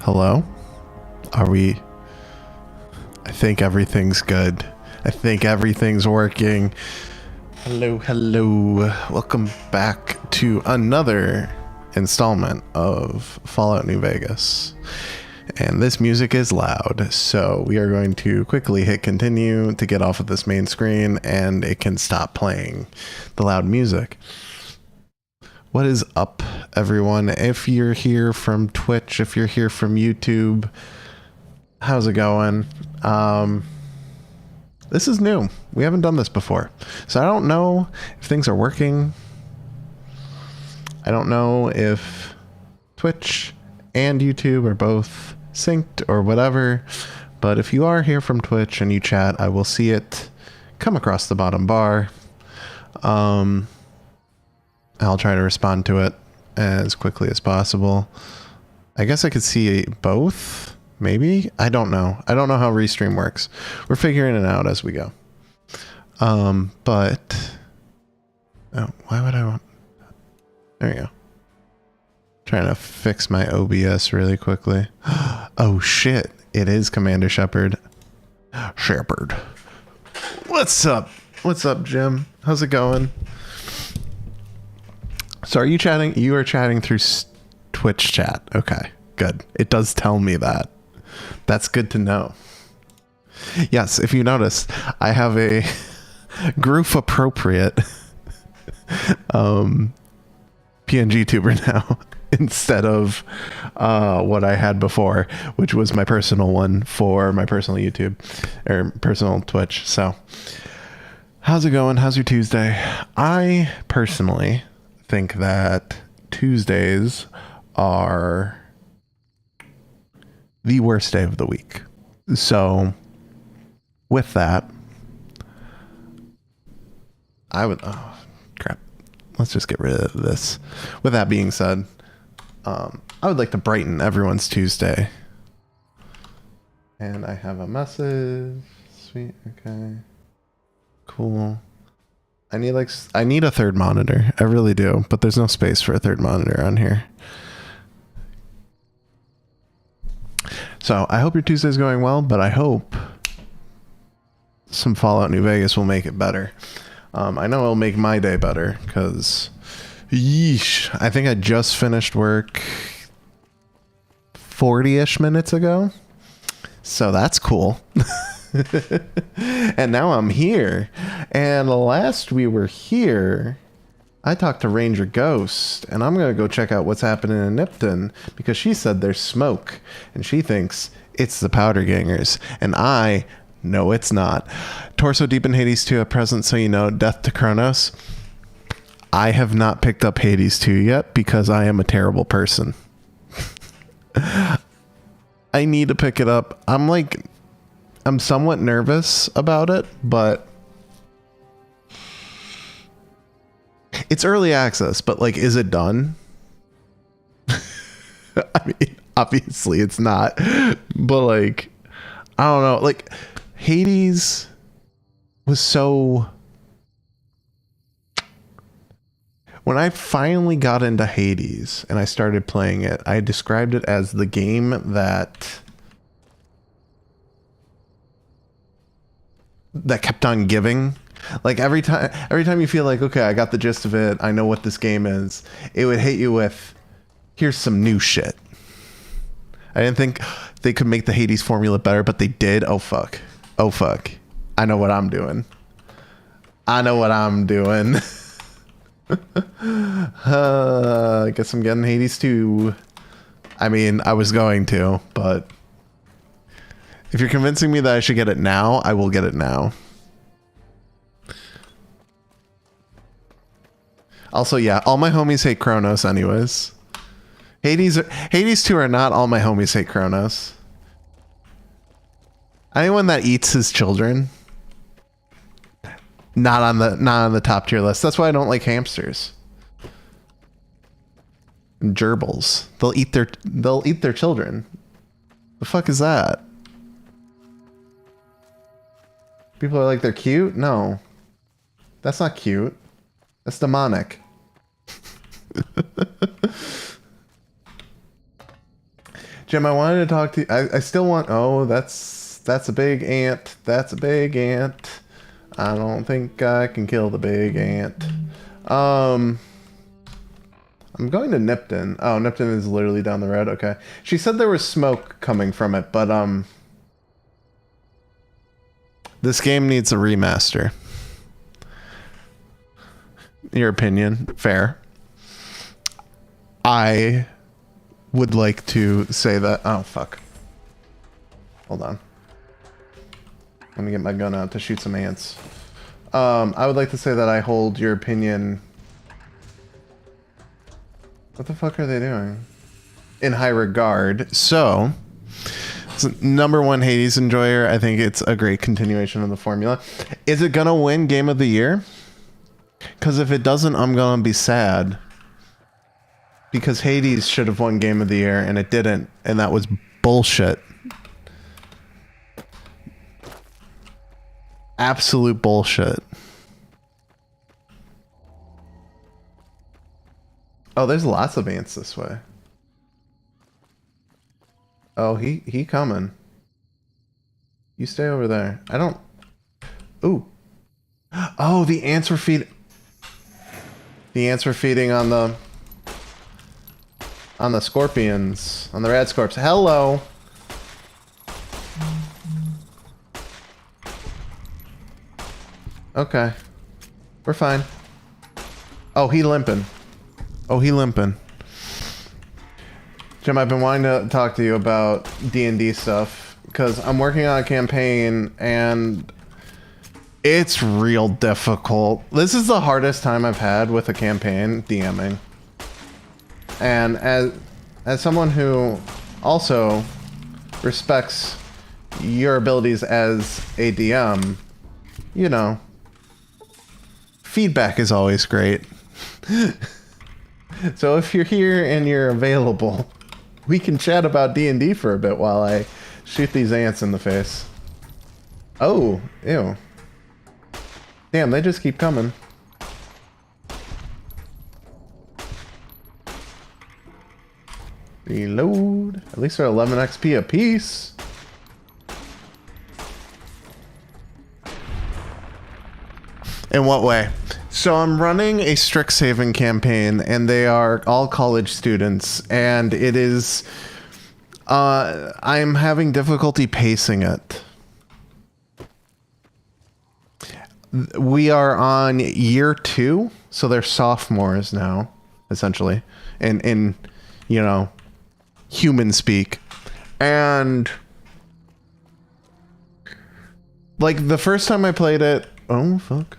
Hello? Are we... I think everything's good. I think everything's working. Hello, hello. Welcome back to another installment of Fallout New Vegas. And this music is loud, so we are going to quickly hit continue to get off of this main screen and it can stop playing the loud music. What is up, everyone? If you're here from Twitch, if you're here from YouTube, how's it going? This is new. We haven't done this before. So I don't know if things are working. I don't know if Twitch and YouTube are both synced or whatever. But if you are here from Twitch and you chat, I will see it come across the bottom bar. I'll try to respond to it as quickly as possible. I guess I could see both, maybe? I don't know. I don't know how Restream works. We're figuring it out as we go. But... Oh, why would I want... There you go. Trying to fix my OBS really quickly. Oh shit, it is Commander Shepard. Shepard. What's up? What's up, Jim? How's it going? So are you chatting? You are chatting through Twitch chat. Okay, good. It does tell me that. That's good to know. Yes, if you notice, I have a Groof appropriate PNG tuber now instead of what I had before, which was my personal one for my personal YouTube or personal Twitch. So how's it going? How's your Tuesday? I personally think that Tuesdays are the worst day of the week. So with that, I would, oh crap, let's just get rid of this. With that being said, I would like to brighten everyone's Tuesday. And I have a message. Sweet. Okay, cool. I need a third monitor. I really do, but there's no space for a third monitor on here. So I hope your Tuesday's going well, but I hope some Fallout New Vegas will make it better. I know it'll make my day better because, yeesh, I think I just finished work 40-ish minutes ago. So that's cool. And now I'm here. And last we were here, I talked to Ranger Ghost, and I'm gonna go check out what's happening in Nipton because she said there's smoke, and she thinks it's the Powder Gangers, and I know it's not. Torso Deep in Hades 2 at present, so you know, Death to Kronos. I have not picked up Hades 2 yet because I am a terrible person. I need to pick it up. I'm somewhat nervous about it, but it's early access, but like, is it done? I mean, obviously it's not, but like, I don't know, like Hades was so, when I finally got into Hades and I started playing it, I described it as the game that kept on giving. Like every time you feel like, okay, I got the gist of it, I know what this game is, it would hit you with, here's some new shit. I didn't think they could make the Hades formula better, but they did. Oh fuck. Oh fuck. I know what I'm doing. I know what I'm doing. I guess I'm getting Hades 2. I mean, I was going to, but if you're convincing me that I should get it now, I will get it now. Also, yeah, all my homies hate Kronos anyways. Hades 2 are not all my homies hate Kronos. Anyone that eats his children, not on the top tier list. That's why I don't like hamsters. And gerbils. They'll eat their children. The fuck is that? People are like, they're cute? No. That's not cute. That's demonic. Jim, I wanted to talk to you. I still want... Oh, that's a big ant. That's a big ant. I don't think I can kill the big ant. I'm going to Nipton. Oh, Nipton is literally down the road. Okay. She said there was smoke coming from it, but, this game needs a remaster. Your opinion. Fair. I would like to say that... Oh, fuck. Hold on. Let me get my gun out to shoot some ants. I would like to say that I hold your opinion... What the fuck are they doing? In high regard. So, #1 Hades enjoyer. I think it's a great continuation of the formula. Is it gonna win Game of the Year? Because if it doesn't, I'm gonna be sad. Because Hades should have won Game of the Year, and it didn't. And that was bullshit. Absolute bullshit. Oh, there's lots of ants this way. Oh, he coming. You stay over there. I don't... Ooh. Oh, the ants were feeding... The ants were feeding on the scorpions. On the Radscorps. Hello! Okay. We're fine. Oh, he limping. Oh, he limping. Jim, I've been wanting to talk to you about D&D stuff because I'm working on a campaign and it's real difficult. This is the hardest time I've had with a campaign DMing. And as someone who also respects your abilities as a DM, you know, feedback is always great. So if you're here and you're available, we can chat about D&D for a bit while I shoot these ants in the face. Oh, ew. Damn, they just keep coming. Reload. At least they're 11 XP apiece. In what way? So I'm running a Strixhaven campaign, and they are all college students, and it is... I'm having difficulty pacing it. We are on year 2, so they're sophomores now, essentially, in you know, human speak. And like the first time I played it... Oh, fuck.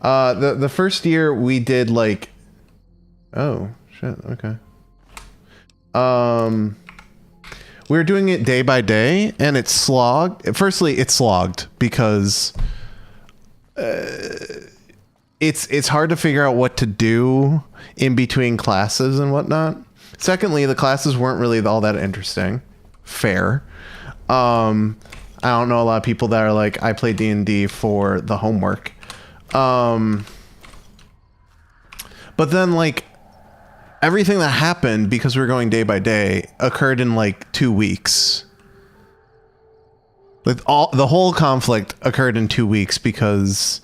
The first year we did like... Oh, shit, okay. We were doing it day by day, and it's slogged. Firstly, it's slogged because it's hard to figure out what to do in between classes and whatnot. Secondly, the classes weren't really all that interesting. Fair. I don't know a lot of people that are like, I play D&D for the homework. But then like everything that happened because we were going day by day occurred in like 2 weeks. Like the whole conflict occurred in 2 weeks because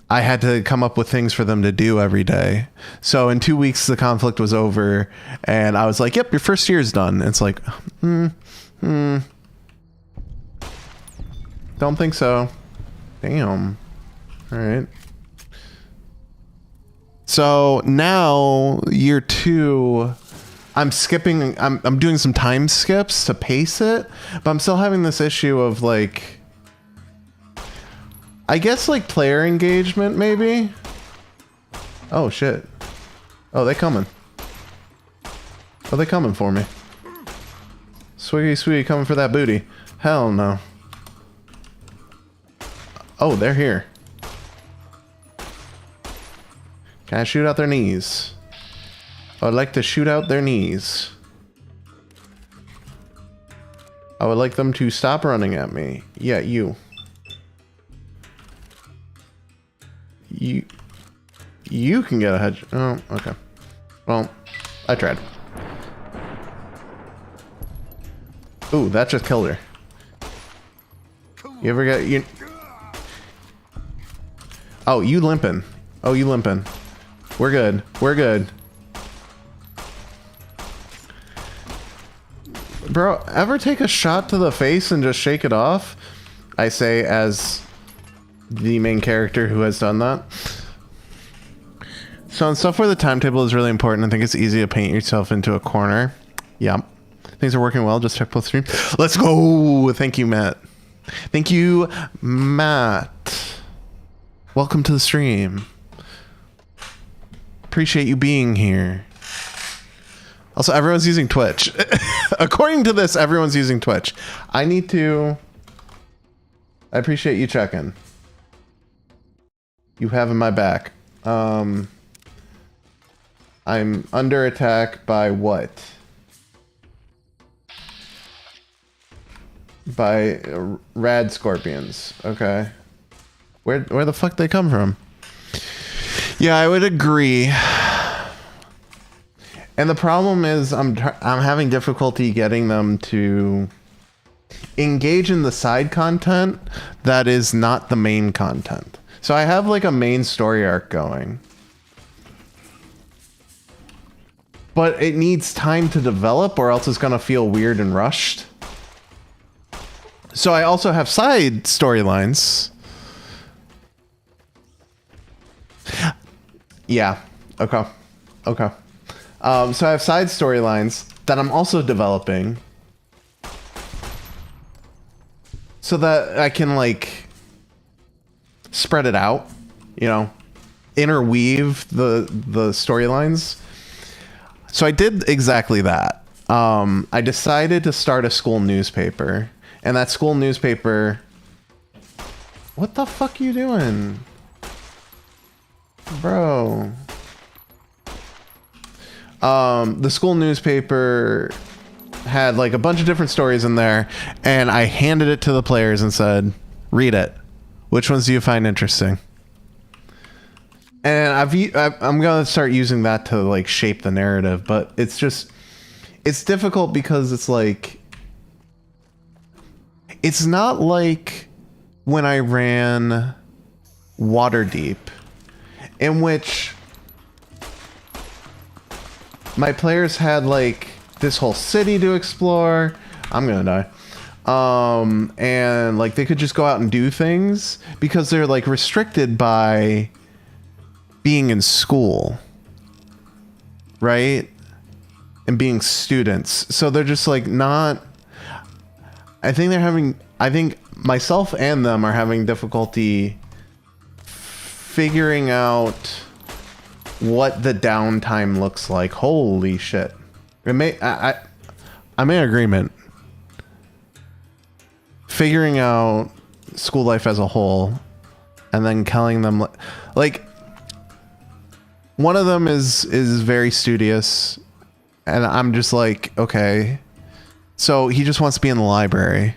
I had to come up with things for them to do every day. So in 2 weeks the conflict was over and I was like, yep, your first year is done. And it's like, don't think so. Damn. All right. So now year 2, I'm skipping. I'm doing some time skips to pace it, but I'm still having this issue of like, I guess like player engagement maybe. Oh shit. Oh, they coming. Oh, they coming for me. Swiggy sweetie coming for that booty. Hell no. Oh, they're here. Can I shoot out their knees? I would like to shoot out their knees. I would like them to stop running at me. Yeah, you. You can get a head... Oh, okay. Well, I tried. Ooh, that just killed her. You ever get you? Oh, you limping? Oh, you limping? We're good. We're good. Bro, ever take a shot to the face and just shake it off? I say as the main character who has done that. So on stuff where the timetable is really important, I think it's easy to paint yourself into a corner. Yep. Things are working well. Just check both streams. Let's go. Thank you, Matt. Thank you, Matt. Welcome to the stream. Appreciate you being here. Also, everyone's using Twitch. According to this, everyone's using Twitch. I appreciate you checking. You having my back. I'm under attack by what? By rad scorpions. Okay. Where the fuck they come from? Yeah, I would agree. And the problem is I'm having difficulty getting them to engage in the side content that is not the main content. So I have like a main story arc going. But it needs time to develop or else it's going to feel weird and rushed. So I also have side storylines. Yeah. Okay. Okay. So I have side storylines that I'm also developing so that I can like spread it out, you know, interweave the storylines. So I did exactly that. I decided to start a school newspaper, and that school newspaper, what the fuck are you doing? Bro. The school newspaper had like a bunch of different stories in there, and I handed it to the players and said, read it. Which ones do you find interesting? And I'm going to start using that to like shape the narrative, but it's difficult because it's like, it's not like when I ran Waterdeep, in which my players had like this whole city to explore. I'm gonna die. And like they could just go out and do things because they're like restricted by being in school, right? And being students. So they're just like not, I think myself and them are having difficulty figuring out what the downtime looks like. Holy shit. I'm in agreement. Figuring out school life as a whole and then telling them like one of them is very studious and I'm just like, okay. So he just wants to be in the library.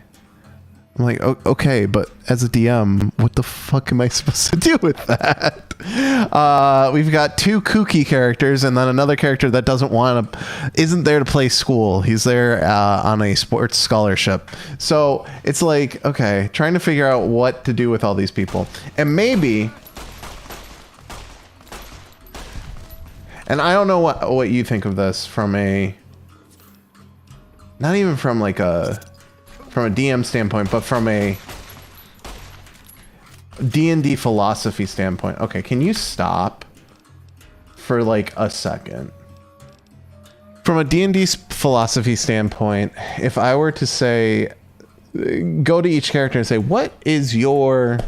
I'm like, okay, but as a DM, what the fuck am I supposed to do with that? We've got two kooky characters and then another character that isn't there to play school. He's there on a sports scholarship. So it's like, okay, trying to figure out what to do with all these people. And maybe, and I don't know what you think of this from not even from like from a DM standpoint, but from a D&D philosophy standpoint. Okay, can you stop for like a second? From a D&D philosophy standpoint, if I were to say, go to each character and say, what is your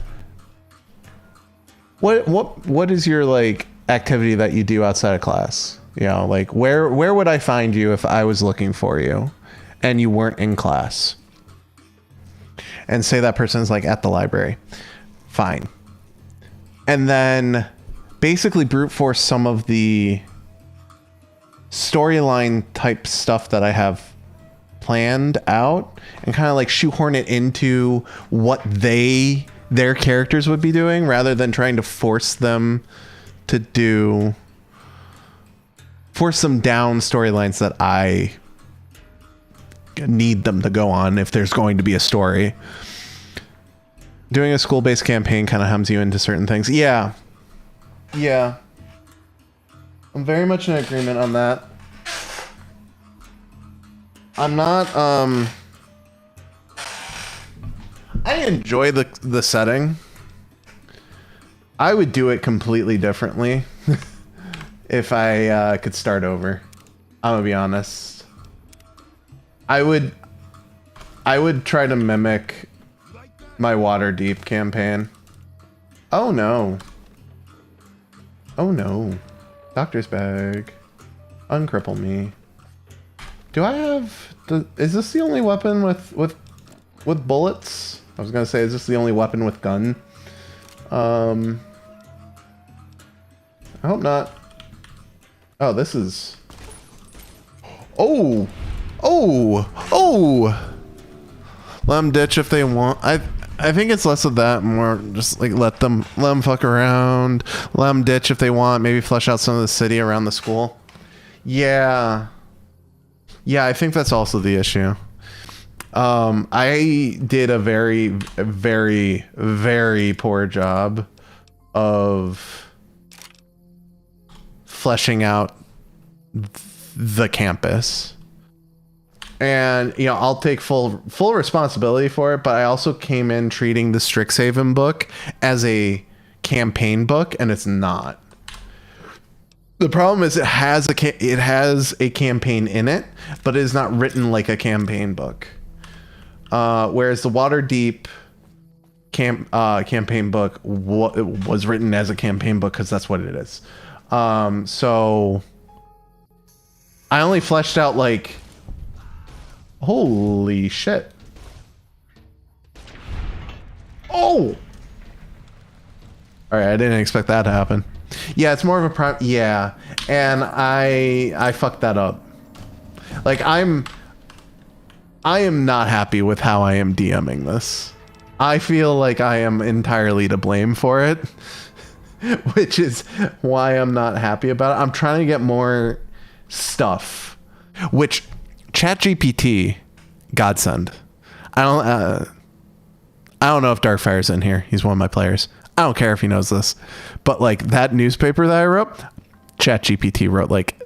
like activity that you do outside of class? You know, like where would I find you if I was looking for you and you weren't in class? And say that person's like at the library. Fine. And then basically brute force some of the storyline type stuff that I have planned out and kind of like shoehorn it into what their characters would be doing rather than trying to force them down storylines that I need them to go on if there's going to be a story. Doing a school-based campaign kind of hems you into certain things. Yeah. Yeah. I'm very much in agreement on that. I'm not, I enjoy the setting. I would do it completely differently if I could start over. I'm gonna be honest. I would try to mimic my Waterdeep campaign. Oh no. Oh no. Doctor's bag. Uncripple me. Do I have is this the only weapon with bullets? I was gonna say, is this the only weapon with gun? I hope not. Oh, this is... Oh! Oh! Oh! Let them ditch if they want. I think it's less of that, more just like let them fuck around. Let them ditch if they want. Maybe flesh out some of the city around the school. Yeah. Yeah, I think that's also the issue. I did a very, very, very poor job of fleshing out the campus. And, you know, I'll take full responsibility for it, but I also came in treating the Strixhaven book as a campaign book, and it's not. The problem is it has a campaign in it, but it is not written like a campaign book. Whereas the Waterdeep campaign book was written as a campaign book because that's what it is. So I only fleshed out like, holy shit. Oh! Alright, I didn't expect that to happen. Yeah, it's more of a yeah, and I fucked that up. Like, I am not happy with how I am DMing this. I feel like I am entirely to blame for it, which is why I'm not happy about it. I'm trying to get more stuff, which ChatGPT, godsend. I don't know if Darkfire's in here. He's one of my players. I don't care if he knows this, but like that newspaper that I wrote, ChatGPT wrote like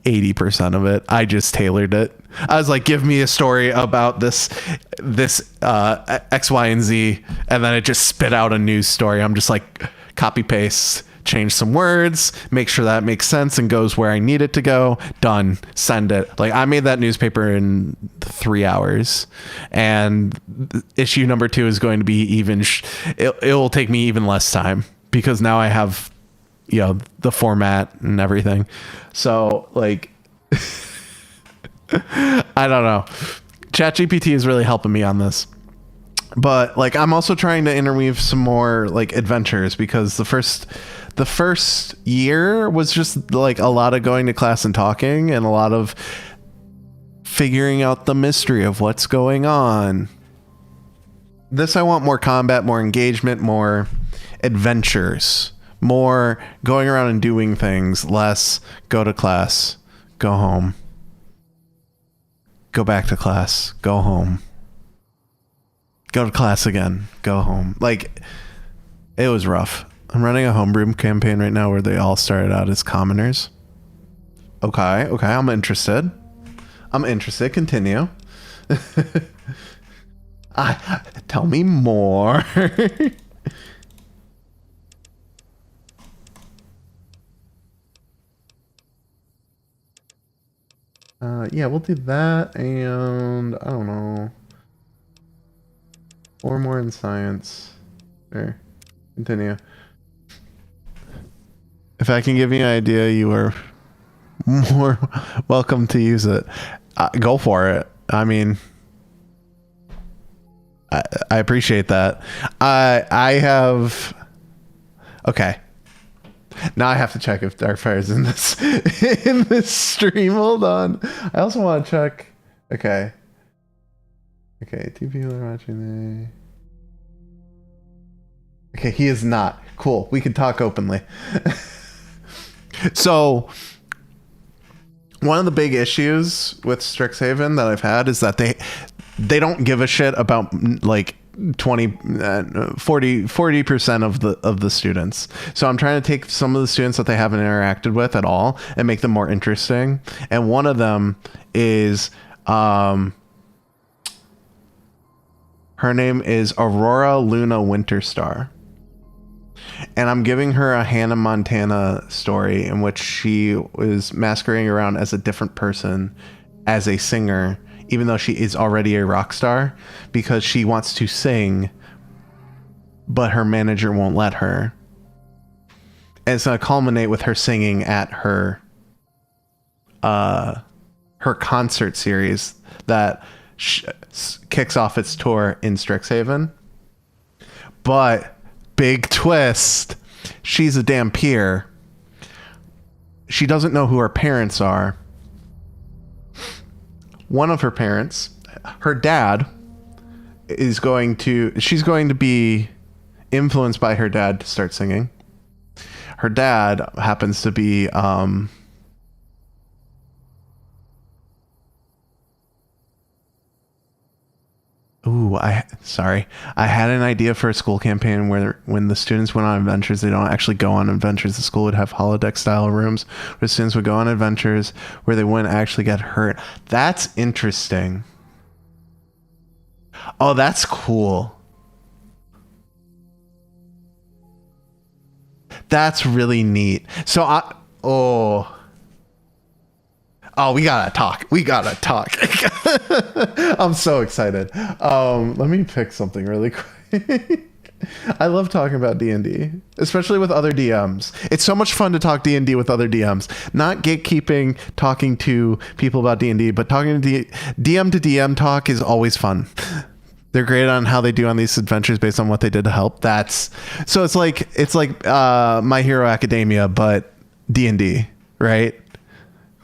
80% of it. I just tailored it. I was like, give me a story about this X, Y, and Z, and then it just spit out a news story. I'm just like, copy paste, change some words, make sure that makes sense and goes where I need it to go. Done. Send it. Like, I made that newspaper in 3 hours, and issue number 2 is going to be even. It will take me even less time because now I have, you know, the format and everything. So like, I don't know. ChatGPT is really helping me on this. But like, I'm also trying to interweave some more like adventures, because the first year was just like a lot of going to class and talking and a lot of figuring out the mystery of what's going on. This, I want more combat, more engagement, more adventures, more going around and doing things, less go to class, go home, go back to class, go home, go to class again, go home. Like, it was rough. I'm running a homebrew campaign right now where they all started out as commoners. Okay, I'm interested. Continue. Tell me more. Yeah, we'll do that, and I don't know. 4 more in science. There. Continue. If I can give you an idea, you are more welcome to use it. Go for it. I mean, I appreciate that. I have... Okay. Now I have to check if Darkfire's in this stream. Hold on. I also want to check. Okay. 2 people are watching. Okay, he is not. Cool. We can talk openly. So, one of the big issues with Strixhaven that I've had is that they don't give a shit about like 40% of the students. So I'm trying to take some of the students that they haven't interacted with at all and make them more interesting. And one of them is her name is Aurora Luna Winterstar. And I'm giving her a Hannah Montana story in which she is masquerading around as a different person, as a singer, even though she is already a rock star, because she wants to sing, but her manager won't let her. And it's going to culminate with her singing at her concert series that kicks off its tour in Strixhaven. But big twist, she's a damn peer. She doesn't know who her parents are. One of her parents, her dad, she's going to be influenced by her dad to start singing. Her dad happens to be I had an idea for a school campaign where when the students went on adventures, they don't actually go on adventures. The school would have holodeck style rooms where students would go on adventures where they wouldn't actually get hurt. That's interesting. Oh, that's cool. That's really neat. So we gotta talk. I'm so excited. Let me pick something really quick. I love talking about D&D, especially with other DMs. It's so much fun to talk D&D with other DMs. Not gatekeeping, talking to people about D&D, but talking to DM to DM talk is always fun. They're great on how they do on these adventures based on what they did to help. So it's like My Hero Academia, but D&D, right?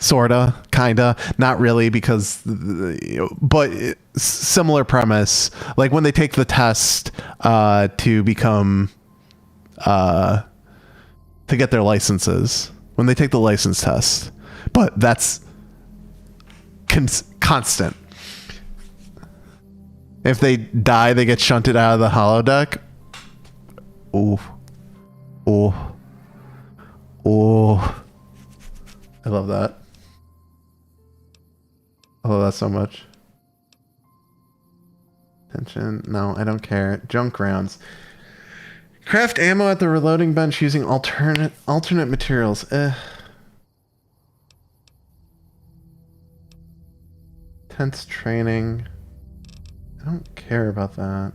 Sorta, kinda, not really, but similar premise. Like when they take the test to become to get their licenses, when they take the license test, but that's constant. If they die, they get shunted out of the holodeck. Oh, I love that. I love that so much. Attention. No, I don't care. Junk rounds. Craft ammo at the reloading bench using alternate materials. Tense training. I don't care about that.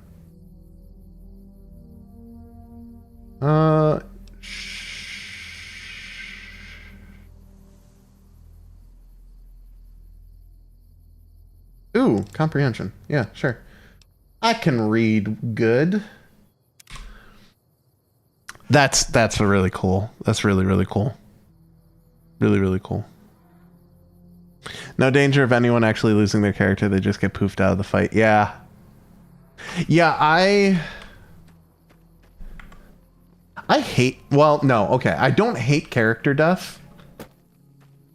Ooh, comprehension. Yeah, sure. I can read good. That's really cool. That's really, really cool. Really, really cool. No danger of anyone actually losing their character. They just get poofed out of the fight. Yeah. Yeah, I hate... Well, no, okay. I don't hate character death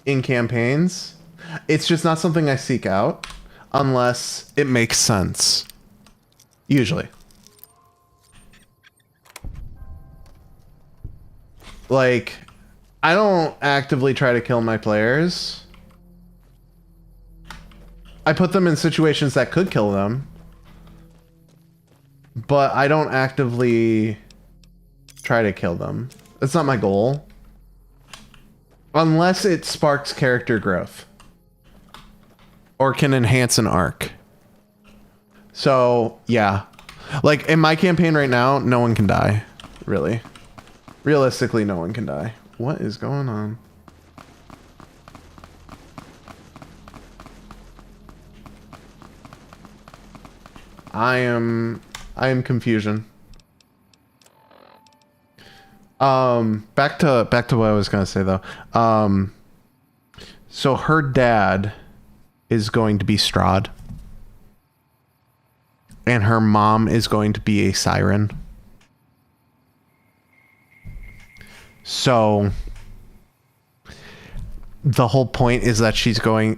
in campaigns. It's just not something I seek out unless it makes sense. Usually. Like, I don't actively try to kill my players. I put them in situations that could kill them. But I don't actively try to kill them. That's not my goal. Unless it sparks character growth. Or can enhance an arc. So, yeah. Like, in my campaign right now, no one can die. Really. Realistically, no one can die. What is going on? I am confusion. Back to what I was gonna say though. So her dad is going to be Strahd, and her mom is going to be a siren. So the whole point is that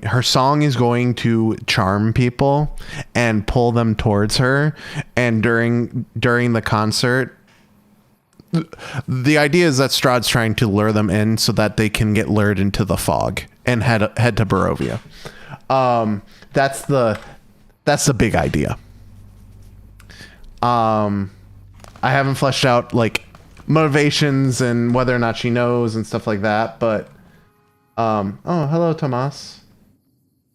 her song is going to charm people and pull them towards her. And during the concert, the idea is that Strahd's trying to lure them in so that they can get lured into the fog and head to Barovia. That's the big idea. I haven't fleshed out like motivations and whether or not she knows and stuff like that, but oh, hello, Tomas.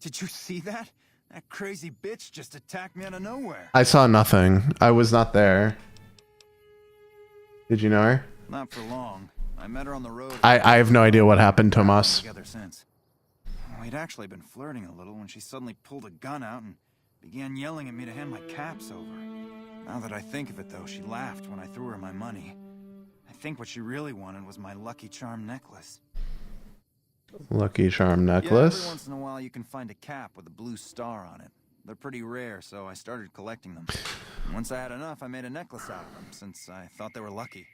Did you see that? That crazy bitch just attacked me out of nowhere. I saw nothing. I was not there. Did you know her? Not for long. I met her on the road. I have no idea what happened, Tomas. Together since. We'd actually been flirting a little when she suddenly pulled a gun out and began yelling at me to hand my caps over. Now that I think of it, though, she laughed when I threw her my money. I think what she really wanted was my Lucky Charm necklace. Lucky Charm necklace? Yeah, every once in a while you can find a cap with a blue star on it. They're pretty rare, so I started collecting them. Once I had enough, I made a necklace out of them, since I thought they were lucky.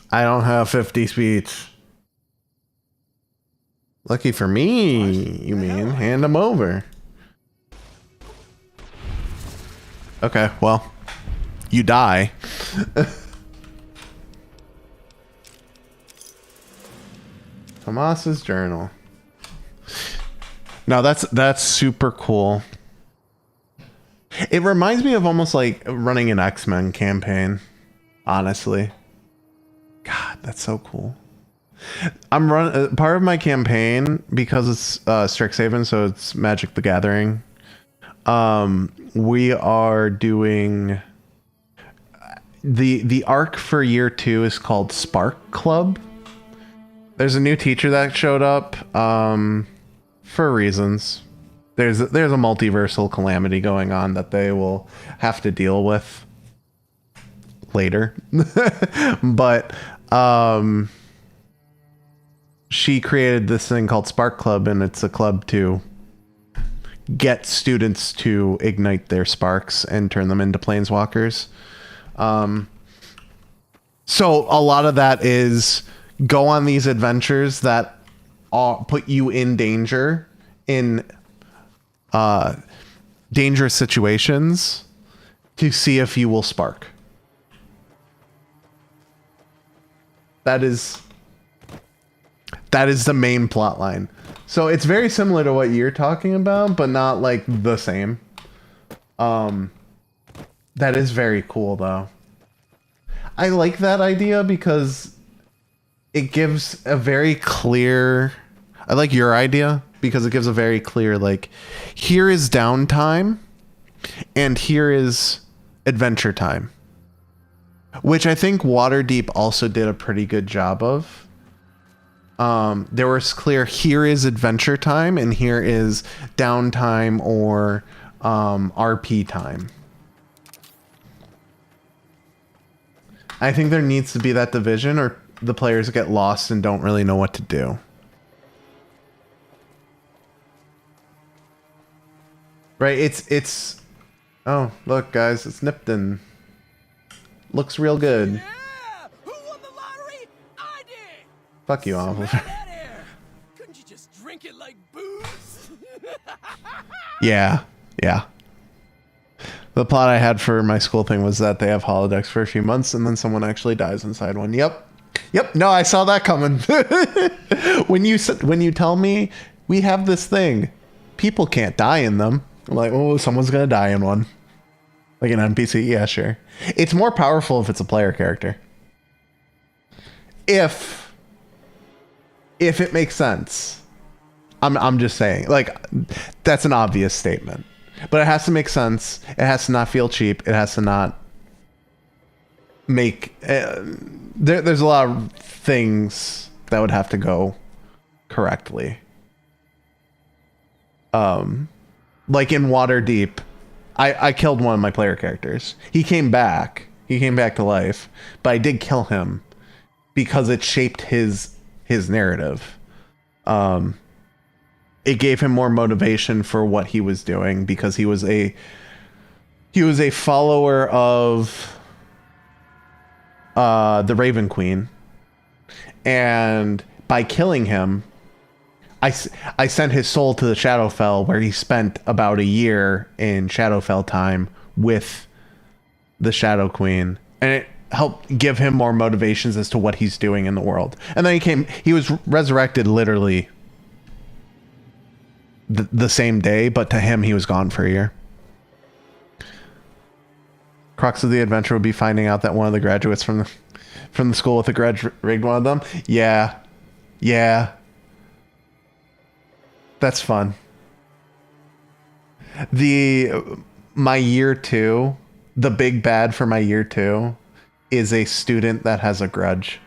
I don't have 50 speech. Lucky for me, you mean? Hand them over. Okay, well, you die. Tomas's journal. No, that's super cool. It reminds me of almost like running an X-Men campaign, honestly. God, that's so cool. I'm running part of my campaign because it's Strixhaven, so it's Magic the Gathering. We are doing the arc for year 2 is called Spark Club. There's a new teacher that showed up for reasons. There's a multiversal calamity going on that they will have to deal with later. But she created this thing called Spark Club, and it's a club to get students to ignite their sparks and turn them into planeswalkers. So a lot of that is go on these adventures that put you in danger, in dangerous situations, to see if you will spark. That is the main plot line. So it's very similar to what you're talking about, but not like the same. That is very cool though. I like that idea because it gives a very clear... I like your idea because it gives a very clear, like, here is downtime and here is adventure time. Which I think Waterdeep also did a pretty good job of. There was clear, here is adventure time and here is downtime or RP time. I think there needs to be that division, or the players get lost and don't really know what to do. Right, it's oh, look guys, it's Nipton. Looks real good. Yeah! Who won the lottery? I did. Fuck you, Oliver. Couldn't you just drink it like booze? Yeah. The plot I had for my school thing was that they have holodecks for a few months and then someone actually dies inside one. Yep. No, I saw that coming. When you tell me we have this thing, people can't die in them. I'm like, oh, someone's gonna die in one. Like an NPC, yeah, sure. It's more powerful if it's a player character. If it makes sense. I'm just saying, like, that's an obvious statement. But it has to make sense. It has to not feel cheap. It has to not make... there's a lot of things that would have to go correctly. Like in Waterdeep, I killed one of my player characters. He came back. He came back to life. But I did kill him because it shaped his narrative. It gave him more motivation for what he was doing because he was a follower of the Raven Queen, And by killing him, I sent his soul to the Shadowfell, where he spent about a year in Shadowfell time with the Shadow Queen, and it helped give him more motivations as to what he's doing in the world. And then he was resurrected literally the same day, but to him, he was gone for a year. Crux of the adventure would be finding out that one of the graduates from the school with the grudge rigged one of them. Yeah. That's fun. My year 2, the big bad for my year 2 is a student that has a grudge.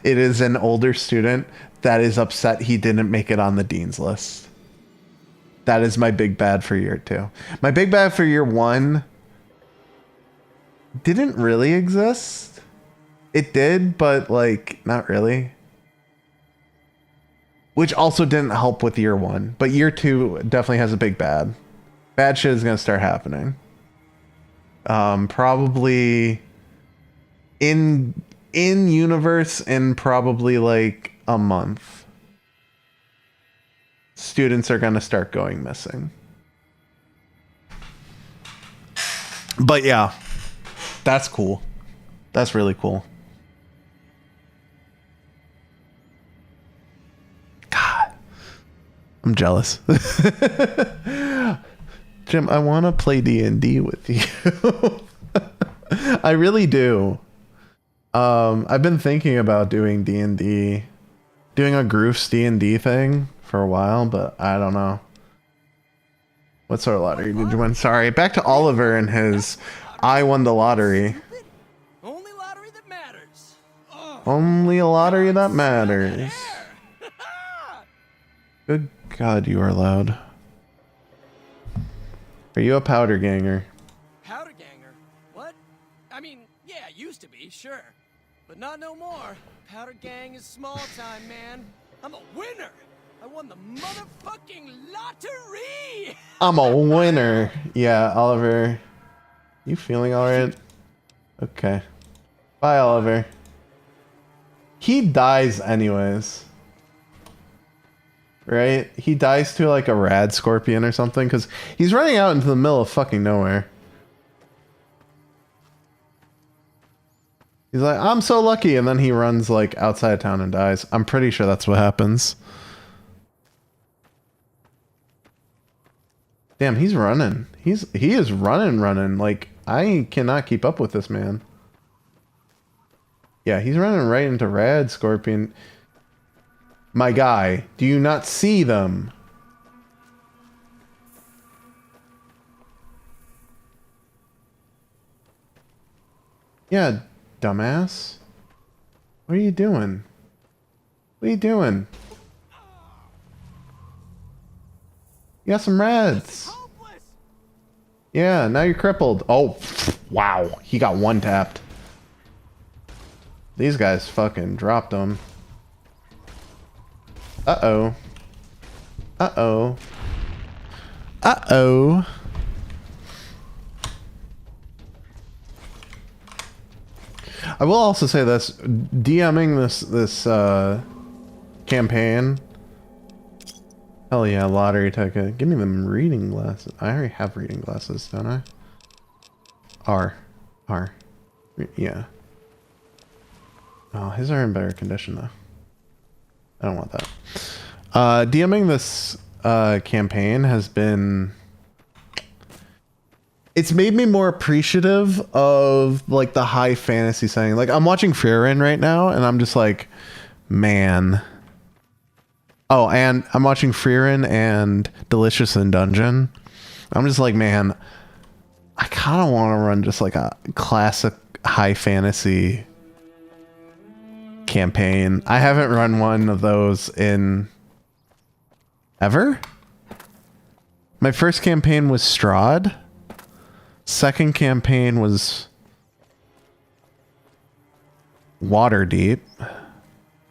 It is an older student that is upset he didn't make it on the dean's list. That is my big bad for year 2. My big bad for year 1 didn't really exist. It did, but like not really. Which also didn't help with year 1. But year 2 definitely has a big bad. Bad shit is going to start happening. Probably in universe in probably like a month. Students are going to start going missing. But yeah, that's cool. That's really cool. I'm jealous. Jim, I want to play D&D with you. I really do. I've been thinking about doing D&D, doing a Groofs D&D thing for a while, but I don't know. What sort of lottery did you win? Sorry, back to Oliver and his I won the lottery. Only lottery that matters. Only a lottery that matters. Good God, you are loud. Are you a powder ganger? Powder ganger? What? I mean, yeah, used to be, sure. But not no more. Powder gang is small time, man. I'm a winner. I won the motherfucking lottery. I'm a winner. Yeah, Oliver. You feeling alright? Okay. Bye, Oliver. He dies anyways. Right? He dies to like a rad scorpion or something because he's running out into the middle of fucking nowhere. He's like, I'm so lucky, and then he runs like outside of town and dies. I'm pretty sure that's what happens. Damn, he's running. He is running. Like, I cannot keep up with this man. Yeah, he's running right into rad scorpion. My guy, do you not see them? Yeah, dumbass. What are you doing? What are you doing? You got some reds. Yeah, now you're crippled. Oh, wow. He got one tapped. These guys fucking dropped him. Uh-oh. Uh-oh. Uh-oh. I will also say this. DMing this campaign. Hell yeah, lottery ticket. Give me them reading glasses. I already have reading glasses, don't I? R. Yeah. Oh, his are in better condition though. I don't want that. DMing this campaign has been... It's made me more appreciative of like the high fantasy setting. Like I'm watching Frieren right now and I'm just like, man. Oh, and I'm watching Frieren and Delicious in Dungeon. I'm just like, man, I kind of want to run just like a classic high fantasy campaign. I haven't run one of those in ever. My first campaign was Strahd. Second campaign was Waterdeep.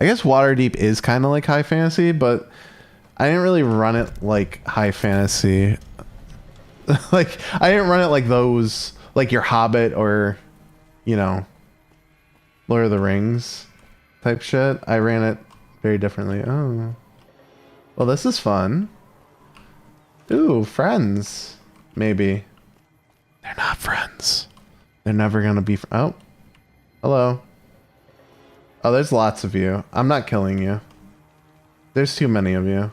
I guess Waterdeep is kind of like high fantasy, but I didn't really run it like high fantasy. Like, I didn't run it like those, like your Hobbit or, you know, Lord of the Rings. type shit. I ran it very differently. Oh. Well, this is fun. Ooh, friends. Maybe. They're not friends. They're never gonna be oh. Hello. Oh, there's lots of you. I'm not killing you. There's too many of you.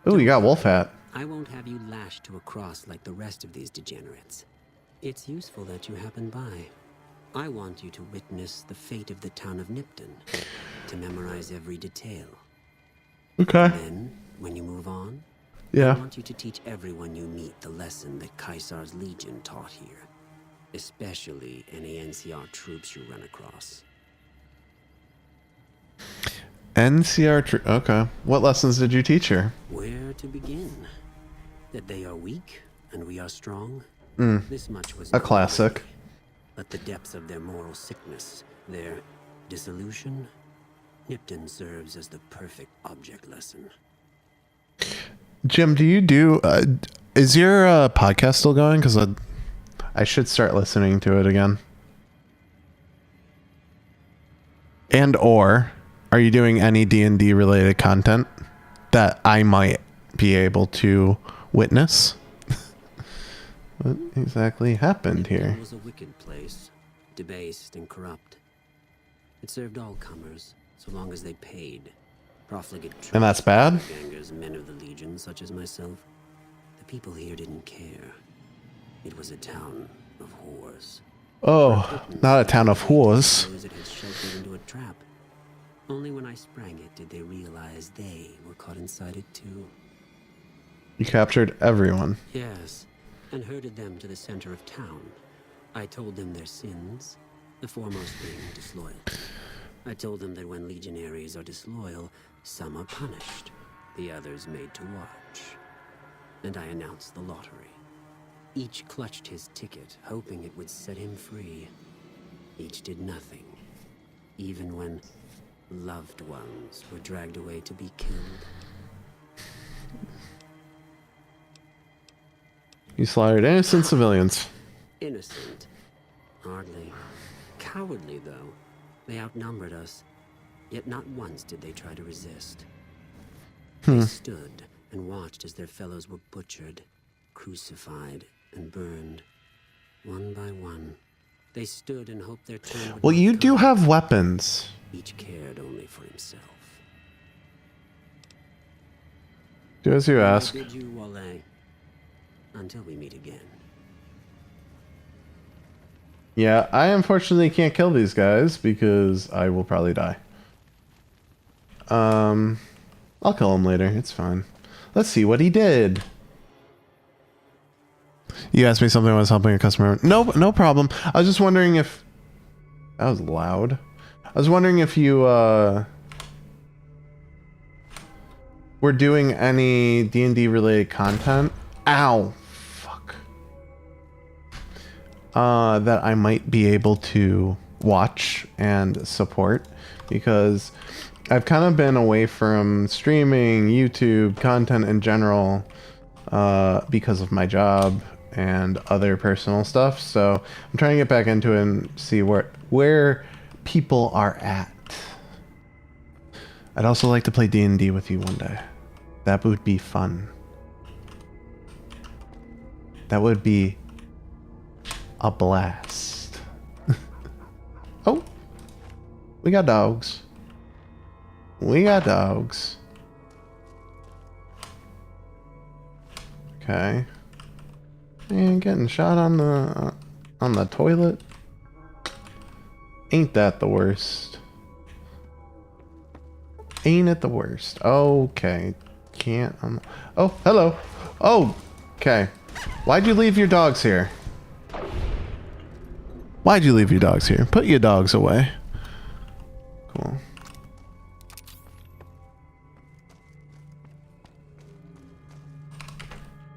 Ooh, you got wolf hat. I won't have you lashed to a cross like the rest of these degenerates. It's useful that you happen by. I want you to witness the fate of the town of Nipton, to memorize every detail. Okay. Then, when you move on, Yeah. I want you to teach everyone you meet the lesson that Caesar's Legion taught here. Especially any NCR troops you run across. Okay. What lessons did you teach her? Where to begin? That they are weak and we are strong? This much was A classic. But the depths of their moral sickness, their dissolution, Nipton serves as the perfect object lesson. Jim, do you do... is your podcast still going? Because I should start listening to it again. And or... Are you doing any D&D related content that I might be able to witness? What exactly happened here? It was a wicked place, debased and corrupt. It served all comers, so long as they paid. Profligate And that's bad? gangers, men of the Legion, such as myself. The people here didn't care. It was a town of whores. Oh, not a town of whores. It had sheltered into a trap. Only when I sprang it did they realize they were caught inside it too. You captured everyone. Yes, and herded them to the center of town. I told them their sins, the foremost being disloyalty. I told them that when legionaries are disloyal, some are punished, the others made to watch. And I announced the lottery. Each clutched his ticket, hoping it would set him free. Each did nothing, even when loved ones were dragged away to be killed. You slaughtered innocent civilians. Innocent? Hardly. Cowardly, though. They outnumbered us. Yet not once did they try to resist. They stood and watched as their fellows were butchered, crucified, and burned. One by one. They stood and hoped their turn would Well, not you do come. have weapons. Each cared only for himself. Do as you ask. I bid you, Wale. Until we meet again. Yeah, I unfortunately can't kill these guys because I will probably die. I'll kill him later. It's fine. Let's see what he did. You asked me something when I was helping a customer. No problem. I was just wondering if... That was loud. I was wondering if you, were doing any D&D related content. Ow! Fuck. That I might be able to watch and support. Because I've kind of been away from streaming, YouTube, content in general, because of my job and other personal stuff. So I'm trying to get back into it and see where people are at. I'd also like to play D&D with you one day. That would be fun. That would be a blast. Oh, we got dogs. We got dogs. Okay. And getting shot on the toilet. Ain't that the worst? Ain't it the worst? Okay. Can't. Oh, hello. Oh, okay. Why'd you leave your dogs here? Why'd you leave your dogs here? Put your dogs away. Cool.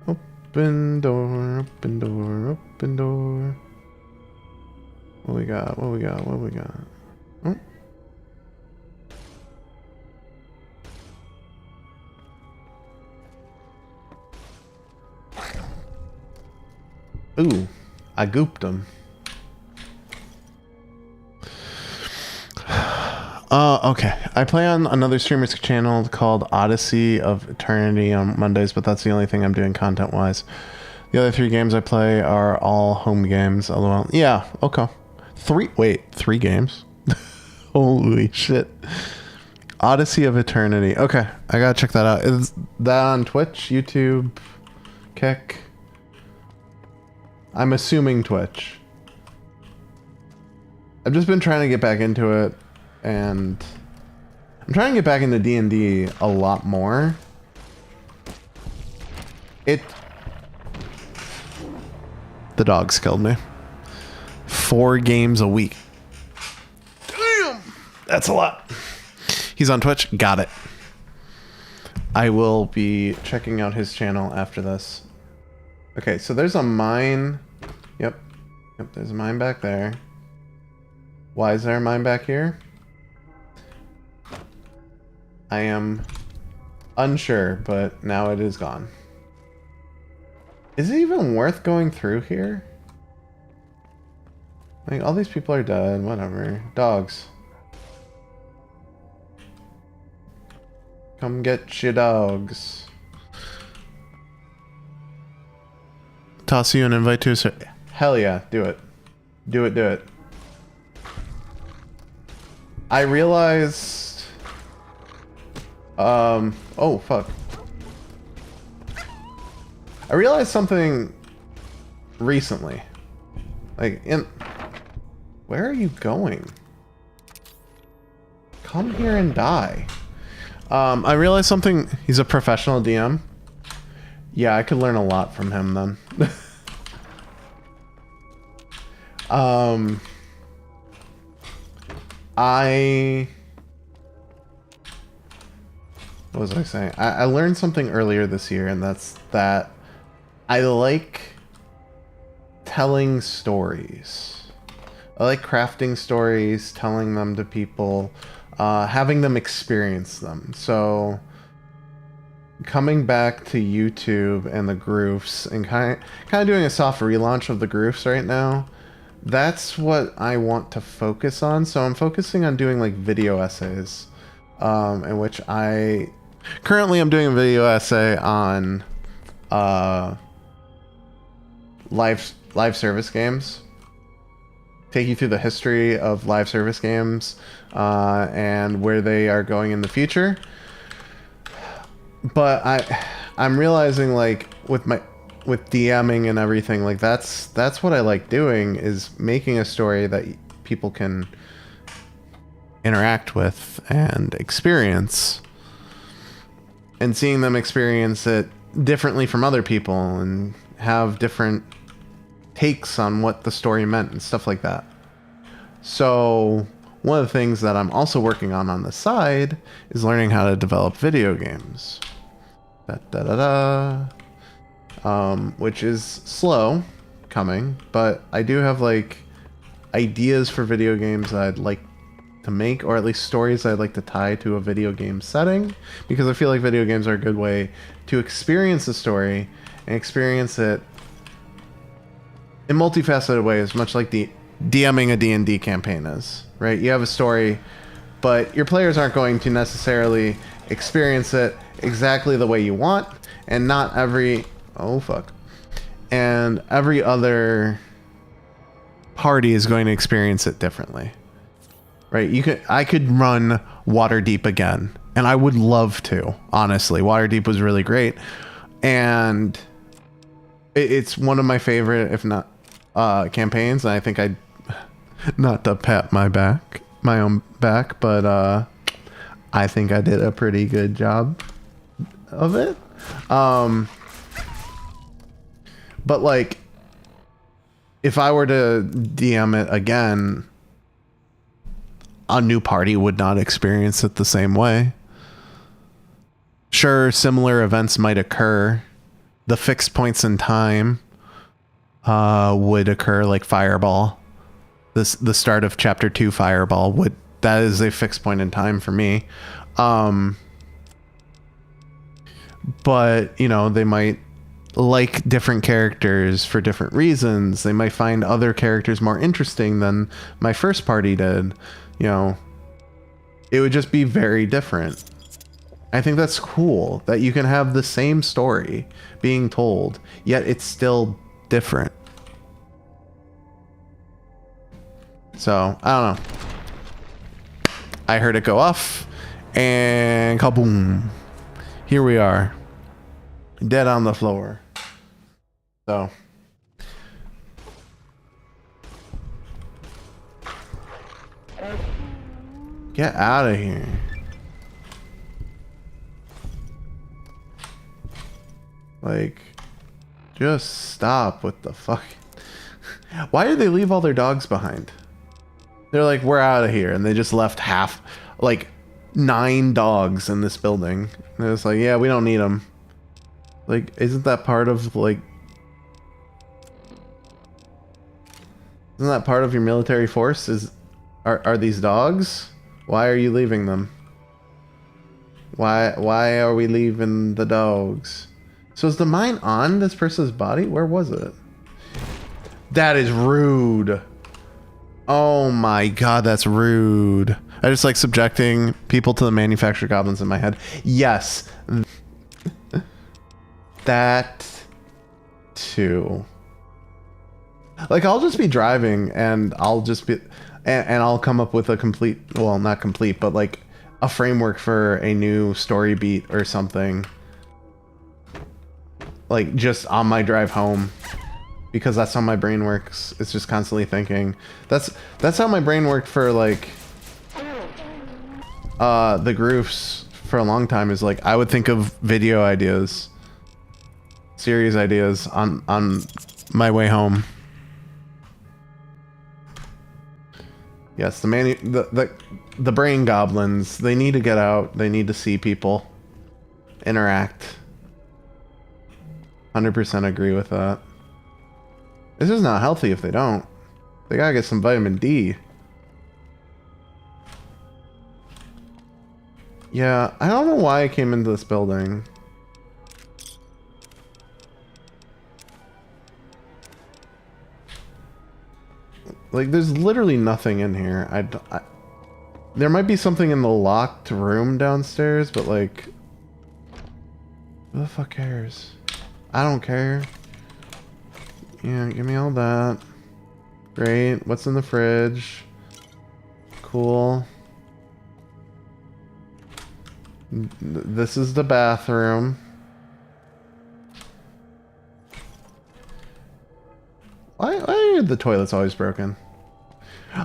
Open door, open door, open door. What we got? What we got? What we got? Oh. Ooh, I gooped him. Okay. I play on another streamer's channel called Odyssey of Eternity on Mondays, but that's the only thing I'm doing content-wise. The other 3 games I play are all home games, LOL. Yeah, okay. 3 games? Holy shit. Odyssey of Eternity. Okay, I gotta check that out. Is that on Twitch, YouTube, Kick? I'm assuming Twitch. I've just been trying to get back into it, and I'm trying to get back into D&D a lot more. The dogs killed me. 4 games a week. Damn! That's a lot. He's on Twitch. Got it. I will be checking out his channel after this. Okay, so there's a mine. Yep, there's a mine back there. Why is there a mine back here? I am unsure, but now it is gone. Is it even worth going through here? Like, all these people are dead, whatever. Dogs. Come get your dogs. Toss you an invite to a... Hell yeah, do it. Do it. I realized... oh, fuck. I realized something recently. Like, where are you going? Come here and die. I realized something. He's a professional DM. Yeah, I could learn a lot from him then. What was I saying? I learned something earlier this year, and that's that I like telling stories. I like crafting stories, telling them to people, having them experience them. So coming back to YouTube and the Groofs and kind of doing a soft relaunch of the Groofs right now, that's what I want to focus on. So I'm focusing on doing like video essays, in which currently I'm doing a video essay on live service games. Take you through the history of live service games and where they are going in the future. But I'm realizing, like, with DMing and everything, like that's what I like doing, is making a story that people can interact with and experience, and seeing them experience it differently from other people and have different takes on what the story meant and stuff like that. So one of the things that I'm also working on the side is learning how to develop video games. Which is slow coming, but I do have like ideas for video games that I'd like to make, or at least stories I'd like to tie to a video game setting, because I feel like video games are a good way to experience a story and experience it in multifaceted ways, much like the DMing a D&D campaign is, right? You have a story, but your players aren't going to necessarily experience it exactly the way you want, and not every... Oh, fuck. And every other party is going to experience it differently, right? I could run Waterdeep again, and I would love to, honestly. Waterdeep was really great, and it's one of my favorite, if not campaigns. And I think not to pat my own back, but I think I did a pretty good job of it. But like, if I were to DM it again, a new party would not experience it the same way. Sure, similar events might occur. The fixed points in time would occur, like Fireball. The start of Chapter 2 Fireball that is a fixed point in time for me. But, you know, they might like different characters for different reasons. They might find other characters more interesting than my first party did. You know, It would just be very different. I think that's cool that you can have the same story being told, yet it's still different. So, I don't know. I heard it go off, and kaboom. Here we are. Dead on the floor. So. Get out of here. Like, just stop. What the fuck? Why did they leave all their dogs behind? They're like, we're out of here. And they just left half, like 9 dogs in this building. And it's like, yeah, we don't need them. Like, isn't that part of like, isn't that part of your military force? Are these dogs? Why are you leaving them? Why are we leaving the dogs? So is the mine on this person's body? Where was it? That is rude. Oh my god, that's rude. I just like subjecting people to the manufactured goblins in my head. Yes. That too. Like, I'll just be driving and I'll just be... And I'll come up with a complete... Well, not complete, but like a framework for a new story beat or something. Like, just on my drive home. Because that's how my brain works. It's just constantly thinking. That's how my brain worked for like the Groofs for a long time. Is like I would think of video ideas, series ideas on my way home. Yes, the brain goblins, they need to get out. They need to see people interact. 100% agree with that. This is not healthy if they don't. They gotta get some vitamin D. Yeah, I don't know why I came into this building. Like, there's literally nothing in here. There might be something in the locked room downstairs, but like... Who the fuck cares? I don't care. Yeah, give me all that. Great. What's in the fridge? Cool. This is the bathroom. Why are the toilets always broken?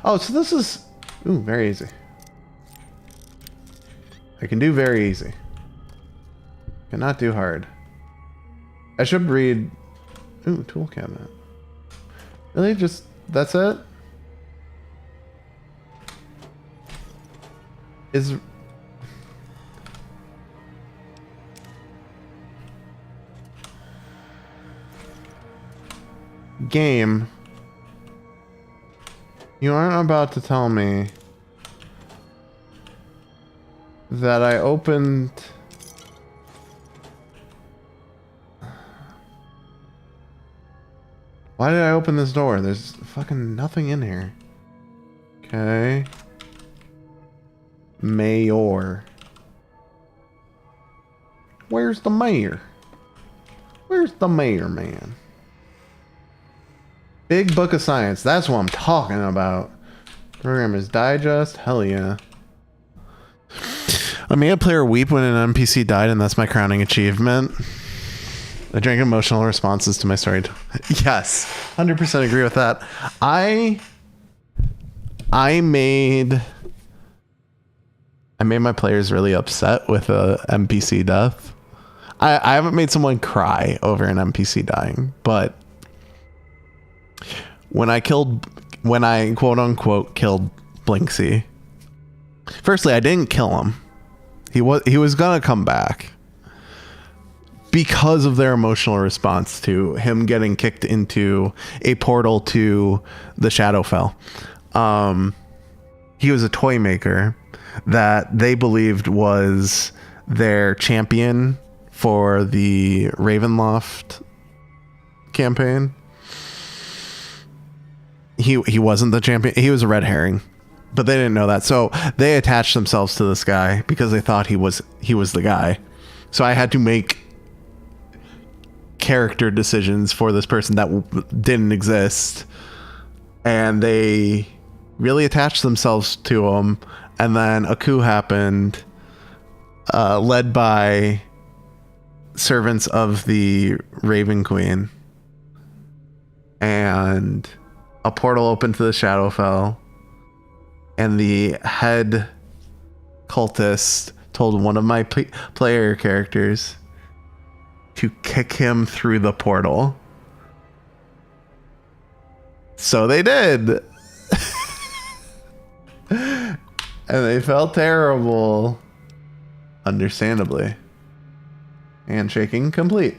Oh, so this is... Ooh, very easy. I can do very easy. Cannot do hard. I should read... Ooh, tool cabinet. Really? Just... That's it? Is... Game. You aren't about to tell me that I opened... Why did I open this door? There's fucking nothing in here. Okay. Mayor. Where's the mayor? Where's the mayor, man? Big Book of Science. That's what I'm talking about. Programmer's Digest. Hell yeah. I made a player weep when an NPC died, and that's my crowning achievement. I drank emotional responses to my story. Yes, 100% agree with that. I made my players really upset with a NPC death. I haven't made someone cry over an NPC dying, but when I quote unquote killed Blinksy, firstly, I didn't kill him. He was gonna come back because of their emotional response to him getting kicked into a portal to the Shadowfell. He was a toy maker that they believed was their champion for the Ravenloft campaign. He wasn't the champion. He was a red herring. But they didn't know that. So they attached themselves to this guy because they thought he was the guy. So I had to make character decisions for this person that didn't exist. And they really attached themselves to him. And then a coup happened, led by servants of the Raven Queen. And a portal opened to the Shadowfell. And the head cultist told one of my player characters to kick him through the portal. So they did. And they felt terrible. Understandably. Handshaking complete.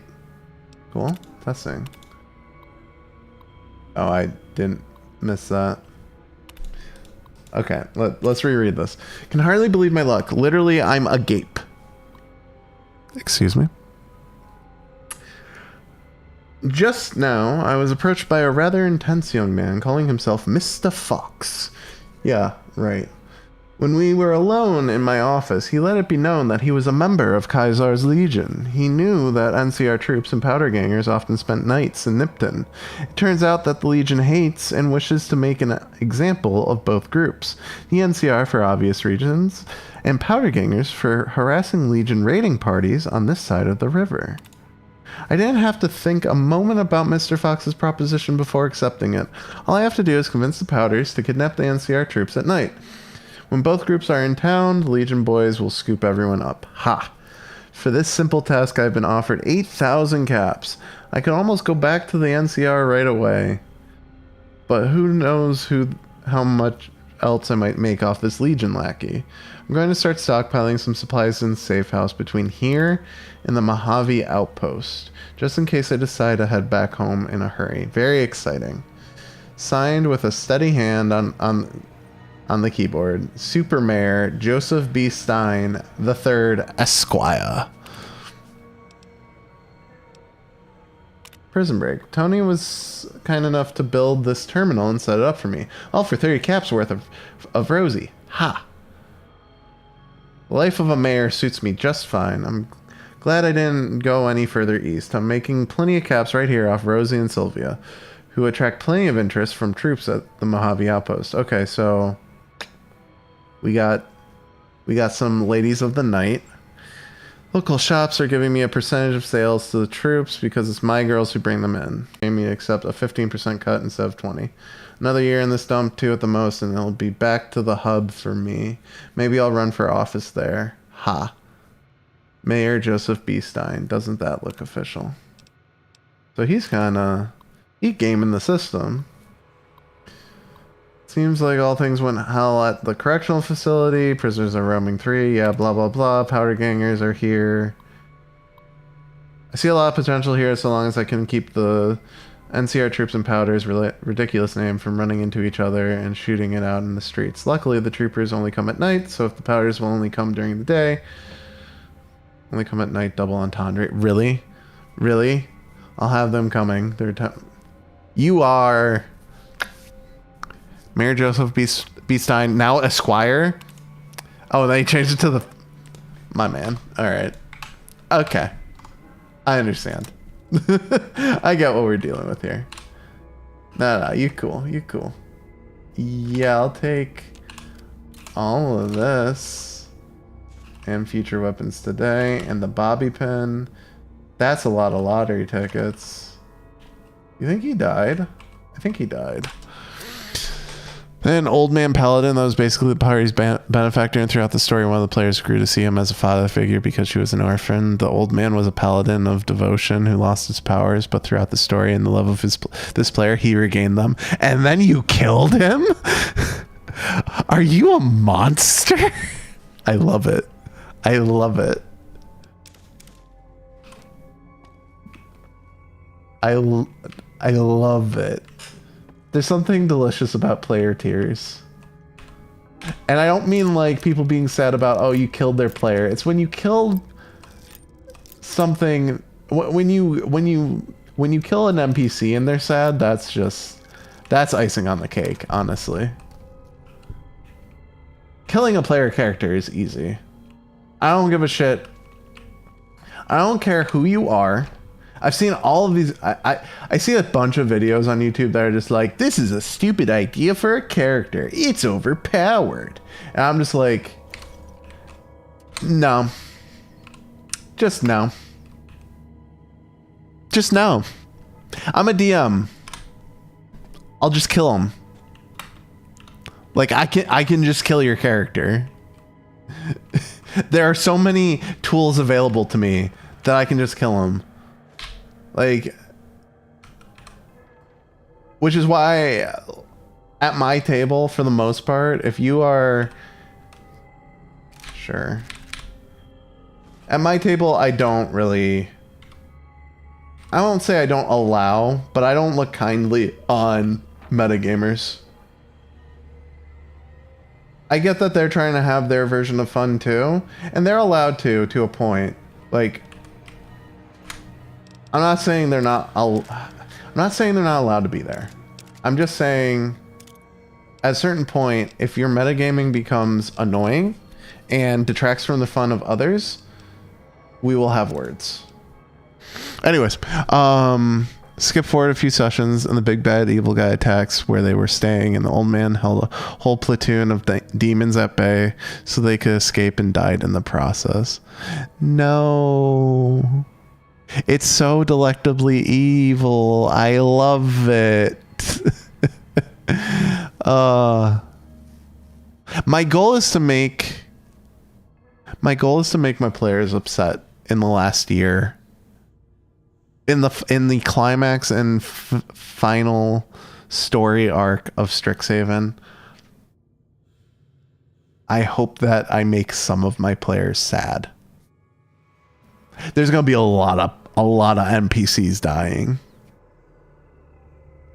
Cool. Testing. Oh, I didn't miss that. Okay, let's reread this. Can hardly believe my luck. Literally, I'm agape. Excuse me. Just now, I was approached by a rather intense young man calling himself Mr. Fox. Yeah, right. When we were alone in my office, he let it be known that he was a member of Caesar's Legion. He knew that NCR troops and powder gangers often spent nights in Nipton. It turns out that the Legion hates and wishes to make an example of both groups. The NCR for obvious reasons, and powder gangers for harassing Legion raiding parties on this side of the river. I didn't have to think a moment about Mr. Fox's proposition before accepting it. All I have to do is convince the powders to kidnap the NCR troops at night. When both groups are in town, the Legion boys will scoop everyone up. Ha! For this simple task, I've been offered 8,000 caps. I could almost go back to the NCR right away. But who knows how much else I might make off this Legion lackey. I'm going to start stockpiling some supplies in the safe house between here and the Mojave outpost, just in case I decide to head back home in a hurry. Very exciting. Signed with a steady hand on the keyboard, Super Mayor Joseph B. Stein III, Esquire. Prison break. Tony was kind enough to build this terminal and set it up for me. All for 30 caps worth of Rosie. Ha! The life of a mayor suits me just fine. I'm glad I didn't go any further east. I'm making plenty of caps right here off Rosie and Sylvia, who attract plenty of interest from troops at the Mojave outpost. Okay, so we got some ladies of the night. Local shops are giving me a percentage of sales to the troops because it's my girls who bring them in. They made me accept a 15% cut instead of 20. Another year in this dump, 2 at the most, and it'll be back to the hub for me. Maybe I'll run for office there. Ha. Mayor Joseph B. Stein. Doesn't that look official? So he's gaming the system. Seems like all things went hell at the correctional facility. Prisoners are roaming 3. Yeah, blah, blah, blah. Powder gangers are here. I see a lot of potential here so long as I can keep the NCR troops and powders, ridiculous name, from running into each other and shooting it out in the streets. Luckily, the troopers only come at night, so if the powders will only come during the day, only come at night, double entendre. Really? Really? I'll have them coming. You are Mayor Joseph B. Stein, now Esquire? Oh, they changed it to the... My man. All right. Okay. I understand. I get what we're dealing with here. No, you cool. You cool. Yeah, I'll take all of this and future weapons today and the bobby pin. That's a lot of lottery tickets. You think he died? I think he died. Then Old Man Paladin, that was basically the party's benefactor, and throughout the story, one of the players grew to see him as a father figure because she was an orphan. The old man was a paladin of devotion who lost his powers, but throughout the story and the love of this player, he regained them. And then you killed him? Are you a monster? I love it. I love it. I love it. There's something delicious about player tears. And I don't mean like people being sad about, oh, you killed their player. It's when you killed something, when you kill an NPC and they're sad, that's icing on the cake, honestly. killing a player character is easy. I don't give a shit. I don't care who you are. I've seen all of these. I see a bunch of videos on YouTube that are just like, this is a stupid idea for a character. It's overpowered. And I'm just like, no. Just no. Just no. I'm a DM. I'll just kill him. Like, I can just kill your character. There are so many tools available to me that I can just kill him. Like, which is why at my table, for the most part, if you are sure, at my table, I won't say I don't allow, but I don't look kindly on metagamers. I get that they're trying to have their version of fun too, and they're allowed to a point. Like, I'm not saying they're not allowed to be there. I'm just saying, at a certain point, if your metagaming becomes annoying and detracts from the fun of others, we will have words. Anyways, skip forward a few sessions, and the big bad evil guy attacks where they were staying, and the old man held a whole platoon of demons at bay so they could escape, and died in the process. No. It's so delectably evil. I love it. My goal is to make my players upset in the last year. In the climax and final story arc of Strixhaven, I hope that I make some of my players sad. There's gonna be a lot of NPCs dying.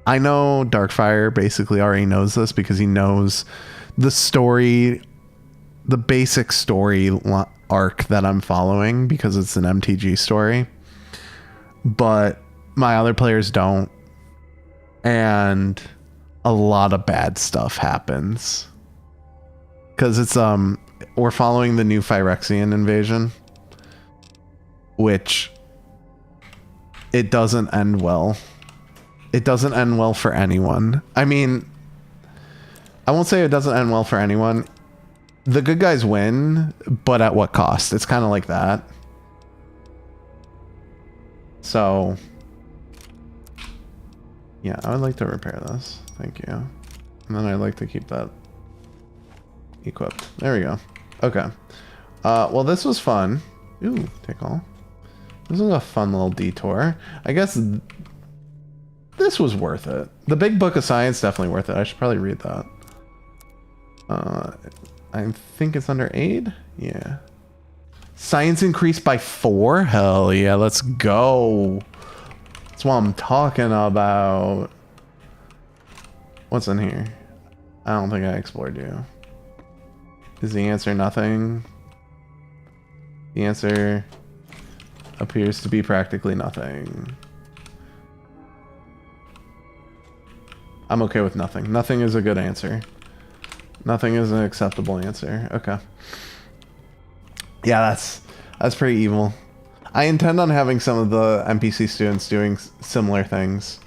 I know Darkfire basically already knows this because he knows the story, the basic story arc that I'm following, because it's an MTG story. But my other players don't, and a lot of bad stuff happens because it's we're following the new Phyrexian invasion, which it doesn't end well. It doesn't end well for anyone. I mean, I won't say it doesn't end well for anyone. The good guys win, but at what cost? It's kind of like that. So, yeah, I would like to repair this. Thank you. And then I'd like to keep that equipped. There we go. Okay. Well, this was fun. Ooh, take all. This was a fun little detour. I guess this was worth it. The Big Book of Science, definitely worth it. I should probably read that. I think it's under aid. Yeah. Science increased by 4? Hell yeah, let's go. That's what I'm talking about. What's in here? I don't think I explored you. Is the answer nothing? The answer appears to be practically nothing. I'm okay with nothing. Nothing is a good answer. Nothing is an acceptable answer. Okay. Yeah, that's pretty evil. I intend on having some of the NPC students doing similar things.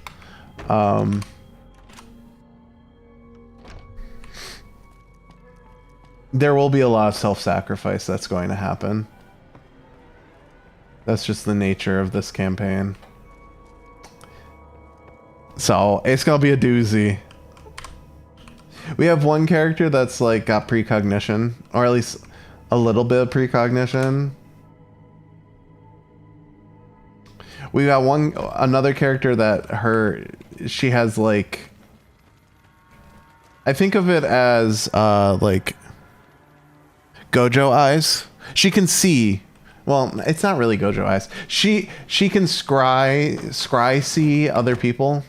There will be a lot of self-sacrifice that's going to happen. That's just the nature of this campaign. So, it's gonna be a doozy. We have one character that's like got precognition, or at least a little bit of precognition. We got another character that she has like, I think of it as like Gojo eyes. She can see. Well, it's not really Gojo eyes. She can scry see other people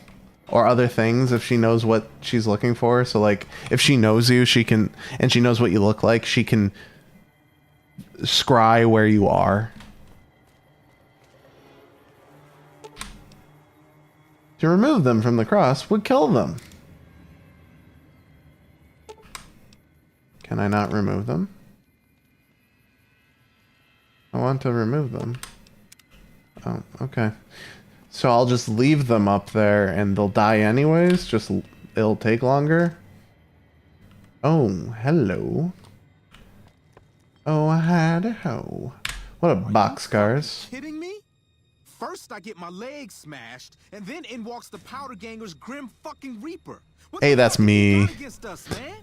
or other things if she knows what she's looking for. So like if she knows you, she can, and she knows what you look like, she can scry where you are. To remove them from the cross would kill them. Can I not remove them? I want to remove them. Oh, okay. So I'll just leave them up there and they'll die anyways? Just, it'll take longer? Oh, hello. Oh, I had a hoe. What a boxcars. Kidding me? First I get my leg smashed, and then in walks the Powder Ganger's Grim fucking Reaper. What Hey, the that's fuck have you me. done against us, man?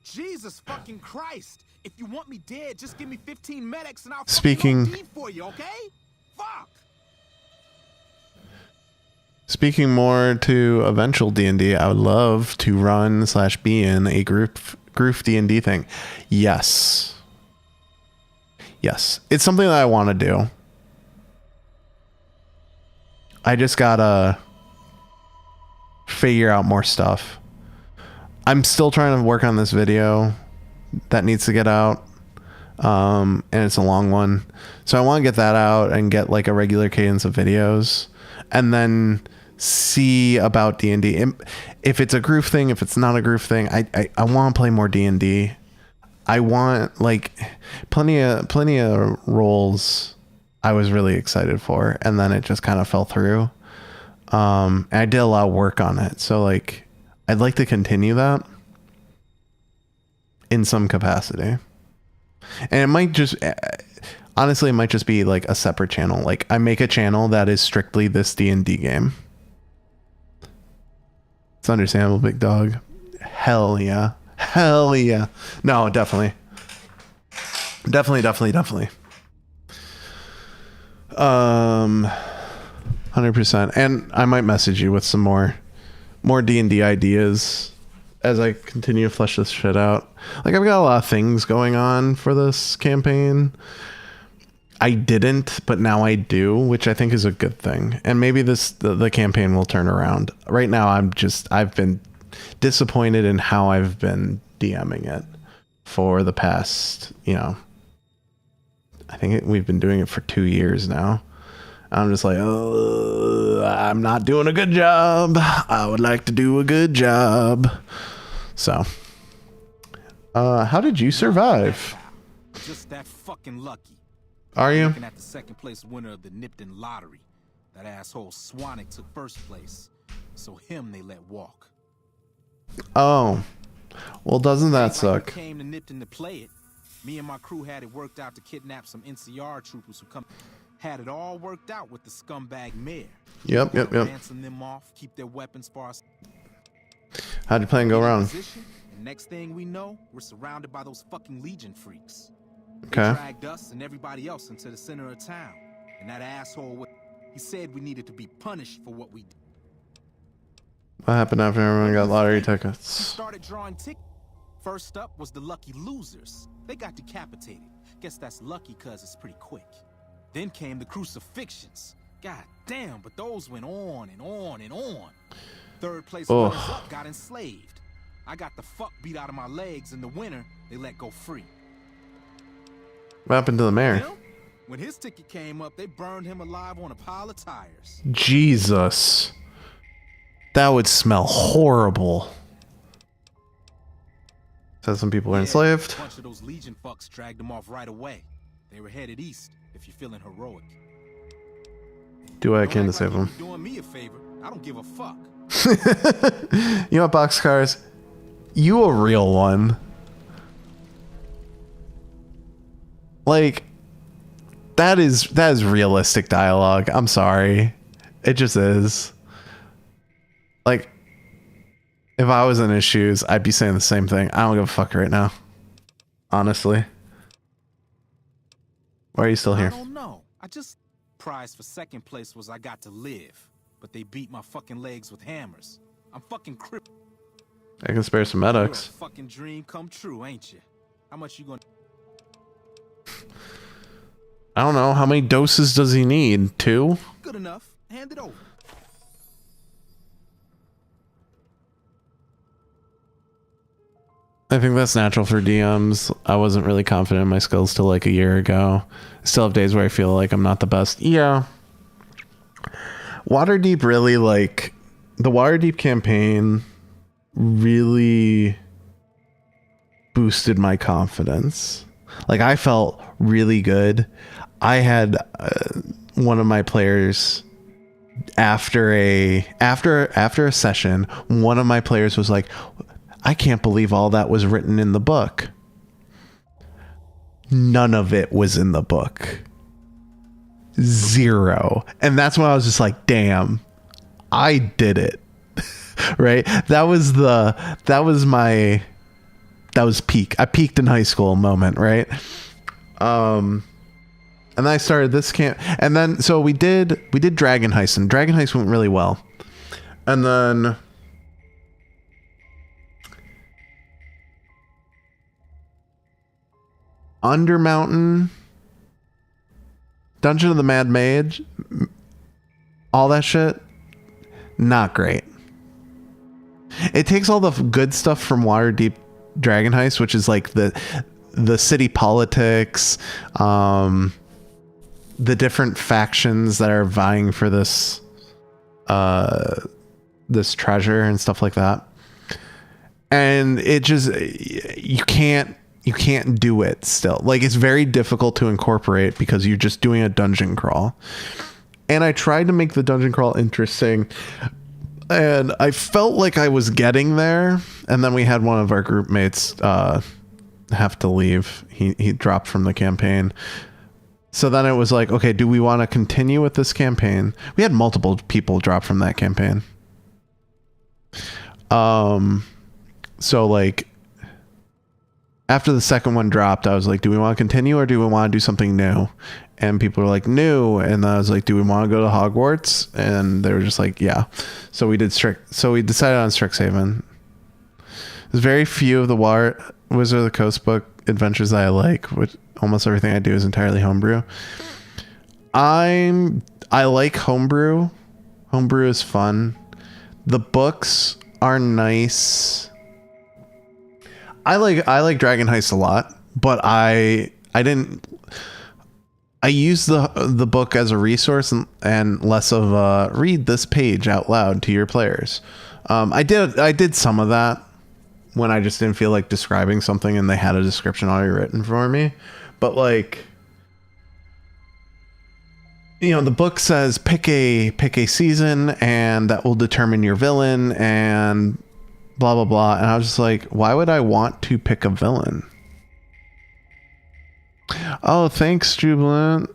Jesus fucking Christ! If you want me dead, just give me 15 medics and I'll Speaking- fucking OD for you, okay? Fuck! Speaking more to eventual D&D, I would love to run / be in a group D&D thing. Yes. Yes. It's something that I want to do. I just gotta figure out more stuff. I'm still trying to work on this video that needs to get out. And it's a long one. So I want to get that out and get like a regular cadence of videos and then see about D&D. If it's a groove thing, if it's not a groove thing, I want to play more D&D. I want like plenty of roles I was really excited for, and then it just kind of fell through. And I did a lot of work on it. So like I'd like to continue that in some capacity. And it might just honestly, it might just be like a separate channel. Like I make a channel that is strictly this D&D game. It's understandable, big dog. Hell yeah. Hell yeah. No, definitely. Definitely. 100%. And I might message you with some more D&D ideas as I continue to flesh this shit out. Like I've got a lot of things going on for this campaign. I didn't, but now I do, which I think is a good thing. And maybe the campaign will turn around. Right now I've been disappointed in how I've been DMing it for the past, I think we've been doing it for 2 years now. I'm just like, oh, I'm not doing a good job. I would like to do a good job. So, how did you survive? Just that fucking lucky. Are you? Looking at the second place winner of the Nipton lottery. That asshole Swanick took first place. So him they let walk. Oh, well, doesn't that suck? Came to Nipton to play it. Me and my crew had it worked out to kidnap some NCR troopers who come. Had it all worked out with the scumbag mayor. Yep. Ransom them off, keep their weapons for us. How'd your plan go wrong? And next thing we know, we're surrounded by those fucking Legion freaks. Okay. They dragged us and everybody else into the center of town. And that asshole, he said we needed to be punished for what we did. What happened after everyone got lottery He tickets? started drawing tickets. First up was the lucky losers. They got decapitated. Guess that's lucky cause it's pretty quick. Then came the crucifixions. God damn, but those went on and on and on. Third place runners up got enslaved. I got the fuck beat out of my legs. In the winter, they let go free. What happened to the mayor? Him? When his ticket came up, they burned him alive on a pile of tires. Jesus. That would smell horrible. Said some people were enslaved. A bunch of those Legion fucks dragged them off right away. They were headed east, if you're feeling heroic. Do what I Don't can to act save like them. you're doing me a favor. I don't give a fuck. You know what, Boxcars? You a real one. Like, that is realistic dialogue. I'm sorry. It just is. Like, if I was in his shoes, I'd be saying the same thing. I don't give a fuck right now. Honestly. Why are you still here? I don't know. I just prize for second place was I got to live, but they beat my fucking legs with hammers. I'm fucking crippled. I can spare some You're a medics. fucking dream come true, ain't you? How much you gonna? I don't know. How many doses does he need? 2? Good enough. Hand it over. I think that's natural for DMs. I wasn't really confident in my skills till like a year ago. I still have days where I feel like I'm not the best. Yeah. Waterdeep really, like, the Waterdeep campaign really boosted my confidence. Like, I felt really good. I had one of my players after a session, one of my players was like, I can't believe all that was written in the book. None of it was in the book. Zero. And that's when I was just like, damn, I did it. Right? That was peak. I peaked in high school moment, right? And I started this camp, and then so we did Dragon Heist, and Dragon Heist went really well. And then Undermountain, Dungeon of the Mad Mage, all that shit, not great. It takes all the good stuff from Waterdeep Dragon Heist, which is like the city politics, the different factions that are vying for this treasure and stuff like that. And it just, you can't do it still. Like, it's very difficult to incorporate because you're just doing a dungeon crawl. And I tried to make the dungeon crawl interesting, and I felt like I was getting there. And then we had one of our group mates have to leave. He dropped from the campaign. So then it was like, okay, do we want to continue with this campaign? We had multiple people drop from that campaign. So like after the second one dropped, I was like, do we want to continue or do we want to do something new? And people were like, new. And I was like, do we want to go to Hogwarts? And they were just like, yeah. So we decided on Strixhaven. There's very few of the Wizard of the Coast book adventures that I like, which almost everything I do is entirely homebrew. I like homebrew. Homebrew is fun. The books are nice. I like Dragon Heist a lot, but I use the book as a resource and less of a read this page out loud to your players. I did some of that when I just didn't feel like describing something and they had a description already written for me. But like, you know, the book says pick a season and that will determine your villain and blah blah blah. And I was just like, why would I want to pick a villain? Oh, thanks, Jubilant.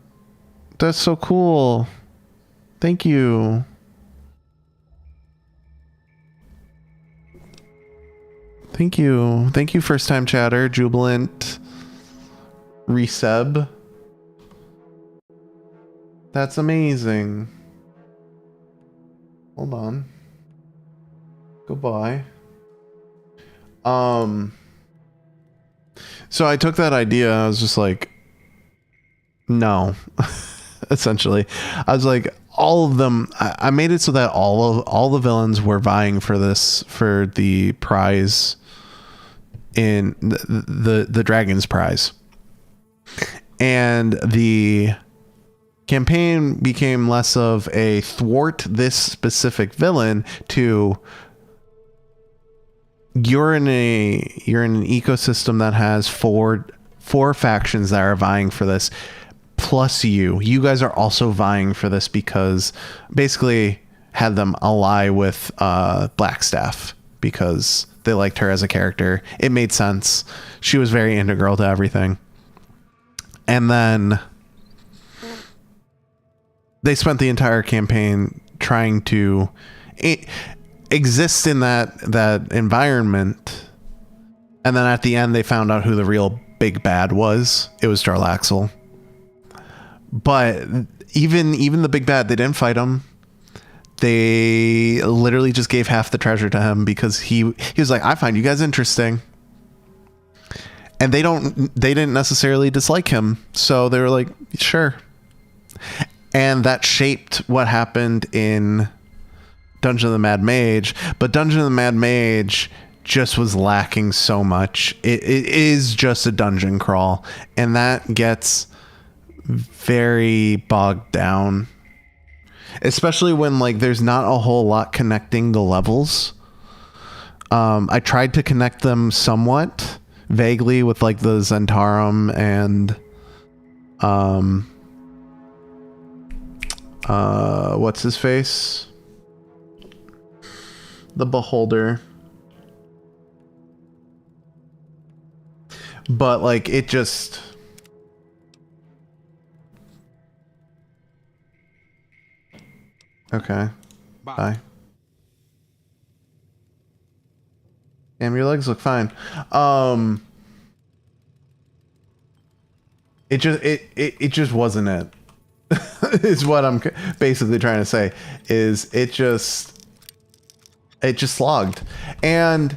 That's so cool. Thank you. Thank you, first time chatter, Jubilant, Reseb. That's amazing. Hold on. Goodbye. So I took that idea and I was just like, no. Essentially, I was like, all of them. I made it so that all the villains were vying for the prize in the Dragon's Prize, and the campaign became less of a thwart this specific villain to you're in an ecosystem that has four factions that are vying for this, plus you guys are also vying for this, because basically had them ally with Blackstaff because they liked her as a character. It made sense. She was very integral to everything. And then they spent the entire campaign trying to exist in that environment. And then at the end, they found out who the real big bad was. It was Jarlaxle. But even the big bad, they didn't fight him. They literally just gave half the treasure to him because he was like, I find you guys interesting. And they didn't necessarily dislike him. So they were like, sure. And that shaped what happened in Dungeon of the Mad Mage. But Dungeon of the Mad Mage just was lacking so much. It is just a dungeon crawl. And that gets very bogged down. Especially when like there's not a whole lot connecting the levels. I tried to connect them somewhat vaguely with like the Zentarum and what's his face? The Beholder. But like it just okay. Bye. Damn, your legs look fine. It just wasn't it. Is what I'm basically trying to say. Is it just slogged. And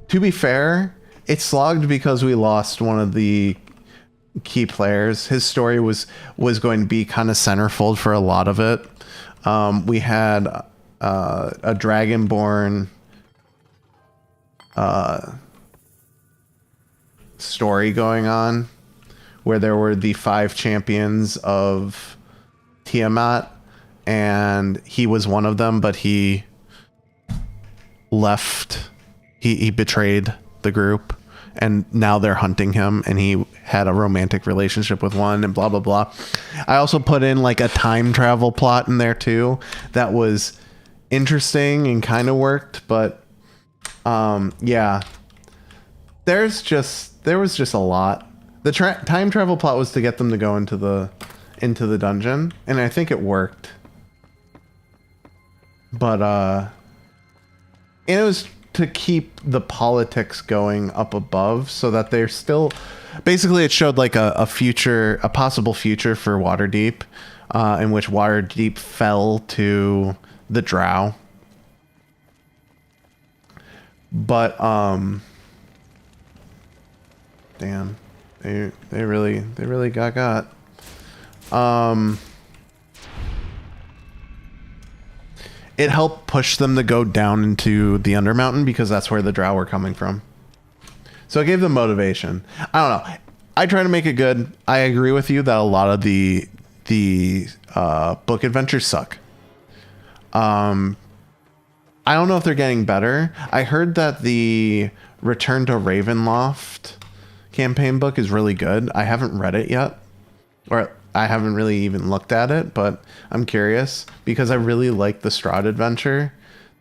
to be fair, it slogged because we lost one of the key players. His story was going to be kind of centerfold for a lot of it. We had a Dragonborn story going on where there were the 5 champions of Tiamat, and he was one of them, but he left. He betrayed the group, and now they're hunting him, and he had a romantic relationship with one, and blah blah blah. I also put in like a time travel plot in there too that was interesting and kind of worked, but yeah, there was just a lot. The time travel plot was to get them to go into the dungeon, and I think it worked. But and it was to keep the politics going up above, so that they're still basically, it showed like a possible future for Waterdeep, in which Waterdeep fell to the Drow. But damn, they really got. It helped push them to go down into the Undermountain because that's where the Drow were coming from. So it gave them motivation. I don't know. I try to make it good. I agree with you that a lot of the book adventures suck. I don't know if they're getting better. I heard that the Return to Ravenloft campaign book is really good. I haven't read it yet, or I haven't really even looked at it, but I'm curious because I really like the Strahd adventure.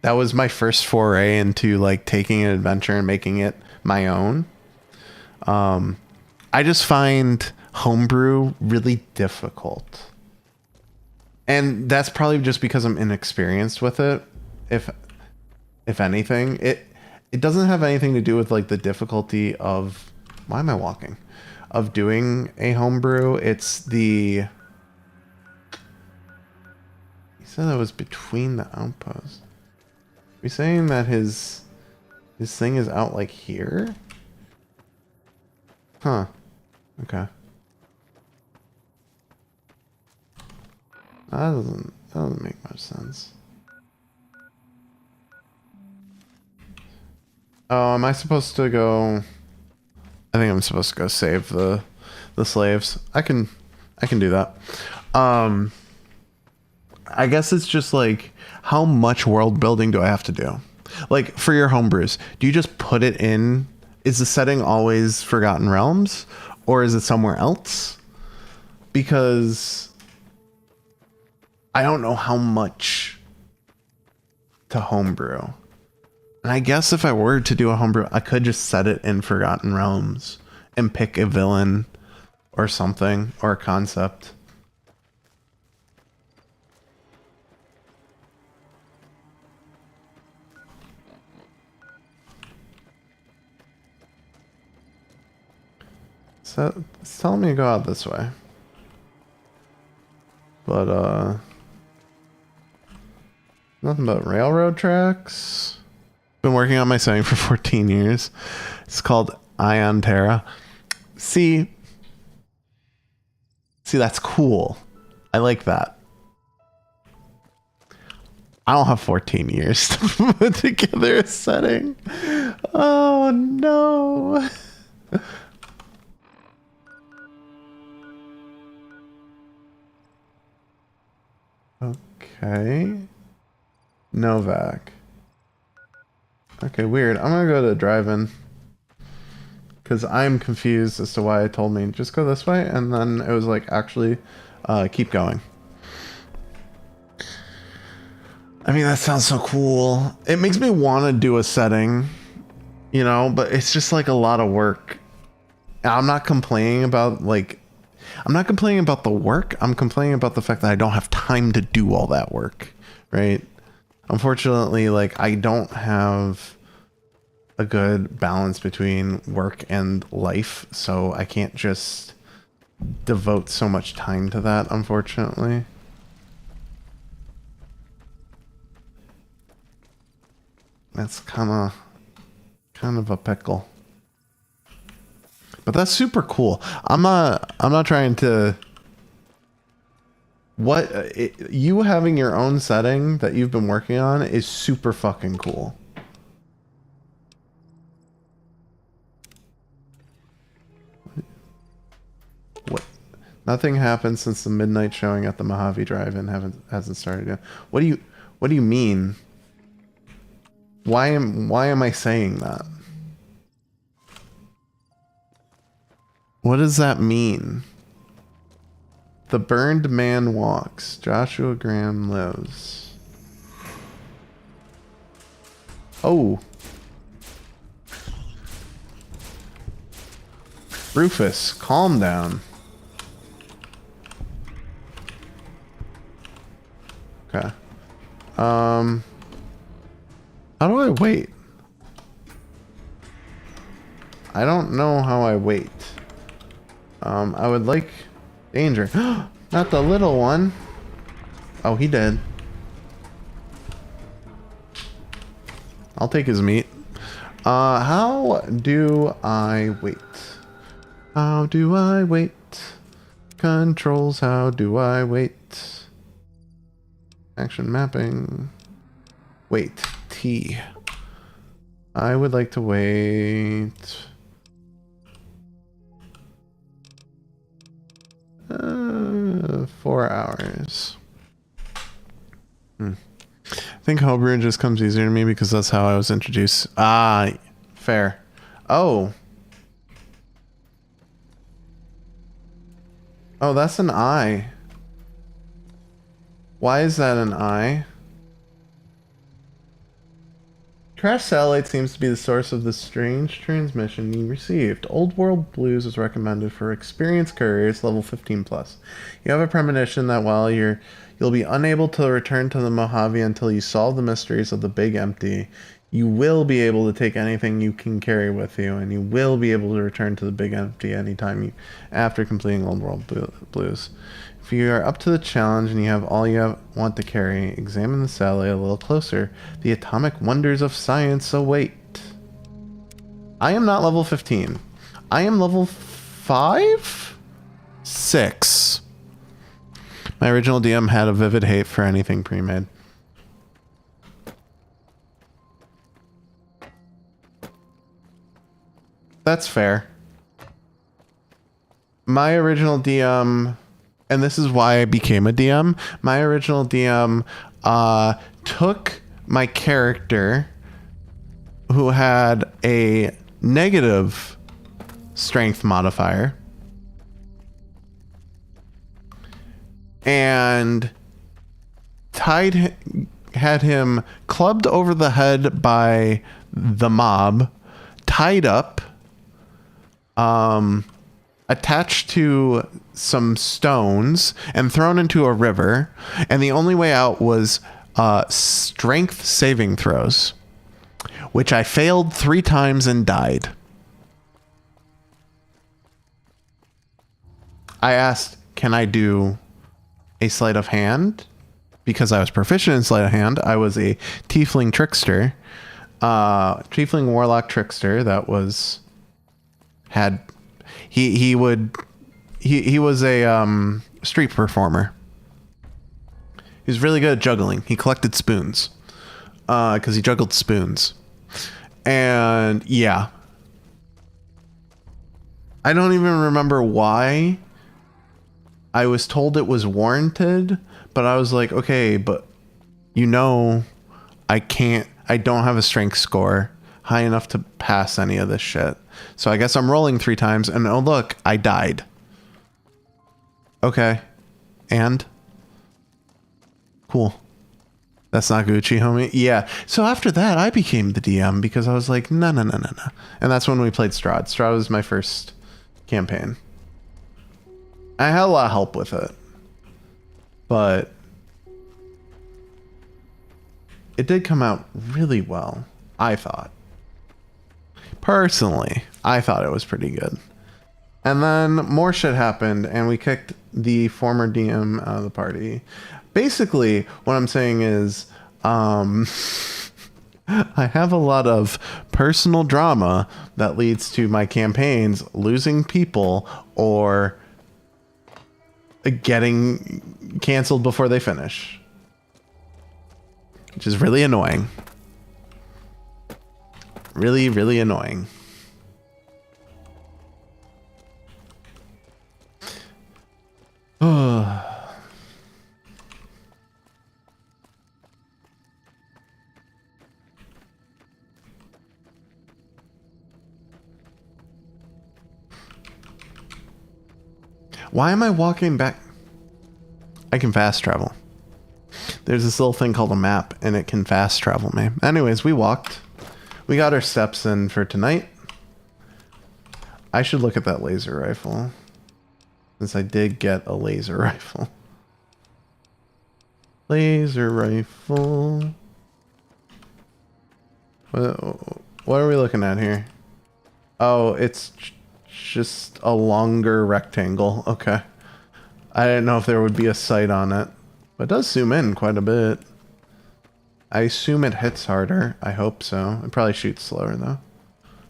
That was my first foray into like taking an adventure and making it my own. I just find homebrew really difficult. And that's probably just because I'm inexperienced with it. If anything, it doesn't have anything to do with like the difficulty of, why am I walking? Of doing a homebrew. It's the, he said that was between the outposts. Are we saying that his thing is out like here? Huh. Okay. That doesn't make much sense. Oh, am I supposed to go? I think I'm supposed to go save the slaves. I can do that. I guess it's just like, how much world building do I have to do? Like for your homebrews, do you just put it in? Is the setting always Forgotten Realms, or is it somewhere else? Because I don't know how much to homebrew. And I guess if I were to do a homebrew, I could just set it in Forgotten Realms and pick a villain or something, or a concept. So it's telling me to go out this way. But nothing but railroad tracks. Been working on my setting for 14 years. It's called Ion Terra. See, that's cool. I like that. I don't have 14 years to put together a setting. Oh no. Okay. Novak. Okay, weird. I'm gonna go to drive-in. because I'm confused as to why it told me just go this way, and then it was like, actually, keep going. I mean, that sounds so cool. It makes me want to do a setting, you know, but it's just like a lot of work. I'm not complaining about I'm not complaining about the work. I'm complaining about the fact that I don't have time to do all that work, right? Unfortunately, like, I don't have a good balance between work and life, so I can't just devote so much time to that, unfortunately. That's kind of a pickle. But that's super cool. I'm not trying to you having your own setting that you've been working on is super fucking cool. What? Nothing happened since the midnight showing at the Mojave Drive-In hasn't started yet. What do you mean? Why am I saying that? What does that mean? The burned man walks. Joshua Graham lives. Oh. Rufus, calm down. Okay. How do I wait? I don't know how I wait. I would like danger. Not the little one. Oh, he did. I'll take his meat. How do I wait? How do I wait? Controls, how do I wait? Action mapping. Wait. T. I would like to wait. 4 hours. I think homebrew just comes easier to me because that's how I was introduced. Ah, fair. Oh. Oh, that's an I. Why is that an I? Trash Satellite seems to be the source of the strange transmission you received. Old World Blues is recommended for experienced couriers level 15 plus. You have a premonition that while you'll be unable to return to the Mojave until you solve the mysteries of the Big Empty, you will be able to take anything you can carry with you, and you will be able to return to the Big Empty anytime after completing Old World Blues. If you are up to the challenge and you have all you want to carry, examine the satellite a little closer. The atomic wonders of science await. I am not level 15. I am level 5? 6. My original DM had a vivid hate for anything pre-made. That's fair. My original DM... And this is why I became a DM. My original DM took my character who had a negative strength modifier and had him clubbed over the head by the mob, tied up, attached to some stones and thrown into a river, and the only way out was strength saving throws, which I failed 3 times and died. I asked, can I do a sleight of hand? Because I was proficient in sleight of hand. I was a tiefling trickster, tiefling warlock trickster that was he was a street performer. He was really good at juggling. He collected spoons because he juggled spoons. And yeah, I don't even remember why I was told it was warranted, but I was like, okay, but I don't have a strength score. high enough to pass any of this shit. So I guess I'm rolling 3 times, and oh look, I died. Okay. And? Cool. That's not Gucci, homie. Yeah. So after that, I became the DM because I was like, no. And that's when we played Strahd. Strahd was my first campaign. I had a lot of help with it. But it did come out really well, I thought. Personally, I thought it was pretty good. And then more shit happened, and we kicked the former DM out of the party. Basically, what I'm saying is, I have a lot of personal drama that leads to my campaigns losing people or getting canceled before they finish. Which is really annoying. Really, really annoying. Why am I walking back? I can fast travel. There's this little thing called a map, and it can fast travel me. Anyways, we walked. We got our steps in for tonight. I should look at that laser rifle, since I did get a laser rifle. Laser rifle. What are we looking at here? Oh, it's just a longer rectangle. Okay. I didn't know if there would be a sight on it. But it does zoom in quite a bit. I assume it hits harder. I hope so. It probably shoots slower though,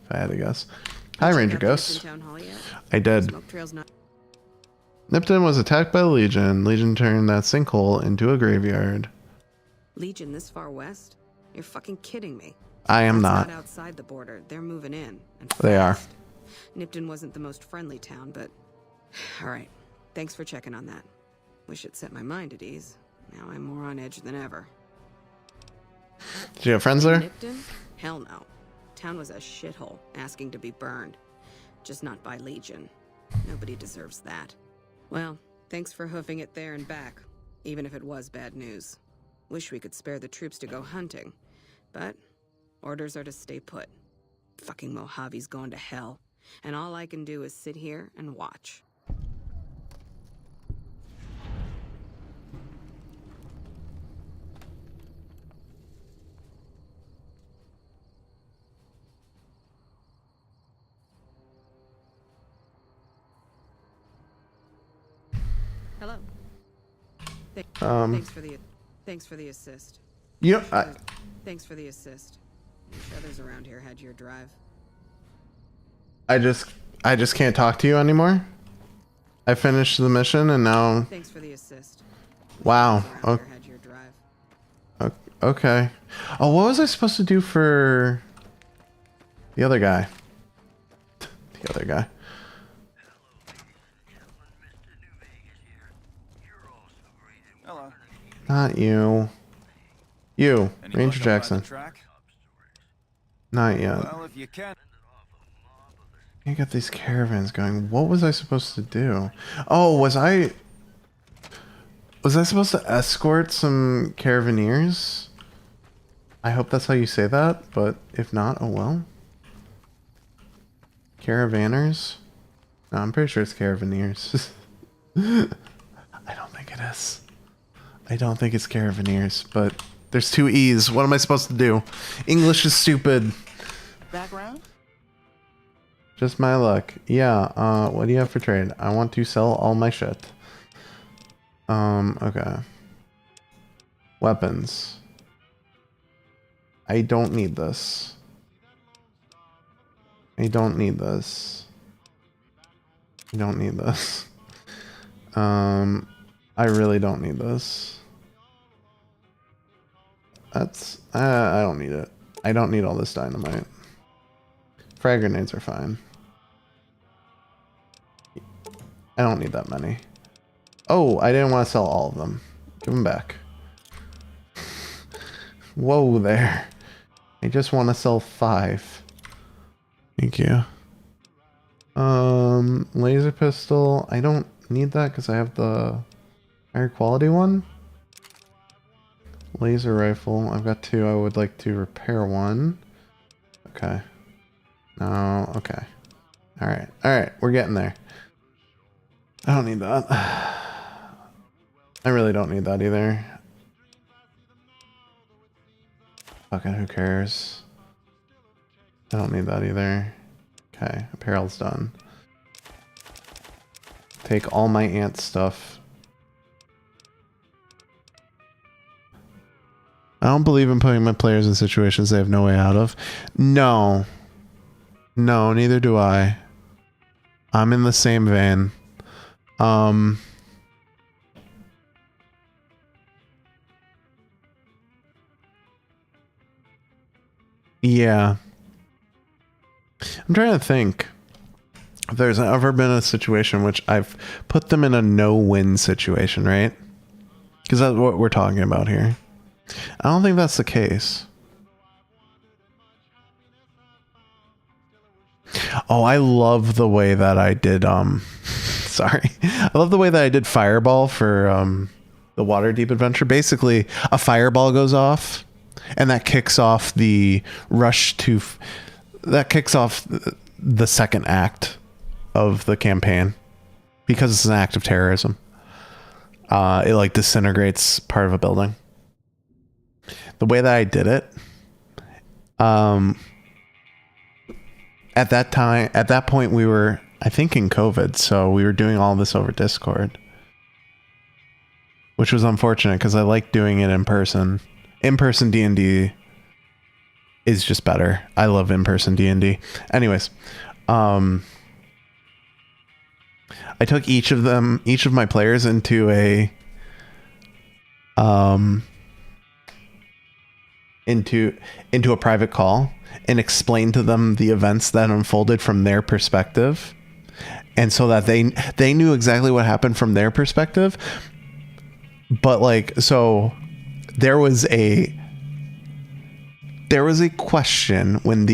if I had to guess. Hi, Ranger Ghost. I did. Nipton was attacked by the Legion. Legion turned that sinkhole into a graveyard. Legion this far west? You're fucking kidding me. I am That's not. Outside the border. They're moving in. And They are. Nipton wasn't the most friendly town, but... Alright. Thanks for checking on that. Wish it set my mind at ease. Now I'm more on edge than ever. Did you have friends there? Nipton? Hell no. Town was a shithole, asking to be burned. Just not by Legion. Nobody deserves that. Well, thanks for hoofing it there and back, even if it was bad news. Wish we could spare the troops to go hunting, but orders are to stay put. Fucking Mojave's going to hell, and all I can do is sit here and watch. Hello. Thanks for the assist. You. Thanks for the assist. Wish others around here had your drive. I just can't talk to you anymore. I finished the mission and now. Thanks for the assist. Wow. Okay. Had your drive. Okay. Oh, what was I supposed to do for the other guy? The other guy. Hello. Not you. You, Any Ranger luck Jackson. on the track? Not yet. Well, if you can. You got these caravans going. What was I supposed to do? Oh, was I supposed to escort some caravaneers? I hope that's how you say that, but if not, oh well. Caravanners? No, I'm pretty sure it's caravaneers. I don't think it is. I don't think it's caravaneers, but there's 2 E's. What am I supposed to do? English is stupid. Background? Just my luck. Yeah, what do you have for trade? I want to sell all my shit. Okay. Weapons. I don't need this. I don't need this. I don't need this. I really don't need this. That's... I don't need it. I don't need all this dynamite. Frag grenades are fine. I don't need that many. Oh, I didn't want to sell all of them. Give them back. Whoa there. I just want to sell 5. Thank you. Laser pistol. I don't need that because I have the higher quality one. Laser rifle. I've got 2. I would like to repair 1. Okay. No. Okay. All right. All right. We're getting there. I don't need that. I really don't need that either. Fucking who cares? I don't need that either. Okay. Apparel's done. Take all my ant stuff. I don't believe in putting my players in situations they have no way out of. No. No, neither do I. I'm in the same vein. Yeah. I'm trying to think if there's ever been a situation in which I've put them in a no-win situation, right? Because that's what we're talking about here. I don't think that's the case. Oh, I love the way that I did, sorry. I love the way that I did Fireball for, the Waterdeep adventure. Basically, a fireball goes off, and that kicks off the rush to... that kicks off the second act of the campaign. Because it's an act of terrorism. It, like, disintegrates part of a building. The way that I did it, at that point we were, I think, in COVID, so we were doing all this over Discord, which was unfortunate because I like doing it in person. In-person D&D is just better. I love in-person D&D. Anyways, I took each of my players into a into a private call and explained to them the events that unfolded from their perspective, and so that they knew exactly what happened from their perspective. But like, so there was a question when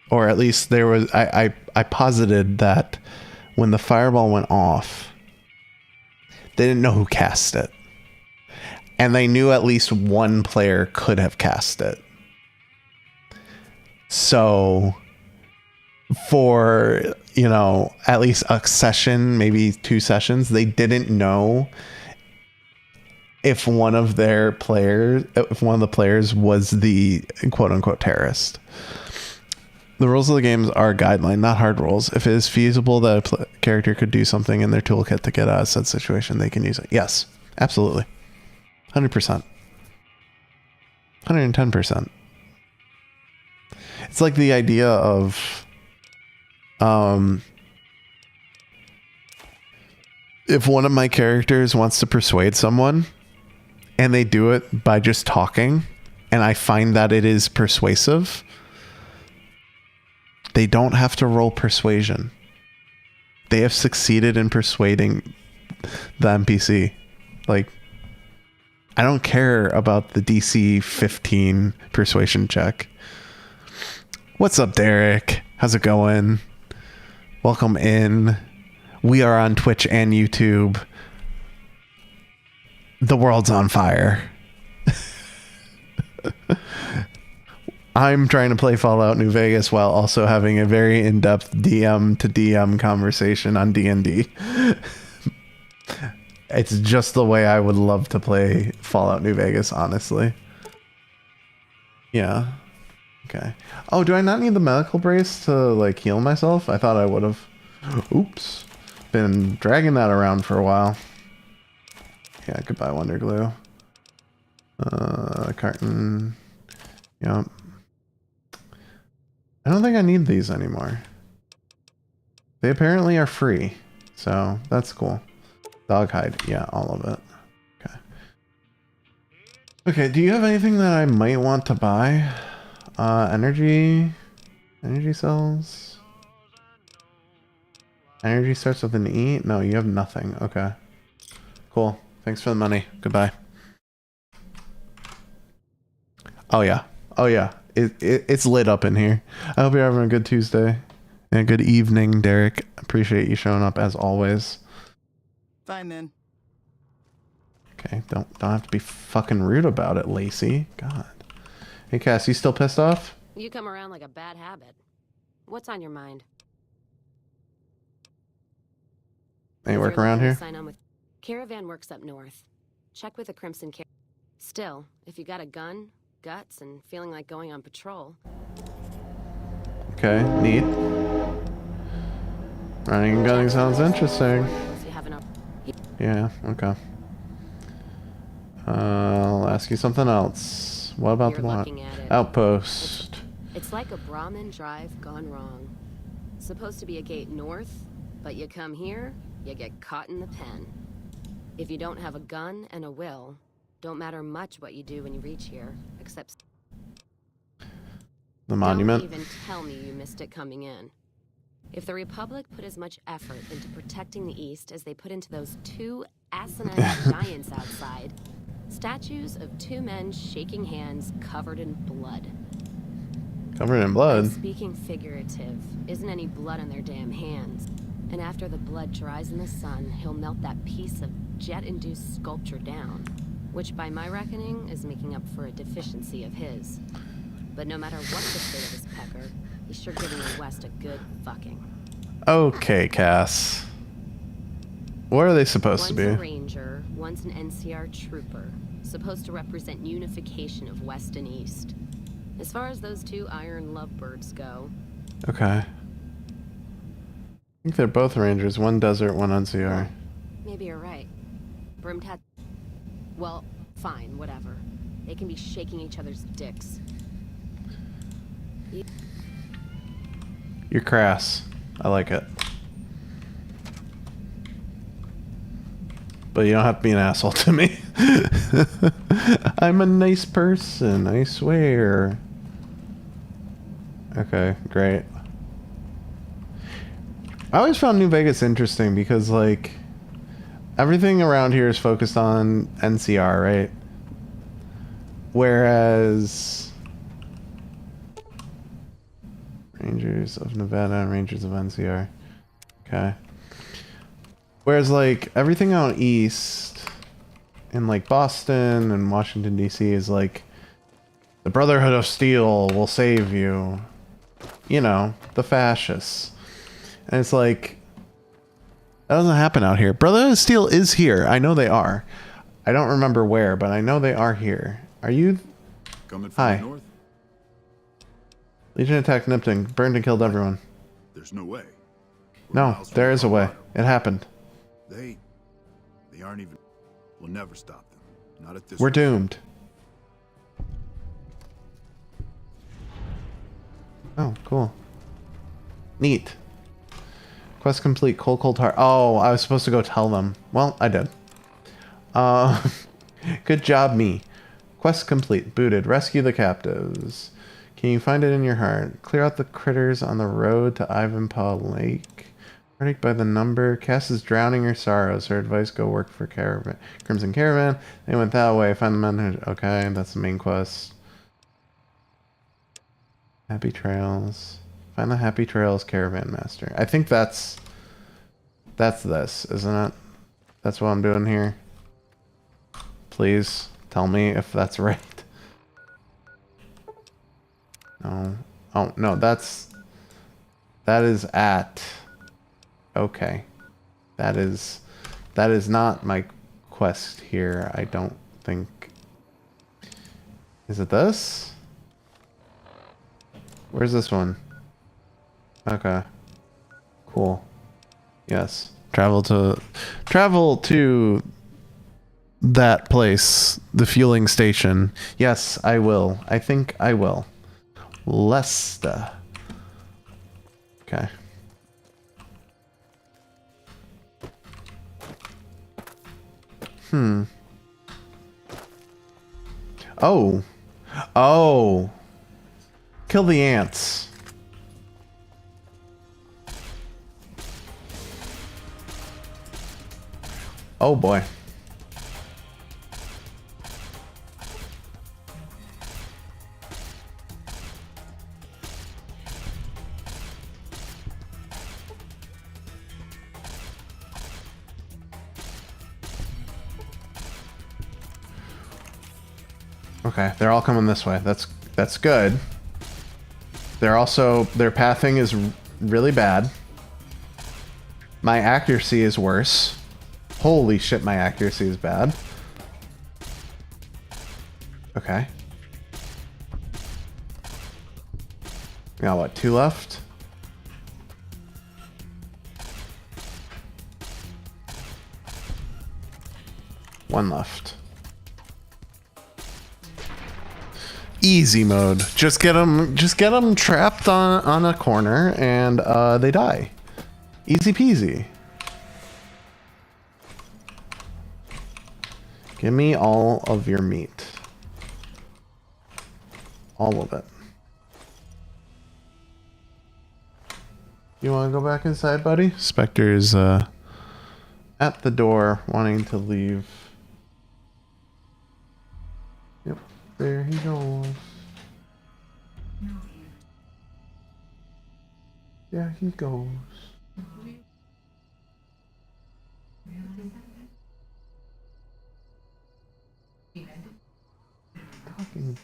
or at least there was, I posited that when the fireball went off, they didn't know who cast it. And they knew at least one player could have cast it. So for, at least a session, maybe 2 sessions, they didn't know if one of the players was the quote unquote terrorist. The rules of the games are a guideline, not hard rules. If it is feasible that a character could do something in their toolkit to get out of said situation, they can use it. Yes, absolutely. 100%. 110%. It's like the idea of if one of my characters wants to persuade someone and they do it by just talking, and I find that it is persuasive, they don't have to roll persuasion. They have succeeded in persuading the NPC. Like, I don't care about the DC 15 persuasion check. What's up, Derek? How's it going? Welcome in. We are on Twitch and YouTube. The world's on fire. I'm trying to play Fallout New Vegas while also having a very in-depth DM to DM conversation on D&D. It's just the way I would love to play Fallout New Vegas, honestly. Yeah. Okay. Oh, do I not need the medical brace to, like, heal myself? I thought I would have. Oops. Been dragging that around for a while. Yeah, goodbye, Wonder Glue. Carton. Yep. I don't think I need these anymore. They apparently are free, so that's cool. Dog hide. Yeah, all of it. Okay. Okay, do you have anything that I might want to buy? Energy cells? Energy starts with an E? No, you have nothing. Okay. Cool. Thanks for the money. Goodbye. Oh yeah. Oh yeah. It's lit up in here. I hope you're having a good Tuesday and a good evening, Derek. Appreciate you showing up as always. Fine then. Okay, don't have to be fucking rude about it, Lacey. God. Hey, Cass, you still pissed off? You come around like a bad habit. What's on your mind? Any If work you're around looking to here? sign on with Caravan works up north. Check with the Crimson Car. Still, if you got a gun, guts, and feeling like going on patrol. Okay, neat. Running and gunning sounds interesting. If you have an Yeah, okay. I'll ask you something else. What about You're the what? looking at it. Outpost. It's like a Brahmin drive gone wrong. Supposed to be a gate north, but you come here, you get caught in the pen. If you don't have a gun and a will, don't matter much what you do when you reach here, except The monument. Don't even tell me you missed it coming in. If the Republic put as much effort into protecting the East as they put into those two asinine giants outside, statues of two men shaking hands covered in blood. Covered in blood. And speaking figurative, isn't any blood on their damn hands. And after the blood dries in the sun, he'll melt that piece of jet-induced sculpture down, which by my reckoning is making up for a deficiency of his. But no matter what the state of his pecker, he's sure giving the West a good fucking. Okay, Cass. What are they supposed One's to be? a ranger, one's an NCR trooper, supposed to represent unification of West and East. As far as those two iron lovebirds go. Okay. I think they're both rangers. One desert, one NCR. Maybe you're right. Brimtat. Well, fine, whatever. They can be shaking each other's dicks. You're crass. I like it. But you don't have to be an asshole to me. I'm a nice person, I swear. Okay, great. I always found New Vegas interesting because, like, everything around here is focused on NCR, right? Whereas Rangers of Nevada and Rangers of NCR. Okay. Whereas, like, everything out east in, like, Boston and Washington, D.C. is, like, the Brotherhood of Steel will save you. You know, the fascists. And it's like, that doesn't happen out here. Brotherhood of Steel is here. I know they are. I don't remember where, but I know they are here. Are you? Coming from Hi. the north? Legion attacked Nipton. Burned and killed everyone. There's no way. We're No, miles from there is a way. Colorado. It happened. They aren't even. We'll never stop them. Not at this. We're rate. doomed. Oh, cool. Neat. Quest complete. Cold heart. Oh, I was supposed to go tell them. Well, I did. Good job, me. Quest complete. Booted. Rescue the captives. Can you find it in your heart? Clear out the critters on the road to Ivanpah Lake. Heartache by the number. Cass is drowning her sorrows. Her advice: go work for Crimson Caravan. They went that way. Find the men who... Okay, that's the main quest. Happy Trails. Find the Happy Trails Caravan Master. I think that's this, isn't it? That's what I'm doing here. Please tell me if that's right. No. Oh, no, that is at... Okay. That is not my quest here, I don't think. Is it this? Where's this one? Okay. Cool. Yes. Travel to that place, the fueling station. Yes, I will. I think I will. Lesta. Okay. Oh. Oh. Kill the ants. Oh boy. Okay, they're all coming this way. That's good. They're also, their pathing is really bad. My accuracy is worse. Holy shit, my accuracy is bad. Okay. We got what, 2 left? One left. Easy mode. Just get them trapped on a corner and they die. Easy peasy. Give me all of your meat. All of it. You want to go back inside, buddy? Spectre's at the door wanting to leave. Yep, there he goes. Yeah, he goes. Talking.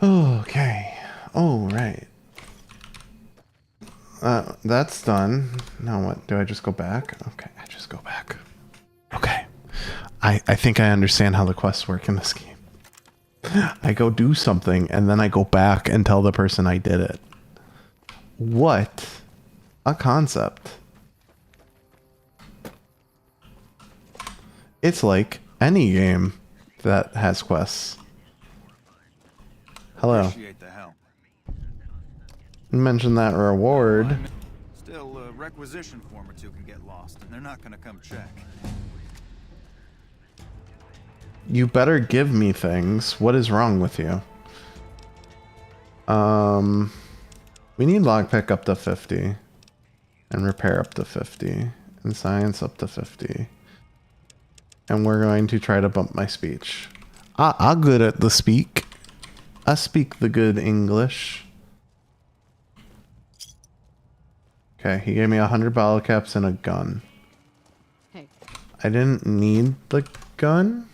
Okay. Oh, right. That's done. Now what? Do I just go back? Okay, I just go back. Okay. I think I understand how the quests work in this game. I go do something and then I go back and tell the person I did it. What a concept. It's like any game that has quests. Hello. Appreciate the help. You mentioned that reward. Still, a requisition form or two can get lost, and they're not gonna come check. You better give me things. What is wrong with you? We need lockpick up to 50. And repair up to 50. And science up to 50. And we're going to try to bump my speech. I'm good at the speak. I speak the good English. Okay, he gave me 100 bottle caps and a gun. Hey. I didn't need the gun?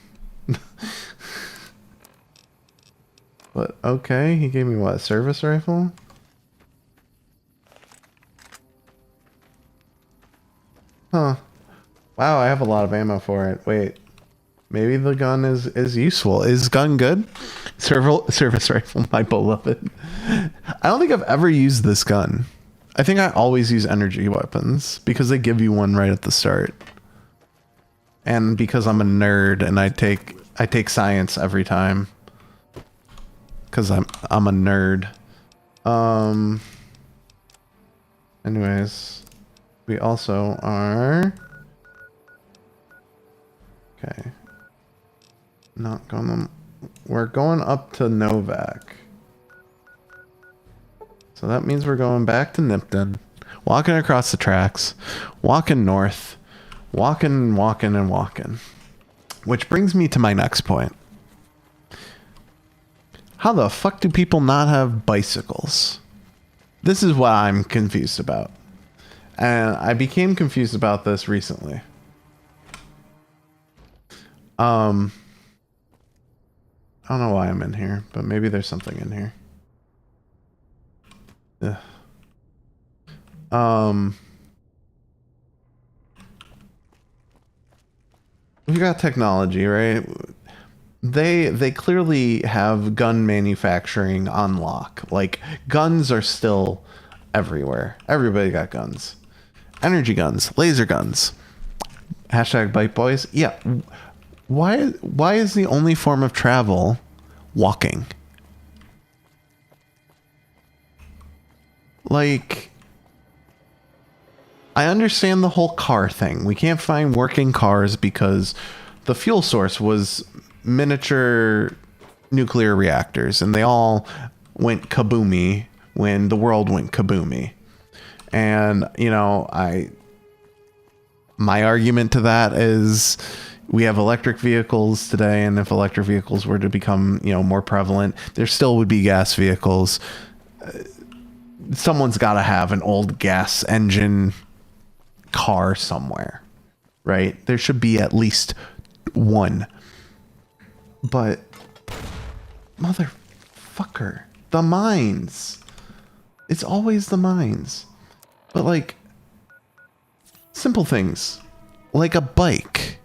But okay, he gave me what, a service rifle? Huh. Wow, I have a lot of ammo for it. Wait. Maybe the gun is useful. Is gun good? Service rifle, my beloved. I don't think I've ever used this gun. I think I always use energy weapons because they give you one right at the start. And because I'm a nerd and I take science every time. Cause I'm a nerd. Anyways, we also are okay. Not going. We're going up to Novak. So that means we're going back to Nipton. Walking across the tracks. Walking north. Walking. Which brings me to my next point. How the fuck do people not have bicycles? This is what I'm confused about. And I became confused about this recently. I don't know why I'm in here, but maybe there's something in here. We got technology, right? They clearly have gun manufacturing on lock. Like, guns are still everywhere. Everybody got guns. Energy guns, laser guns. Hashtag bike boys. Yeah. Why is the only form of travel walking? Like, I understand the whole car thing. We can't find working cars because the fuel source was miniature nuclear reactors and they all went kaboomy when the world went kaboomy. And, you know, my argument to that is we have electric vehicles today, and if electric vehicles were to become, you know, more prevalent, there still would be gas vehicles. Someone's got to have an old gas engine car somewhere, right? There should be at least one. But motherfucker, the mines. It's always the mines. But like simple things like a bike.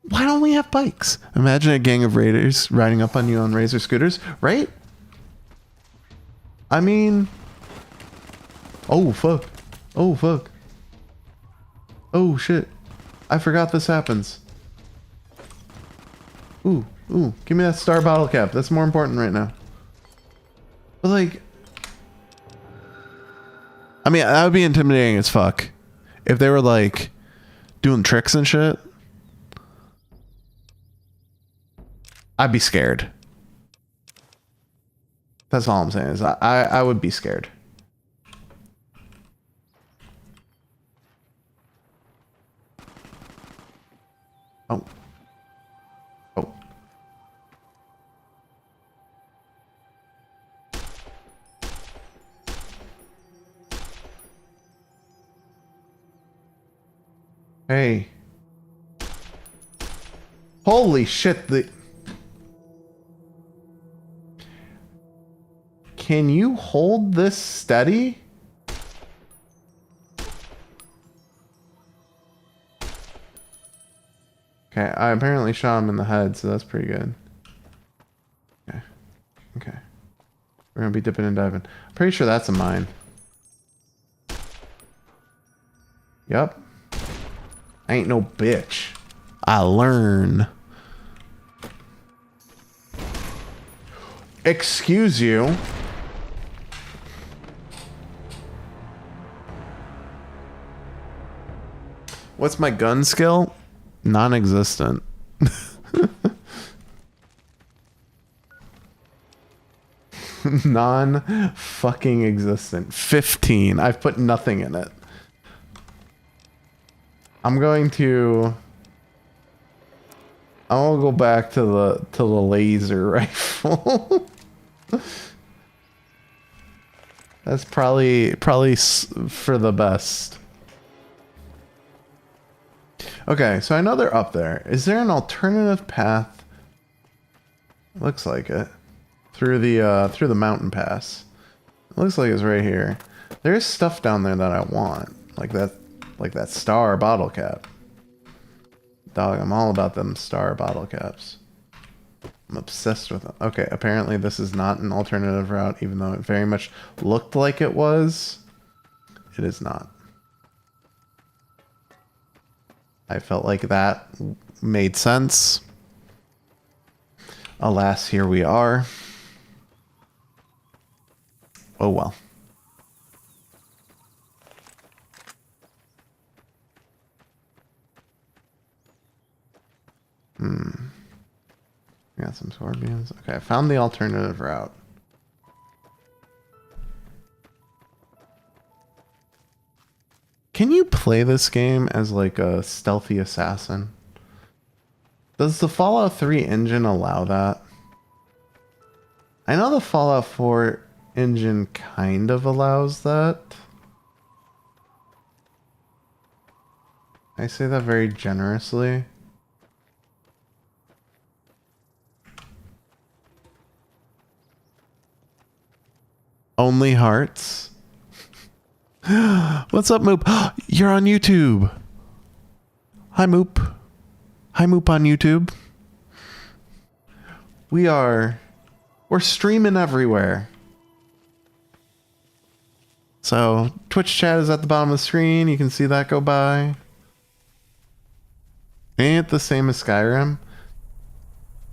Why don't we have bikes? Imagine a gang of raiders riding up on you on razor scooters, right? I mean, oh fuck. Oh fuck. Oh shit. I forgot this happens. Ooh, give me that star bottle cap. That's more important right now. But like, I mean, that would be intimidating as fuck. If they were like doing tricks and shit, I'd be scared. That's all I'm saying is I would be scared. Oh. Oh. Hey. Holy shit, Can you hold this steady? Okay, I apparently shot him in the head, so that's pretty good. Okay. We're gonna be dipping and diving. I'm pretty sure that's a mine. Yep. I ain't no bitch. I learn. Excuse you. What's my gun skill? Non-existent. Non-fucking existent. 15. I've put nothing in it. I'm gonna go back to the laser rifle. That's probably for the best. Okay, so I know they're up there. Is there an alternative path? Looks like it. Through the mountain pass. It looks like it's right here. There's stuff down there that I want. Like that star bottle cap. Dog, I'm all about them star bottle caps. I'm obsessed with them. Okay, apparently this is not an alternative route, even though it very much looked like it was. It is not. I felt like that made sense. Alas, here we are. Oh well. Got some scorpions. Okay, I found the alternative route. Can you play this game as like a stealthy assassin? Does the Fallout 3 engine allow that? I know the Fallout 4 engine kind of allows that. I say that very generously. Only hearts. What's up, Moop? You're on YouTube. Hi, Moop. Hi, Moop on YouTube. We're streaming everywhere. So Twitch chat is at the bottom of the screen. You can see that go by. Ain't it the same as Skyrim?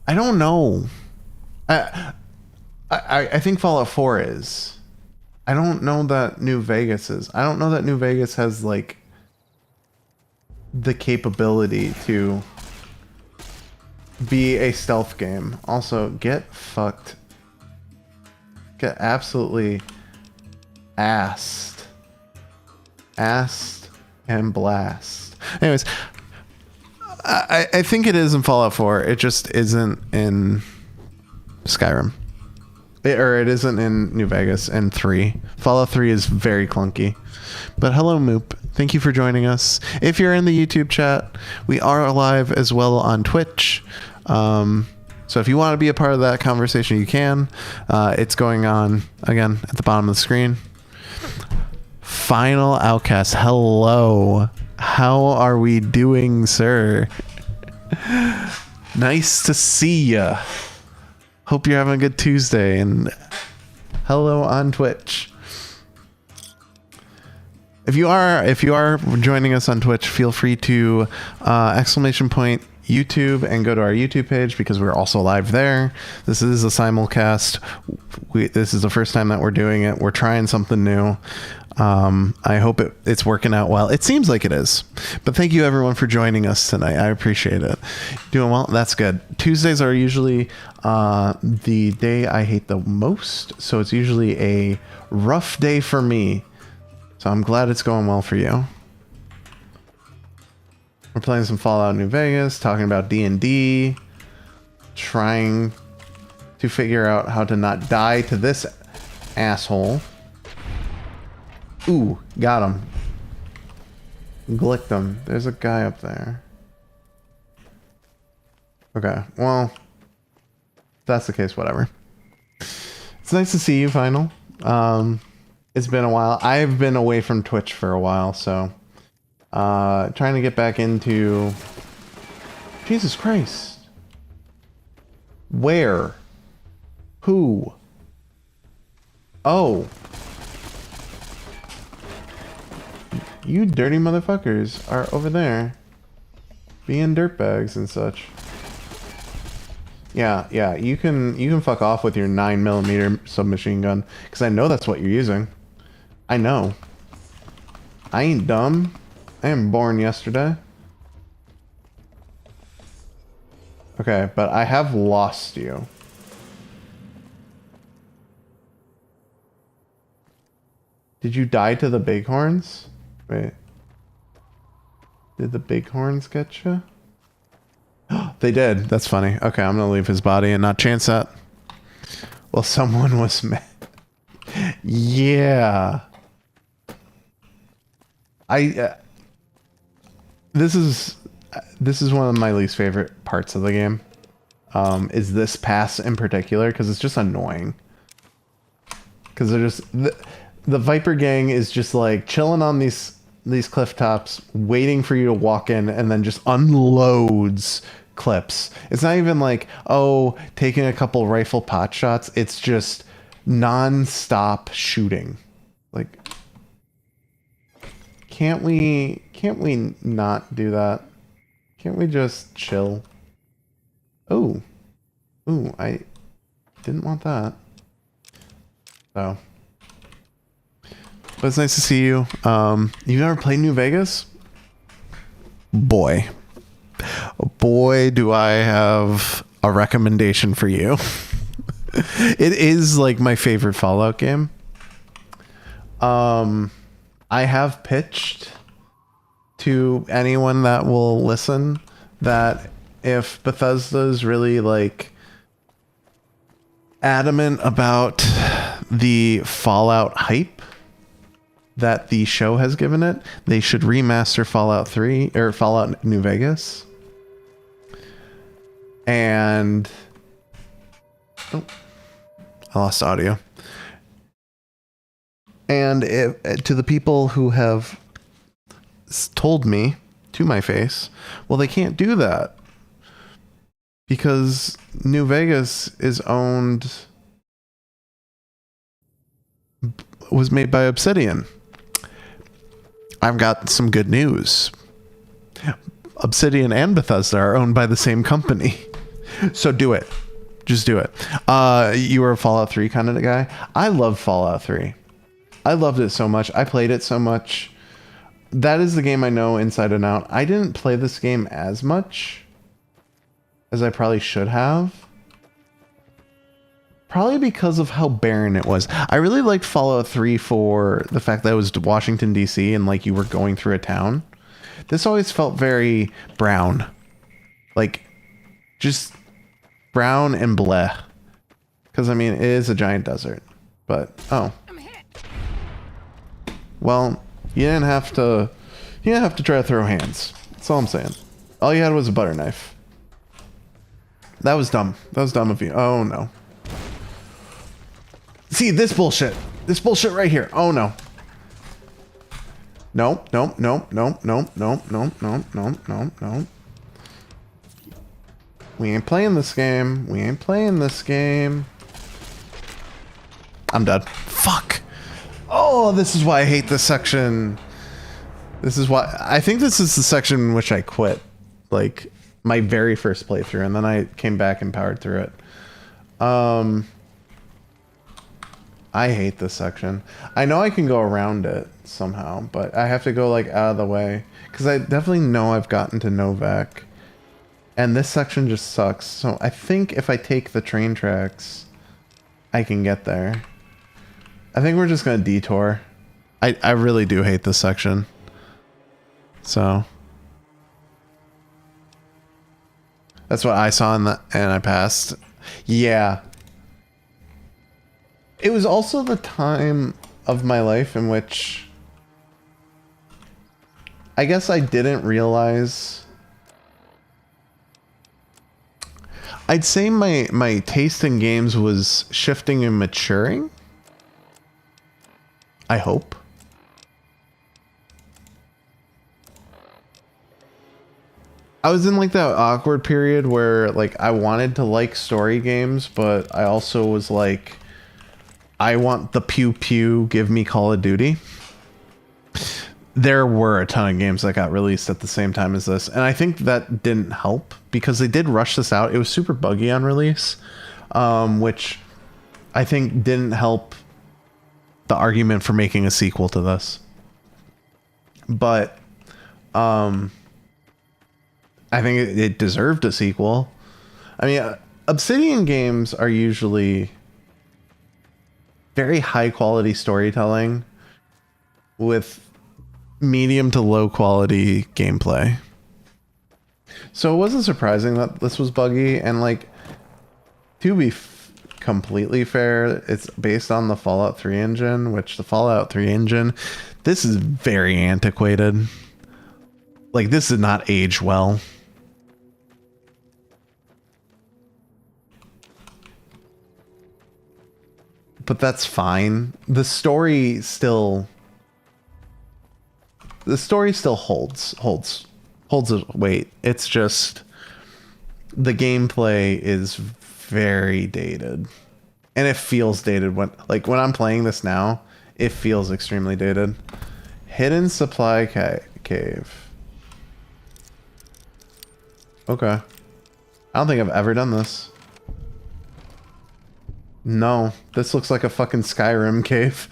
I don't know. I think Fallout 4 is. I don't know that New Vegas is. I don't know that New Vegas has like the capability to be a stealth game. Also, get fucked. Get absolutely assed. Assed and blast. Anyways, I think it is in Fallout 4. It just isn't in Skyrim. It isn't in New Vegas and 3. Fallout 3 is very clunky. But hello, Moop. Thank you for joining us. If you're in the YouTube chat, we are live as well on Twitch. So if you want to be a part of that conversation, you can. It's going on, again, at the bottom of the screen. Final Outcast, hello. How are we doing, sir? Nice to see ya. Hope you're having a good Tuesday, and hello on Twitch. If you are joining us on Twitch, feel free to ! YouTube and go to our YouTube page because we're also live there. This is a simulcast. This is the first time that we're doing it. We're trying something new. I hope it's working out well. It seems like it is. But thank you everyone for joining us tonight. I appreciate it. Doing well? That's good. Tuesdays are usually the day I hate the most. So it's usually a rough day for me. So I'm glad it's going well for you. We're playing some Fallout New Vegas, talking about D&D, trying to figure out how to not die to this asshole. Ooh, got him. Glicked him. There's a guy up there. Okay, well, if that's the case, whatever. It's nice to see you, Final. It's been a while. I've been away from Twitch for a while, so... trying to get back into... Jesus Christ. Where? Who? Oh. You dirty motherfuckers are over there. Being dirtbags and such. Yeah, you can fuck off with your 9mm submachine gun. Because I know that's what you're using. I know. I ain't dumb. I am born yesterday. Okay, but I have lost you. Did you die to the bighorns? Wait. Did the bighorns get you? They did. That's funny. Okay, I'm gonna leave his body and not chance that. Well, someone was mad. Yeah. This is one of my least favorite parts of the game. Is this pass in particular, because it's just annoying. Because they're just the Viper gang is just like chilling on these cliff tops, waiting for you to walk in, and then just unloads clips. It's not even like, oh, taking a couple rifle pot shots. It's just non-stop shooting. Like, can't we not do that? Can't we just chill? Oh. Ooh, I didn't want that. So. But it's nice to see you. You've never played New Vegas? Boy, do I have a recommendation for you. It is like my favorite Fallout game. I have pitched to anyone that will listen that if Bethesda's really like adamant about the Fallout hype that the show has given it, they should remaster Fallout 3 or Fallout New Vegas. And oh, I lost audio. And to the people who have told me to my face, well, they can't do that because New Vegas was made by Obsidian. I've got some good news. Obsidian and Bethesda are owned by the same company. So do it. Just do it. You were a Fallout 3 kind of guy. I love Fallout 3. I loved it so much. I played it so much. That is the game I know inside and out. I didn't play this game as much as I probably should have. Probably because of how barren it was. I really liked Fallout 3 for the fact that it was Washington, D.C. and like you were going through a town. This always felt very brown. Like, just brown and bleh. Because, I mean, it is a giant desert. But, oh. Well, you didn't have to You didn't have to try to throw hands. That's all I'm saying. All you had was a butter knife. That was dumb. That was dumb of you. Oh no. See this bullshit. This bullshit right here. Oh no. Nope, nope, nope, nope, nope, nope, nope, nope, nope, nope, nope. We ain't playing this game. We ain't playing this game. I'm dead. Fuck. Oh, this is why I hate this section. This is why I think this is the section in which I quit. Like my very first playthrough, and then I came back and powered through it. I hate this section. I know I can go around it somehow, but I have to go like out of the way because I definitely know I've gotten to Novak, and this section just sucks. So I think if I take the train tracks, I can get there. I think we're just gonna detour. I really do hate this section. So that's what I saw in the, and I passed. Yeah. It was also the time of my life in which I guess I didn't realize. I'd say my taste in games was shifting and maturing. I hope. I was in like that awkward period where like I wanted to like story games, but I also was like, I want the pew pew, give me Call of Duty. There were a ton of games that got released at the same time as this, and I think that didn't help because they did rush this out. It was super buggy on release, which I think didn't help the argument for making a sequel to this. But I think it deserved a sequel. I mean, Obsidian games are usually very high quality storytelling with medium to low quality gameplay. So it wasn't surprising that this was buggy, and like, to be completely fair, it's based on the Fallout 3 engine, which the Fallout 3 engine, this is very antiquated. Like, this did not age well. But that's fine. The story still holds its weight. It's just the gameplay is very dated, and it feels dated when I'm playing this now. It feels extremely dated. Hidden supply cave. Okay, I don't think I've ever done this. No, this looks like a fucking Skyrim cave.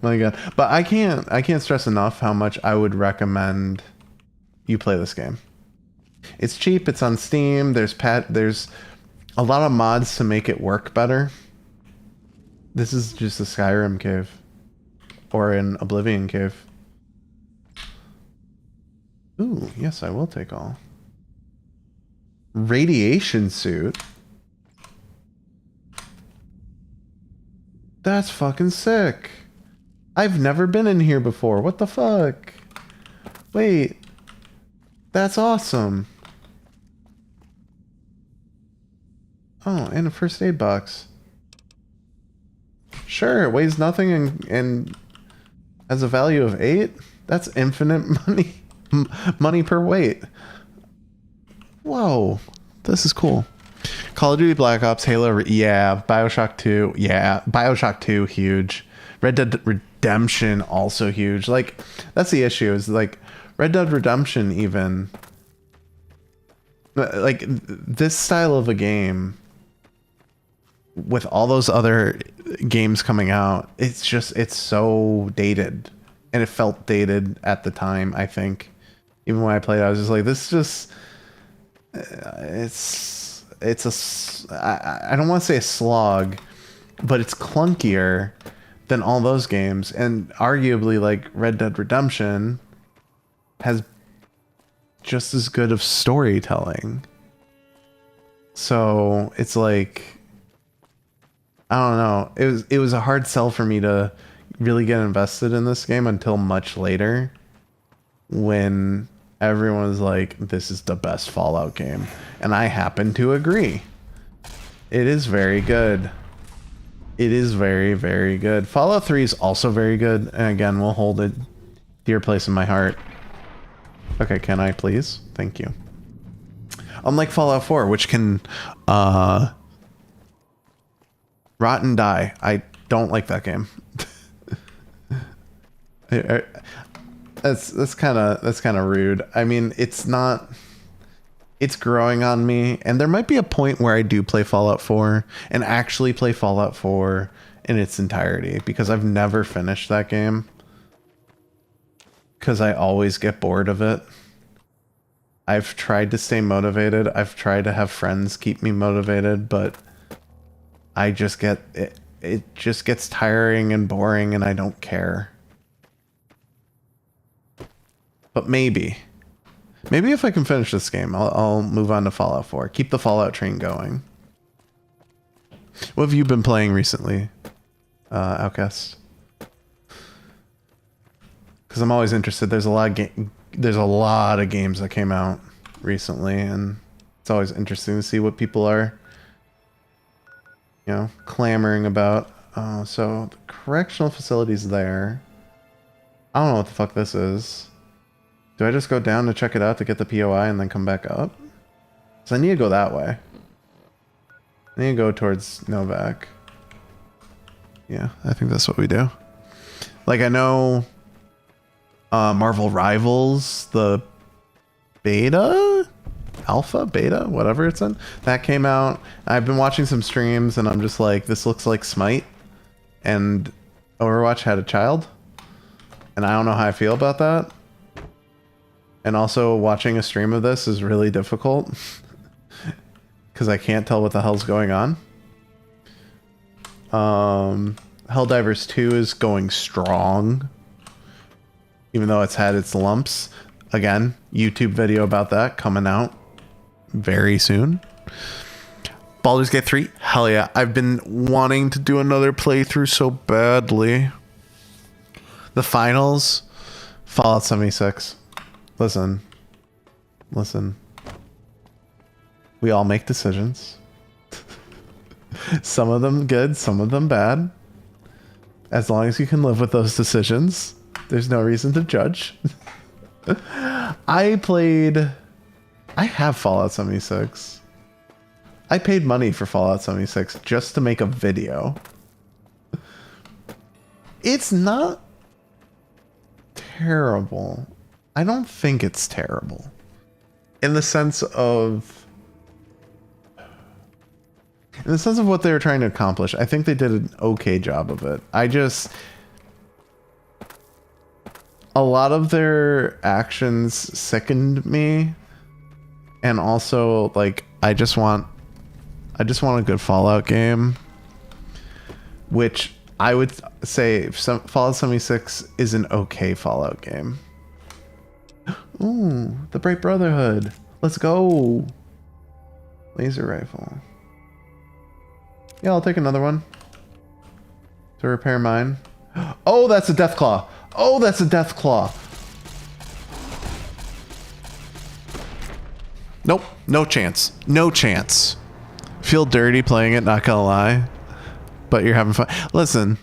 My god. But I can't stress enough how much I would recommend you play this game. It's cheap, it's on Steam, there's a lot of mods to make it work better. This is just a Skyrim cave. Or an Oblivion cave. Ooh, yes, I will take all. Radiation suit. That's fucking sick. I've never been in here before. What the fuck? Wait. That's awesome. Oh, and a first aid box. Sure, it weighs nothing and has a value of 8. That's infinite money. Money per weight. Whoa. This is cool. Call of Duty Black Ops, Halo, yeah. Bioshock 2, yeah. Bioshock 2, huge. Red Dead Redemption, also huge. Like, that's the issue, is like, Red Dead Redemption even, like, this style of a game, with all those other games coming out, it's so dated. And it felt dated at the time, I think. Even when I played it, I was just like, this just, I don't want to say a slog, but it's clunkier than all those games, and arguably like Red Dead Redemption has just as good of storytelling. So it's like, I don't know, it was a hard sell for me to really get invested in this game until much later, when everyone was like, this is the best Fallout game. And I happen to agree. It is very good. It is very, very good. Fallout 3 is also very good. And again, we'll hold it dear place in my heart. Okay, can I please? Thank you. Unlike Fallout 4, which can rot and die. I don't like that game. That's kind of rude. I mean, it's growing on me, and there might be a point where I do play Fallout 4 and actually play Fallout 4 in its entirety, because I've never finished that game because I always get bored of it. I've tried to stay motivated. I've tried to have friends keep me motivated, but I just get it just gets tiring and boring, and I don't care. But maybe if I can finish this game, I'll move on to Fallout 4. Keep the Fallout train going. What have you been playing recently, Outcast? Because I'm always interested. There's a lot of games that came out recently, and it's always interesting to see what people are, clamoring about. So the correctional facility's there. I don't know what the fuck this is. Do I just go down to check it out to get the POI and then come back up? So I need to go that way. I need to go towards Novak. Yeah, I think that's what we do. Like, I know Marvel Rivals, the beta? Alpha? Beta? Whatever it's in. That came out. I've been watching some streams and I'm just like, this looks like Smite. And Overwatch had a child. And I don't know how I feel about that. And also, watching a stream of this is really difficult because I can't tell what the hell's going on. Helldivers 2 is going strong, even though it's had its lumps. Again, YouTube video about that coming out very soon. Baldur's Gate 3, hell yeah. I've been wanting to do another playthrough so badly. The finals, Fallout 76. Listen. We all make decisions. Some of them good, some of them bad. As long as you can live with those decisions, there's no reason to judge. I have Fallout 76. I paid money for Fallout 76 just to make a video. It's not terrible. I don't think it's terrible. In the sense of what they were trying to accomplish, I think they did an okay job of it. A lot of their actions sickened me. And also, like, I just want a good Fallout game. Which I would say Fallout 76 is an okay Fallout game. Ooh, the Bright Brotherhood. Let's go. Laser rifle. Yeah, I'll take another one to repair mine. Oh, that's a Deathclaw. Oh, that's a Deathclaw. Nope, no chance. No chance. Feel dirty playing it, not gonna lie. But you're having fun. Listen,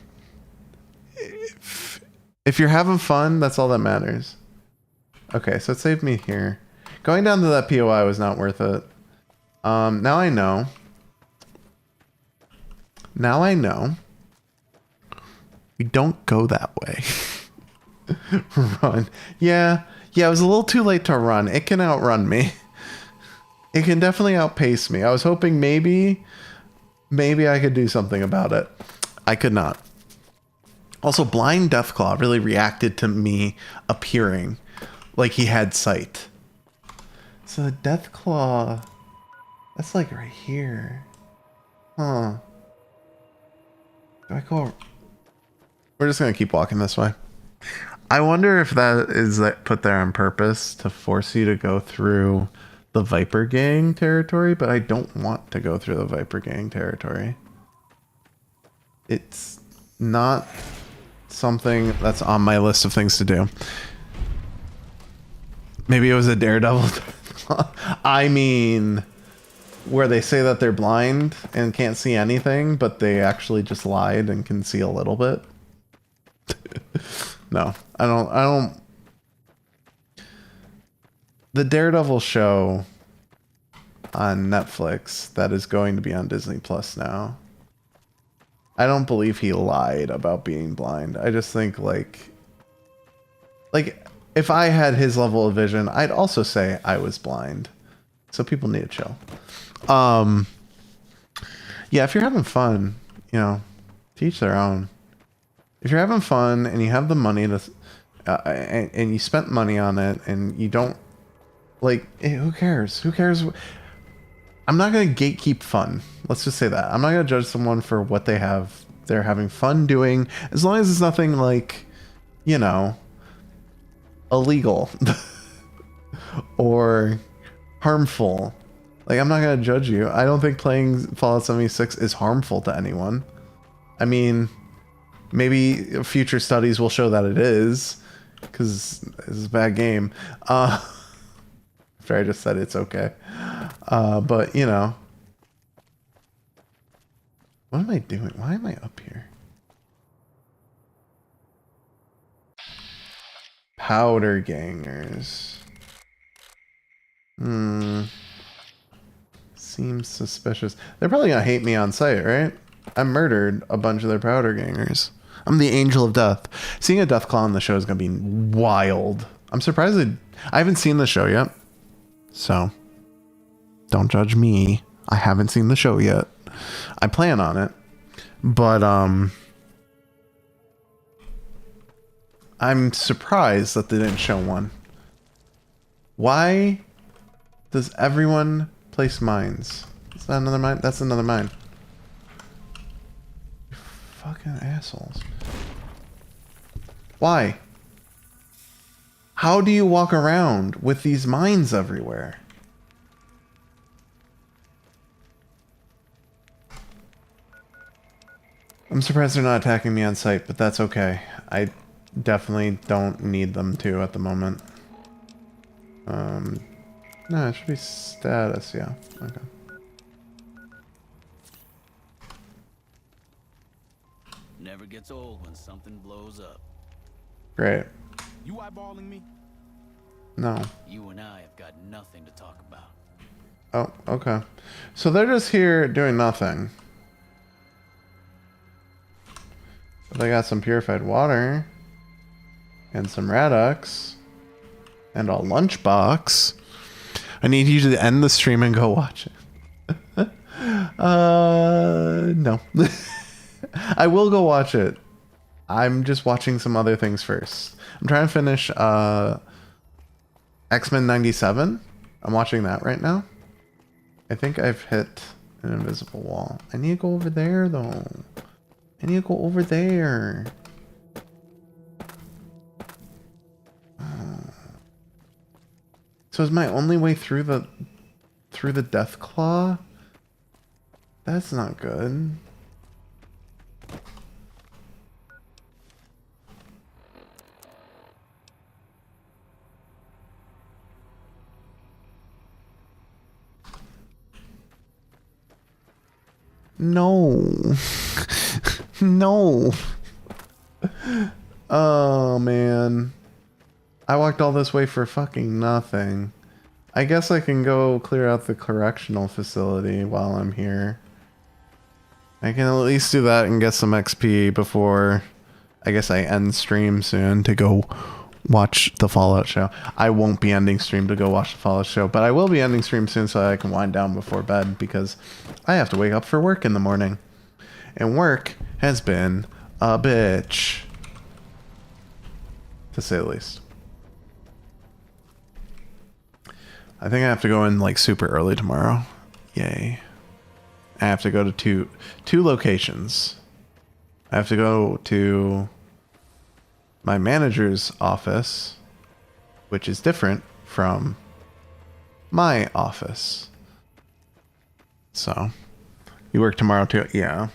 if you're having fun, that's all that matters. Okay, so it saved me here. Going down to that POI was not worth it. Now I know. We don't go that way. Run. Yeah, it was a little too late to run. It can outrun me. It can definitely outpace me. I was hoping maybe I could do something about it. I could not. Also, Blind Deathclaw really reacted to me appearing like he had sight. So the Deathclaw, that's like right here. Huh. Do I go? We're just gonna keep walking this way. I wonder if that is put there on purpose to force you to go through the Viper Gang territory, but I don't want to go through the Viper Gang territory. It's not something that's on my list of things to do. Maybe it was a Daredevil. I mean, where they say that they're blind and can't see anything, but they actually just lied and can see a little bit. No, I don't. The Daredevil show on Netflix that is going to be on Disney Plus now. I don't believe he lied about being blind. I just think like if I had his level of vision, I'd also say I was blind. So people need to chill. Yeah, if you're having fun, you know, to each their own. If you're having fun and you have the money to, and you spent money on it and you don't, like, who cares? Who cares? I'm not going to gatekeep fun. Let's just say that. I'm not going to judge someone for what they're having fun doing, as long as it's nothing like, you know, illegal or harmful. Like, I'm not going to judge you. I don't think playing Fallout 76 is harmful to anyone. I mean, maybe future studies will show that it is, because it's a bad game. After I just said it's okay. But, you know. What am I doing? Why am I up here? Powder gangers. Seems suspicious. They're probably gonna hate me on sight, right? I murdered a bunch of their powder gangers. I'm the angel of death. Seeing a death claw on the show is gonna be wild. I'm surprised I haven't seen the show yet. So don't judge me. I haven't seen the show yet. I plan on it. But I'm surprised that they didn't show one. Why does everyone place mines? Is that another mine? That's another mine. You fucking assholes. Why? How do you walk around with these mines everywhere? I'm surprised they're not attacking me on sight, but that's okay. I definitely don't need them to at the moment. No, it should be status, yeah. Okay. Never gets old when something blows up. Great. You eyeballing me? No. You and I have got nothing to talk about. Oh, okay. So they're just here doing nothing. But they got some purified water. And some Radox. And a lunchbox. I need you to end the stream and go watch it. No. I will go watch it. I'm just watching some other things first. I'm trying to finish X-Men 97. I'm watching that right now. I think I've hit an invisible wall. I need to go over there, though. I need to go over there. So is my only way through the death claw? That's not good. No. No. Oh, man. I walked all this way for fucking nothing. I guess I can go clear out the correctional facility while I'm here. I can at least do that and get some XP before I guess I end stream soon to go watch the Fallout show. I won't be ending stream to go watch the Fallout show, but I will be ending stream soon so I can wind down before bed because I have to wake up for work in the morning. And work has been a bitch, to say the least. I think I have to go in like super early tomorrow. Yay. I have to go to two locations. I have to go to my manager's office, which is different from my office. So, you work tomorrow too? Yeah.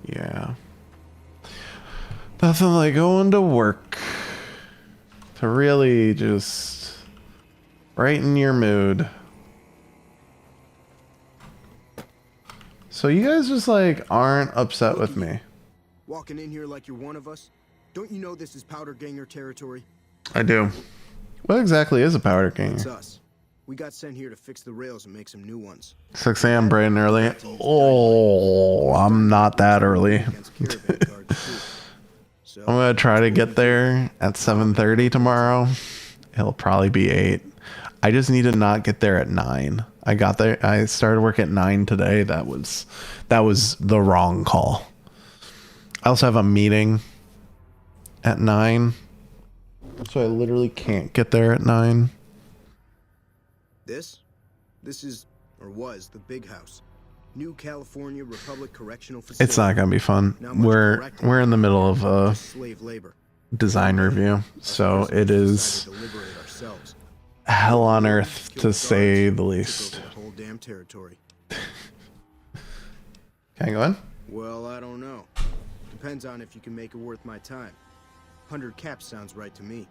Yeah. Nothing like going to work to really just brighten your mood. So you guys just like aren't upset with me. Walking in here like you're one of us? Don't you know this is Powder Ganger territory? I do. What exactly is a powder ganger? It's us. We got sent here to fix the rails and make some new ones. 6 a.m. bright and early. Oh, I'm not that early. I'm gonna try to get there at 7:30 tomorrow. It'll probably be 8. I just need to not get there at 9. I got there. I started work at 9 today. That was the wrong call. I also have a meeting at 9, so I literally can't get there at 9. This is, or was, the big house. New California Republic Correctional Facility. It's not gonna be fun. We're in the middle of a slave labor design review, so it is hell on earth to say the least. Whole damn territory. Can I go in? Well, I don't know. Depends on if you can make it worth my time. 100 caps sounds right to me.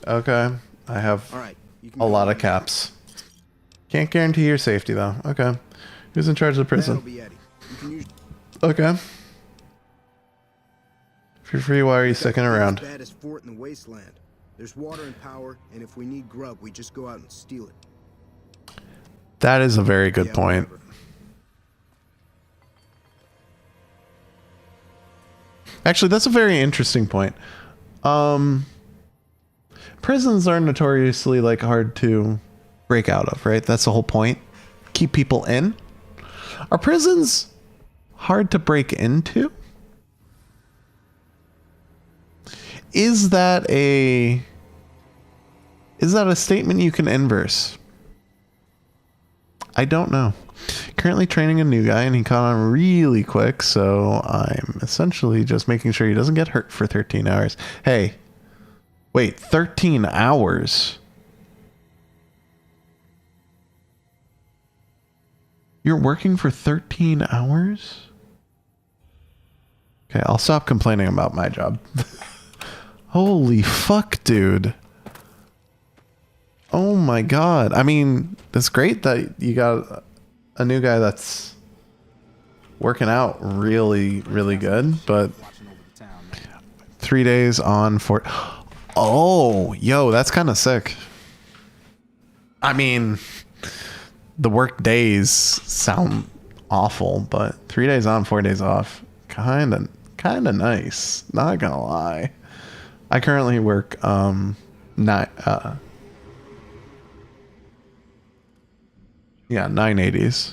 Okay, I have All right, a lot of caps. Can't guarantee your safety though. Okay, who's in charge of the prison? Okay. If you're free, why are you sticking around? Baddest fort in the wasteland. There's water and power, and if we need grub, we just go out and steal it. That is a very good point. Whatever. Actually, that's a very interesting point. Prisons are notoriously like hard to break out of, right? That's the whole point. Keep people in. Are prisons hard to break into? Is that a statement you can inverse? I don't know. Currently training a new guy and he caught on really quick, so I'm essentially just making sure he doesn't get hurt for 13 hours. Hey, wait, 13 hours? You're working for 13 hours? Okay, I'll stop complaining about my job. Holy fuck, dude. Oh my god. I mean, it's great that you got a new guy that's working out really, really good, but 3 days on 4... Oh, yo, that's kind of sick. I mean, the work days sound awful, but 3 days on, 4 days off, kind of nice. Not gonna lie. I currently work 980s.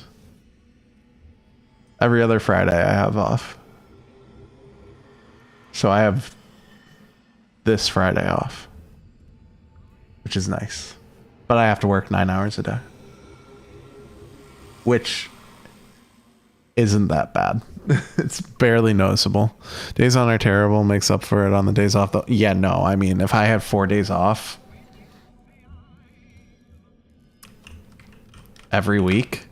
Every other Friday I have off. So I have this Friday off, which is nice. But I have to work 9 hours a day, which isn't that bad. It's barely noticeable. Days on are terrible, makes up for it on the days off though. Yeah, no, I mean, if I had 4 days off every week,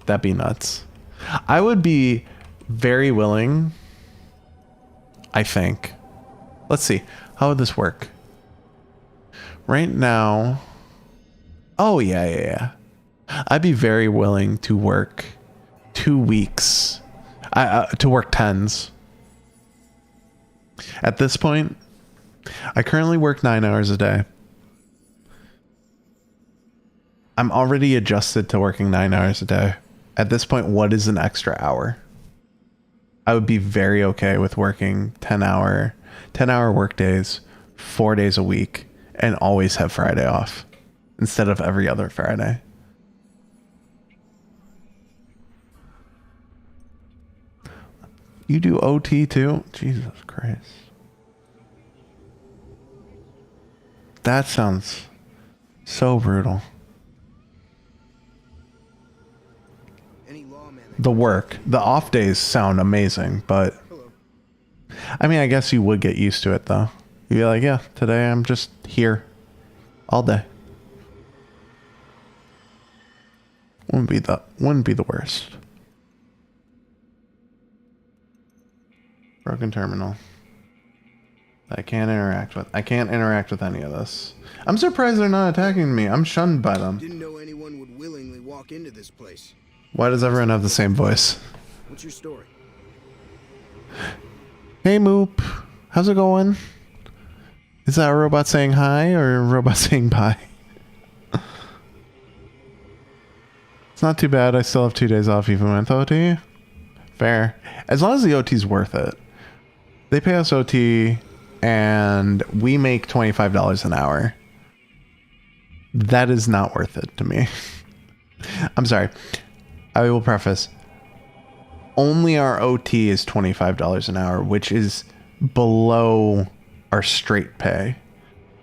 that'd be nuts. I would be very willing, I think. Let's see. How would this work? Right now. Oh, yeah. I'd be very willing to work 2 weeks. To work 10s. At this point, I currently work 9 hours a day. I'm already adjusted to working 9 hours a day. At this point, what is an extra hour? I would be very okay with working 10-hour work days, 4 days a week, and always have Friday off instead of every other Friday. You do OT too? Jesus Christ. That sounds so brutal. The off days sound amazing, but I mean, I guess you would get used to it though. You'd be like, yeah, today I'm just here all day. Wouldn't be the worst. Broken terminal. I can't interact with. I can't interact with any of this. I'm surprised they're not attacking me. I'm shunned by them. Didn't know anyone would willingly walk into this place. Why does everyone have the same voice? What's your story? Hey Moop, how's it going? Is that a robot saying hi or a robot saying bye? It's not too bad. I still have 2 days off even with OT. Fair. As long as the OT's worth it. They pay us OT and we make $25 an hour. That is not worth it to me. I'm sorry. I will preface. Only our OT is $25 an hour, which is below our straight pay.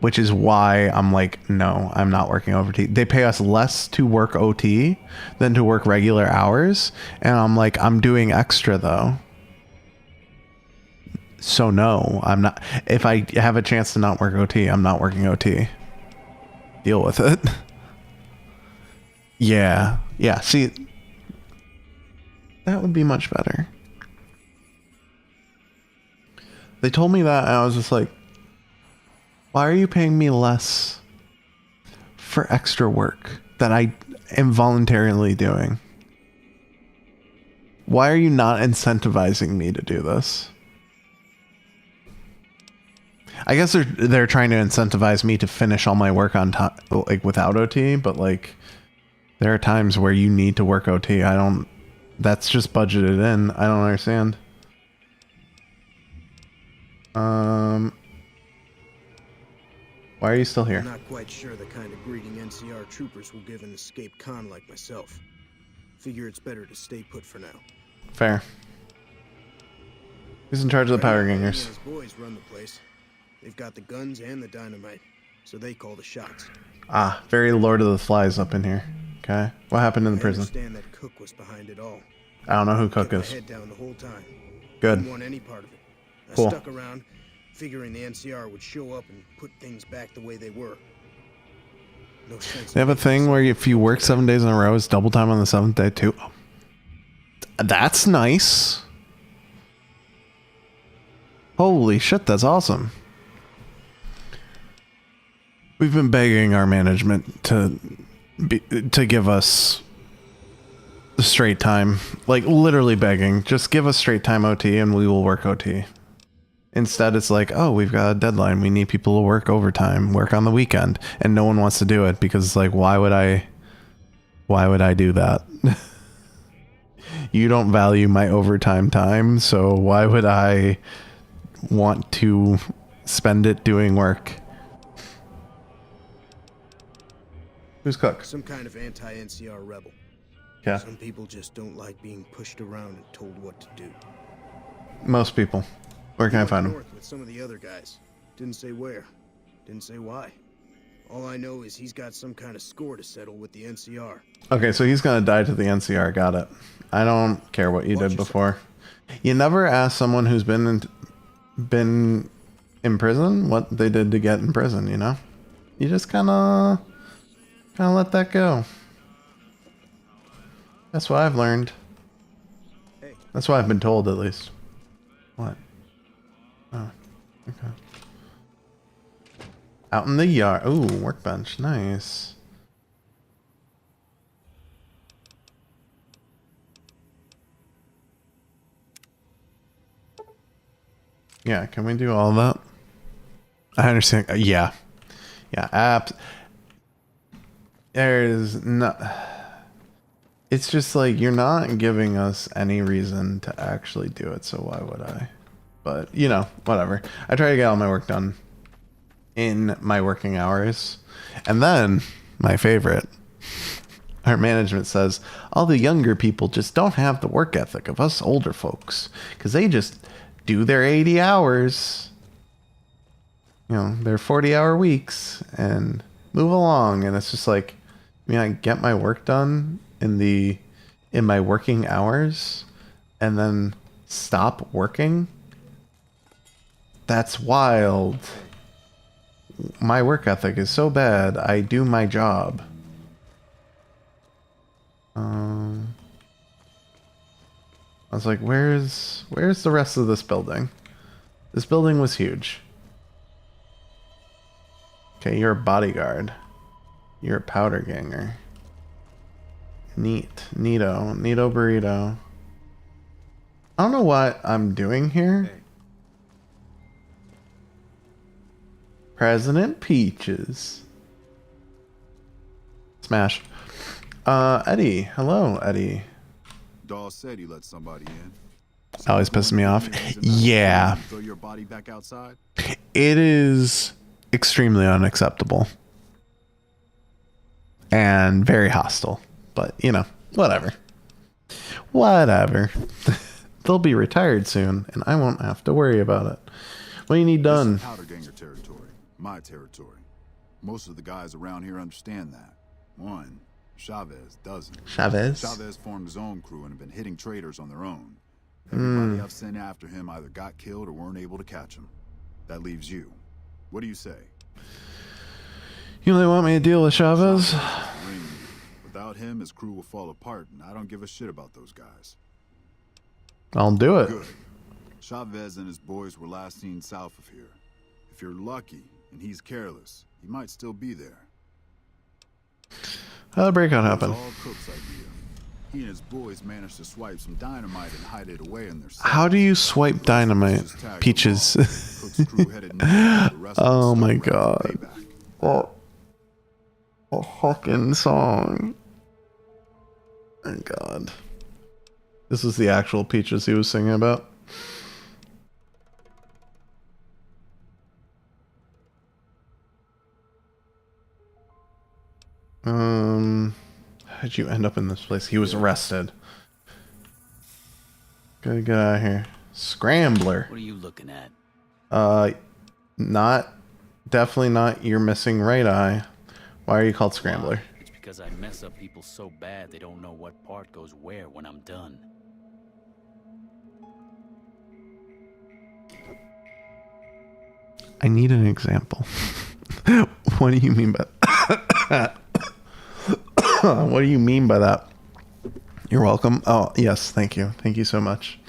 Which is why I'm like, no, I'm not working OT. They pay us less to work OT than to work regular hours. And I'm like, I'm doing extra though. So no, I'm not. If I have a chance to not work OT, I'm not working OT. Deal with it. Yeah. Yeah, see, that would be much better. They told me that and I was just like, why are you paying me less for extra work that I am voluntarily doing? Why are you not incentivizing me to do this? I guess they're trying to incentivize me to finish all my work on time, like without OT, but like there are times where you need to work OT. That's just budgeted in. I don't understand. Why are you still here? I'm not quite sure the kind of greeting NCR troopers will give an escaped con like myself. Figure it's better to stay put for now. Fair. Who's in charge of the Powder Gangers? His boys run the place. They've got the guns and the dynamite, so they call the shots. Ah, very Lord of the Flies up in here. Okay. What happened in the prison? I understand that Cook was behind it all. I don't know who Cook Kept is. my head down the whole time. Good. Didn't want any part of it. I Cool. stuck around, figuring the NCR would show up and put things back the way they were. No sense. They have a thing where if you work 7 days in a row, it's double time on the 7th day too. That's nice. Holy shit, that's awesome. We've been begging our management to give us the straight time. Like literally begging. Just give us straight time OT and we will work OT. Instead, it's like, oh, we've got a deadline. We need people to work overtime, work on the weekend. And no one wants to do it because it's like, why would I do that? You don't value my overtime time, so why would I want to spend it doing work? Who's Cook? Some kind of anti-NCR rebel. Yeah. Some people just don't like being pushed around and told what to do. Most people. Where can I find him? North with some of the other guys. Didn't say where. Didn't say why. All I know is he's got some kind of score to settle with the NCR. Okay, so he's gonna die to the NCR. Got it. I don't care what you did before. You never ask someone who's been in prison what they did to get in prison. You know, you just kind of let that go. That's what I've learned. That's what I've been told, at least. What? Oh, okay. Out in the yard. Ooh, workbench. Nice. Yeah, can we do all of that? I understand. Yeah. Yeah, there's not... It's just like, you're not giving us any reason to actually do it, so why would I? But, you know, whatever. I try to get all my work done in my working hours. And then, my favorite, our management says, all the younger people just don't have the work ethic of us older folks. Because they just do their 80 hours, you know, their 40-hour weeks, and move along. And it's just like, I mean, I get my work done in my working hours and then stop working. That's wild. My work ethic is so bad. I do my job. I was like, where's the rest of this building? This building was huge. Okay, you're a bodyguard. You're a powder ganger. Neat. Neato. Neato burrito. I don't know what I'm doing here. Hey. President Peaches. Smash. Eddie. Hello, Eddie. Dawes said he let somebody in. Always pisses me off. Yeah. Throw your body back outside? It is extremely unacceptable. And very hostile. But, you know, whatever. Whatever. They'll be retired soon, and I won't have to worry about it. What do you need done? This is powder ganger territory. My territory. Most of the guys around here understand that. One, Chavez doesn't. Chavez formed his own crew and have been hitting traders on their own. Everybody I've sent after him either got killed or weren't able to catch him. That leaves you. What do you say? You really want me to deal with Chavez? Without him, his crew will fall apart, and I don't give a shit about those guys. I'll do it. Good. Chavez and his boys were last seen south of here. If you're lucky and he's careless, he might still be there. How'd the breakout happen? It was all Cook's idea. He and his boys managed to swipe some dynamite and hide it away in their cells. How do you swipe dynamite? Peaches. Oh my god. Oh. A fucking song. Oh god. This is the actual Peaches he was singing about. How'd you end up in this place? He was arrested. Gotta get out of here. Scrambler. What are you looking at? Definitely not your missing right eye. Why are you called Scrambler? It's because I mess up people so bad they don't know what part goes where when I'm done. I need an example. What do you mean by that? What do you mean by that? You're welcome. Oh, yes, thank you. Thank you so much.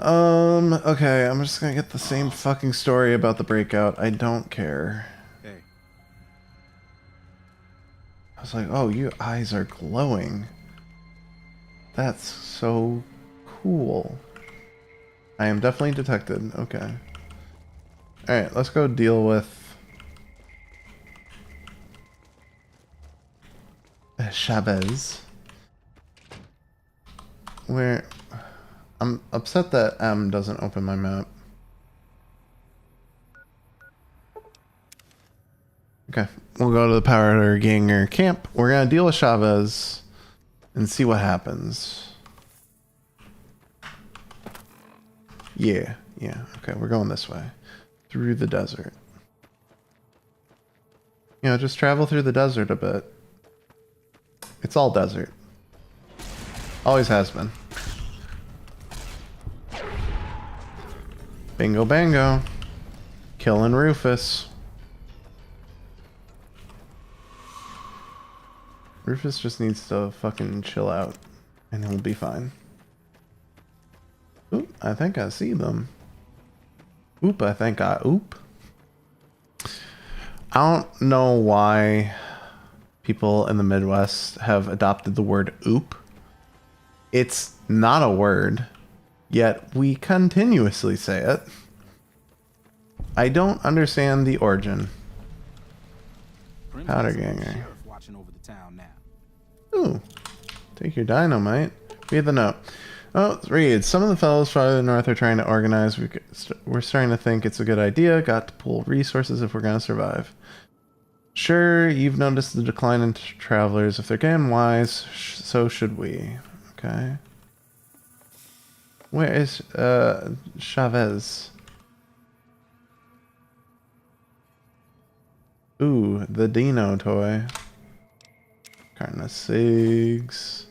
Okay, I'm just gonna get the same fucking story about the breakout. I don't care. Hey. I was like, oh, your eyes are glowing. That's so cool. I am definitely detected. Okay. Alright, let's go deal with Chavez. Where... I'm upset that M doesn't open my map. Okay, we'll go to the Powder Ganger camp. We're gonna deal with Chavez and see what happens. Yeah. Okay, we're going this way. Through the desert. You know, just travel through the desert a bit. It's all desert. Always has been. Bingo bango. Killing Rufus. Rufus just needs to fucking chill out. And he'll be fine. Oop, I think I see them. Oop, I think I... Oop. I don't know why people in the Midwest have adopted the word oop. It's not a word. Yet we continuously say it. I don't understand the origin. Powder Ganger. Watching over the town now. Ooh. Take your dynamite. Read the note. Oh, it reads. Some of the fellows farther north are trying to organize. We're starting to think it's a good idea. Got to pool resources if we're going to survive. Sure, you've noticed the decline in travelers. If they're getting wise, so should we. Okay. Where is Chavez? Ooh, the Dino toy. Carton of cigs.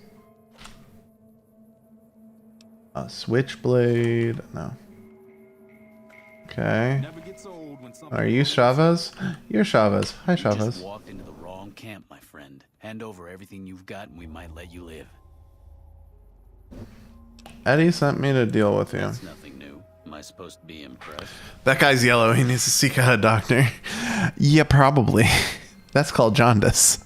A switchblade. No. Okay. Are you Chavez? You're Chavez. Hi, You Chavez. just walked into the wrong camp, my friend. Hand over everything you've got and we might let you live. Eddie sent me to deal with you. That's nothing new. Am I supposed to be impressed? That guy's yellow. He needs to seek out a doctor. Yeah, probably. That's called jaundice.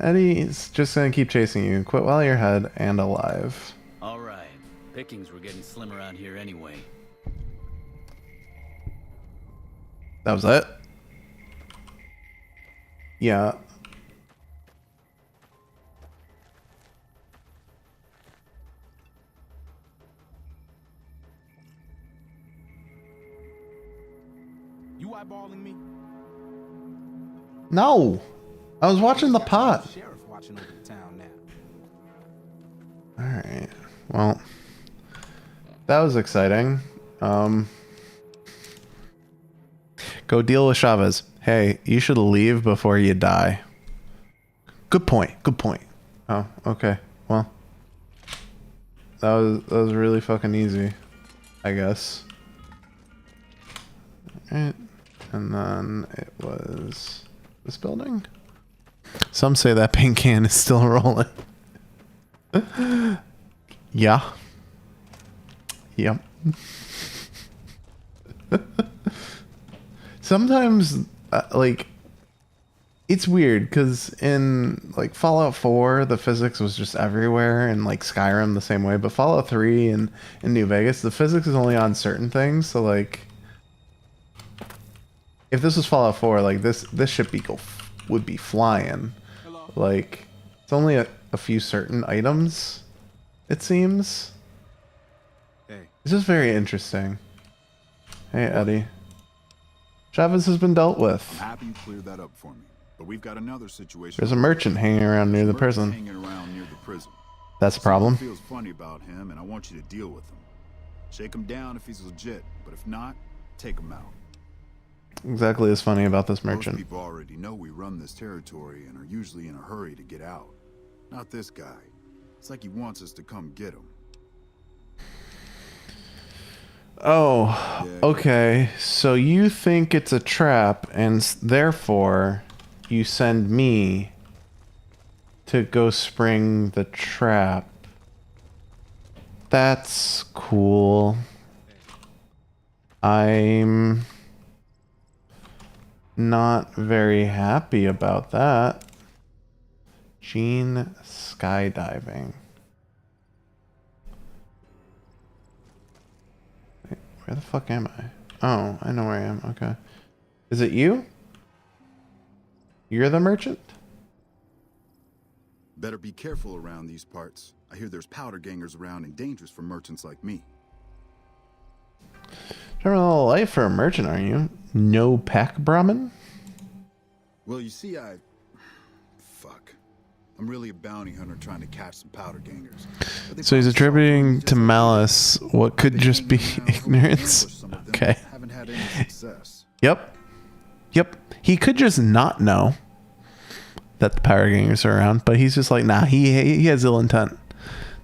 Eddie's just gonna keep chasing you. Quit while you're ahead and alive. All right. Pickings were getting slim around here anyway. That was it? Yeah. You eyeballing me? No. I was watching the pot. Sheriff watching over the town now. Alright. Well, that was exciting. Go deal with Chavez. Hey, you should leave before you die. Good point. Good point. Oh, okay. Well, that was really fucking easy, I guess. Alright. And then it was this building. Some say that paint can is still rolling. Yeah. Yep. Sometimes, like, it's weird because in like Fallout 4, the physics was just everywhere, and like Skyrim the same way. But Fallout 3 and in New Vegas, the physics is only on certain things. So like, if this was Fallout 4, like this ship would be flying. Hello? Like, it's only a few certain items, it seems. Hey. It's just very interesting. Hey, Eddie. Chavez has been dealt with. I'm happy you cleared that up for me. But we've got another situation. There's a merchant hanging around near the prison. That's a problem. Feels funny about him, and I want you to deal with him. Shake him down if he's legit, but if not, take him out. Exactly as funny about this merchant. Most people already know we run this territory and are usually in a hurry to get out. Not this guy. It's like he wants us to come get him. Oh, okay. So you think it's a trap, and therefore you send me to go spring the trap. That's cool. I'm not very happy about that. Gene skydiving. Wait, where the fuck am I? Oh, I know where I am. Okay. Is it you? You're the merchant? Better be careful around these parts. I hear there's powder gangers around and dangerous for merchants like me. Terminal life for a merchant, are you? No pack Brahmin? Well, you see, fuck. I'm really a bounty hunter trying to catch some powder gangers. So he's attributing to malice what could just be ignorance. Okay. Haven't had any success. Yep. He could just not know that the power gangers are around, but he's just like, nah, he has ill intent.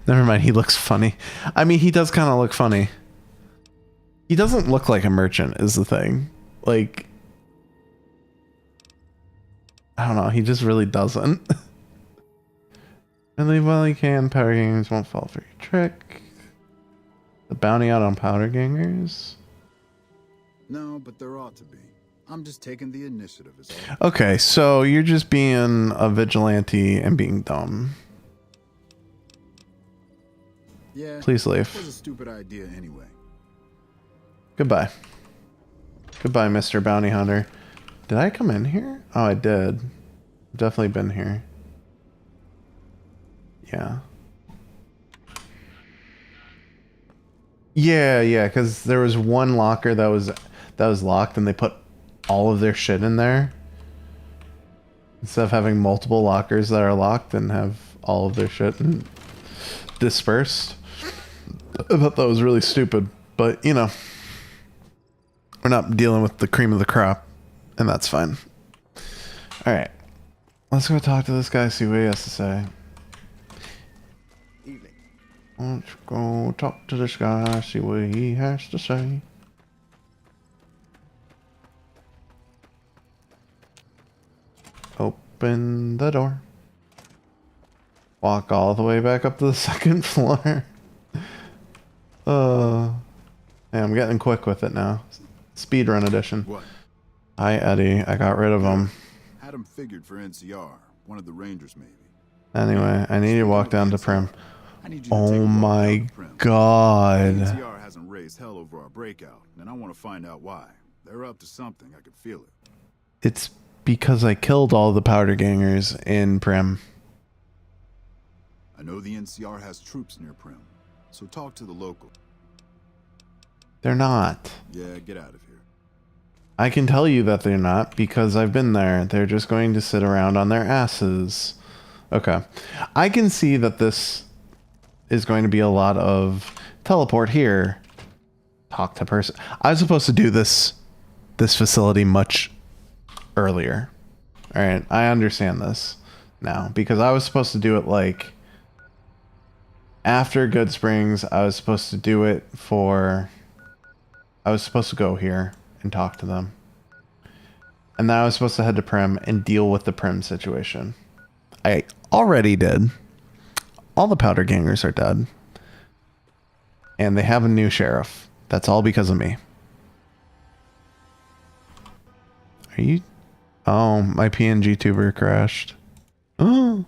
Never mind, he looks funny. I mean, he does kind of look funny. He doesn't look like a merchant is the thing. Like, I don't know, he just really doesn't. And leave while he can, powder gangers won't fall for your trick. The bounty out on powder gangers? No, but there ought to be. I'm just taking the initiative is all. Okay, so you're just being a vigilante and being dumb. Yeah. Please leave. It was a stupid idea anyway. Goodbye. Goodbye, Mr. Bounty Hunter. Did I come in here? Oh, I did. I've definitely been here. Yeah. Yeah, because there was one locker that was locked and they put all of their shit in there. Instead of having multiple lockers that are locked and have all of their shit dispersed. I thought that was really stupid, but you know, we're not dealing with the cream of the crop, and that's fine. Alright. Let's go talk to this guy, see what he has to say. Evening. Let's go talk to this guy, see what he has to say. Open the door. Walk all the way back up to the second floor. Hey, I'm getting quick with it now. Speedrun edition. What? Hi, Eddie. I got rid of him. Had him figured for NCR. One of the Rangers, maybe. Anyway, I need to walk down to Prim. I need you to Oh take a walk my down to Prim. god. NCR hasn't raised hell over our breakout, and I want to find out why. They're up to something. I could feel it. It's because I killed all the powder gangers in Prim. I know the NCR has troops near Prim, so talk to the local. They're not. Yeah, get out of here. I can tell you that they're not because I've been there. They're just going to sit around on their asses. Okay. I can see that this is going to be a lot of teleport here. Talk to person. I was supposed to do this facility much earlier. All right. I understand this now because I was supposed to do it like after Good Springs. I was supposed to do it for... I was supposed to go here and talk to them. And then I was supposed to head to Prim and deal with the Prim situation. I already did. All the powder gangers are dead. And they have a new sheriff. That's all because of me. Are you... Oh, my PNG tuber crashed. Oh.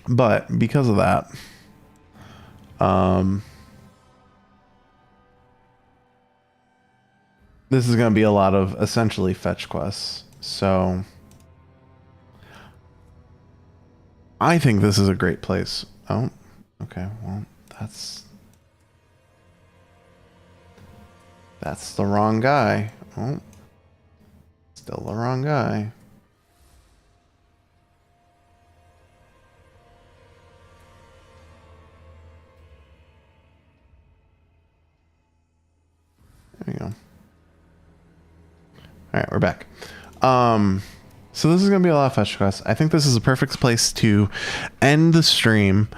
But because of that... this is going to be a lot of essentially fetch quests. So I think this is a great place. Oh, okay. Well, that's the wrong guy. Oh, still the wrong guy. There we go. All right, we're back. So this is going to be a lot of fetch quests. I think this is a perfect place to end the stream.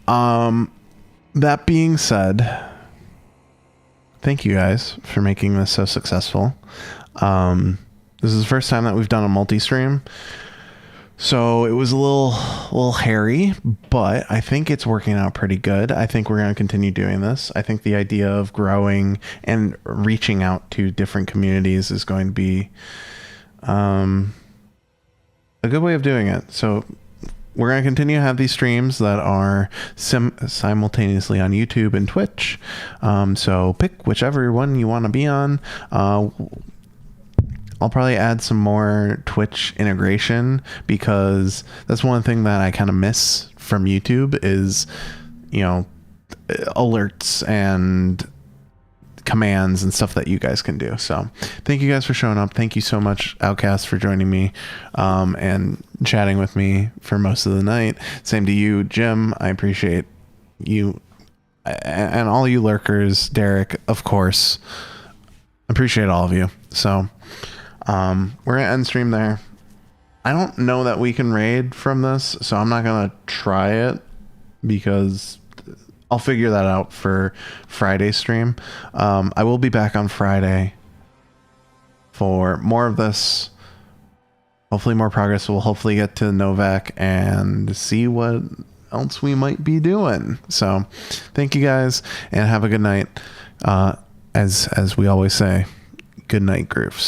That being said, thank you guys for making this so successful. This is the first time that we've done a multi-stream. So it was a little hairy, but I think it's working out pretty good. I think we're going to continue doing this. I think the idea of growing and reaching out to different communities is going to be a good way of doing it. So we're going to continue to have these streams that are simultaneously on YouTube and Twitch. So pick whichever one you want to be on. I'll probably add some more Twitch integration because that's one thing that I kind of miss from YouTube is, you know, alerts and commands and stuff that you guys can do. So thank you guys for showing up. Thank you so much, Outcast, for joining me and chatting with me for most of the night. Same to you, Jim. I appreciate you and all you lurkers. Derek, of course. Appreciate all of you. So we're gonna end stream there. I don't know that we can raid from this, so I'm not gonna try it because I'll figure that out for Friday's stream. I will be back on Friday for more of this. Hopefully more progress. We'll hopefully get to Novak and see what else we might be doing. So thank you guys and have a good night. As we always say, good night, Groofs.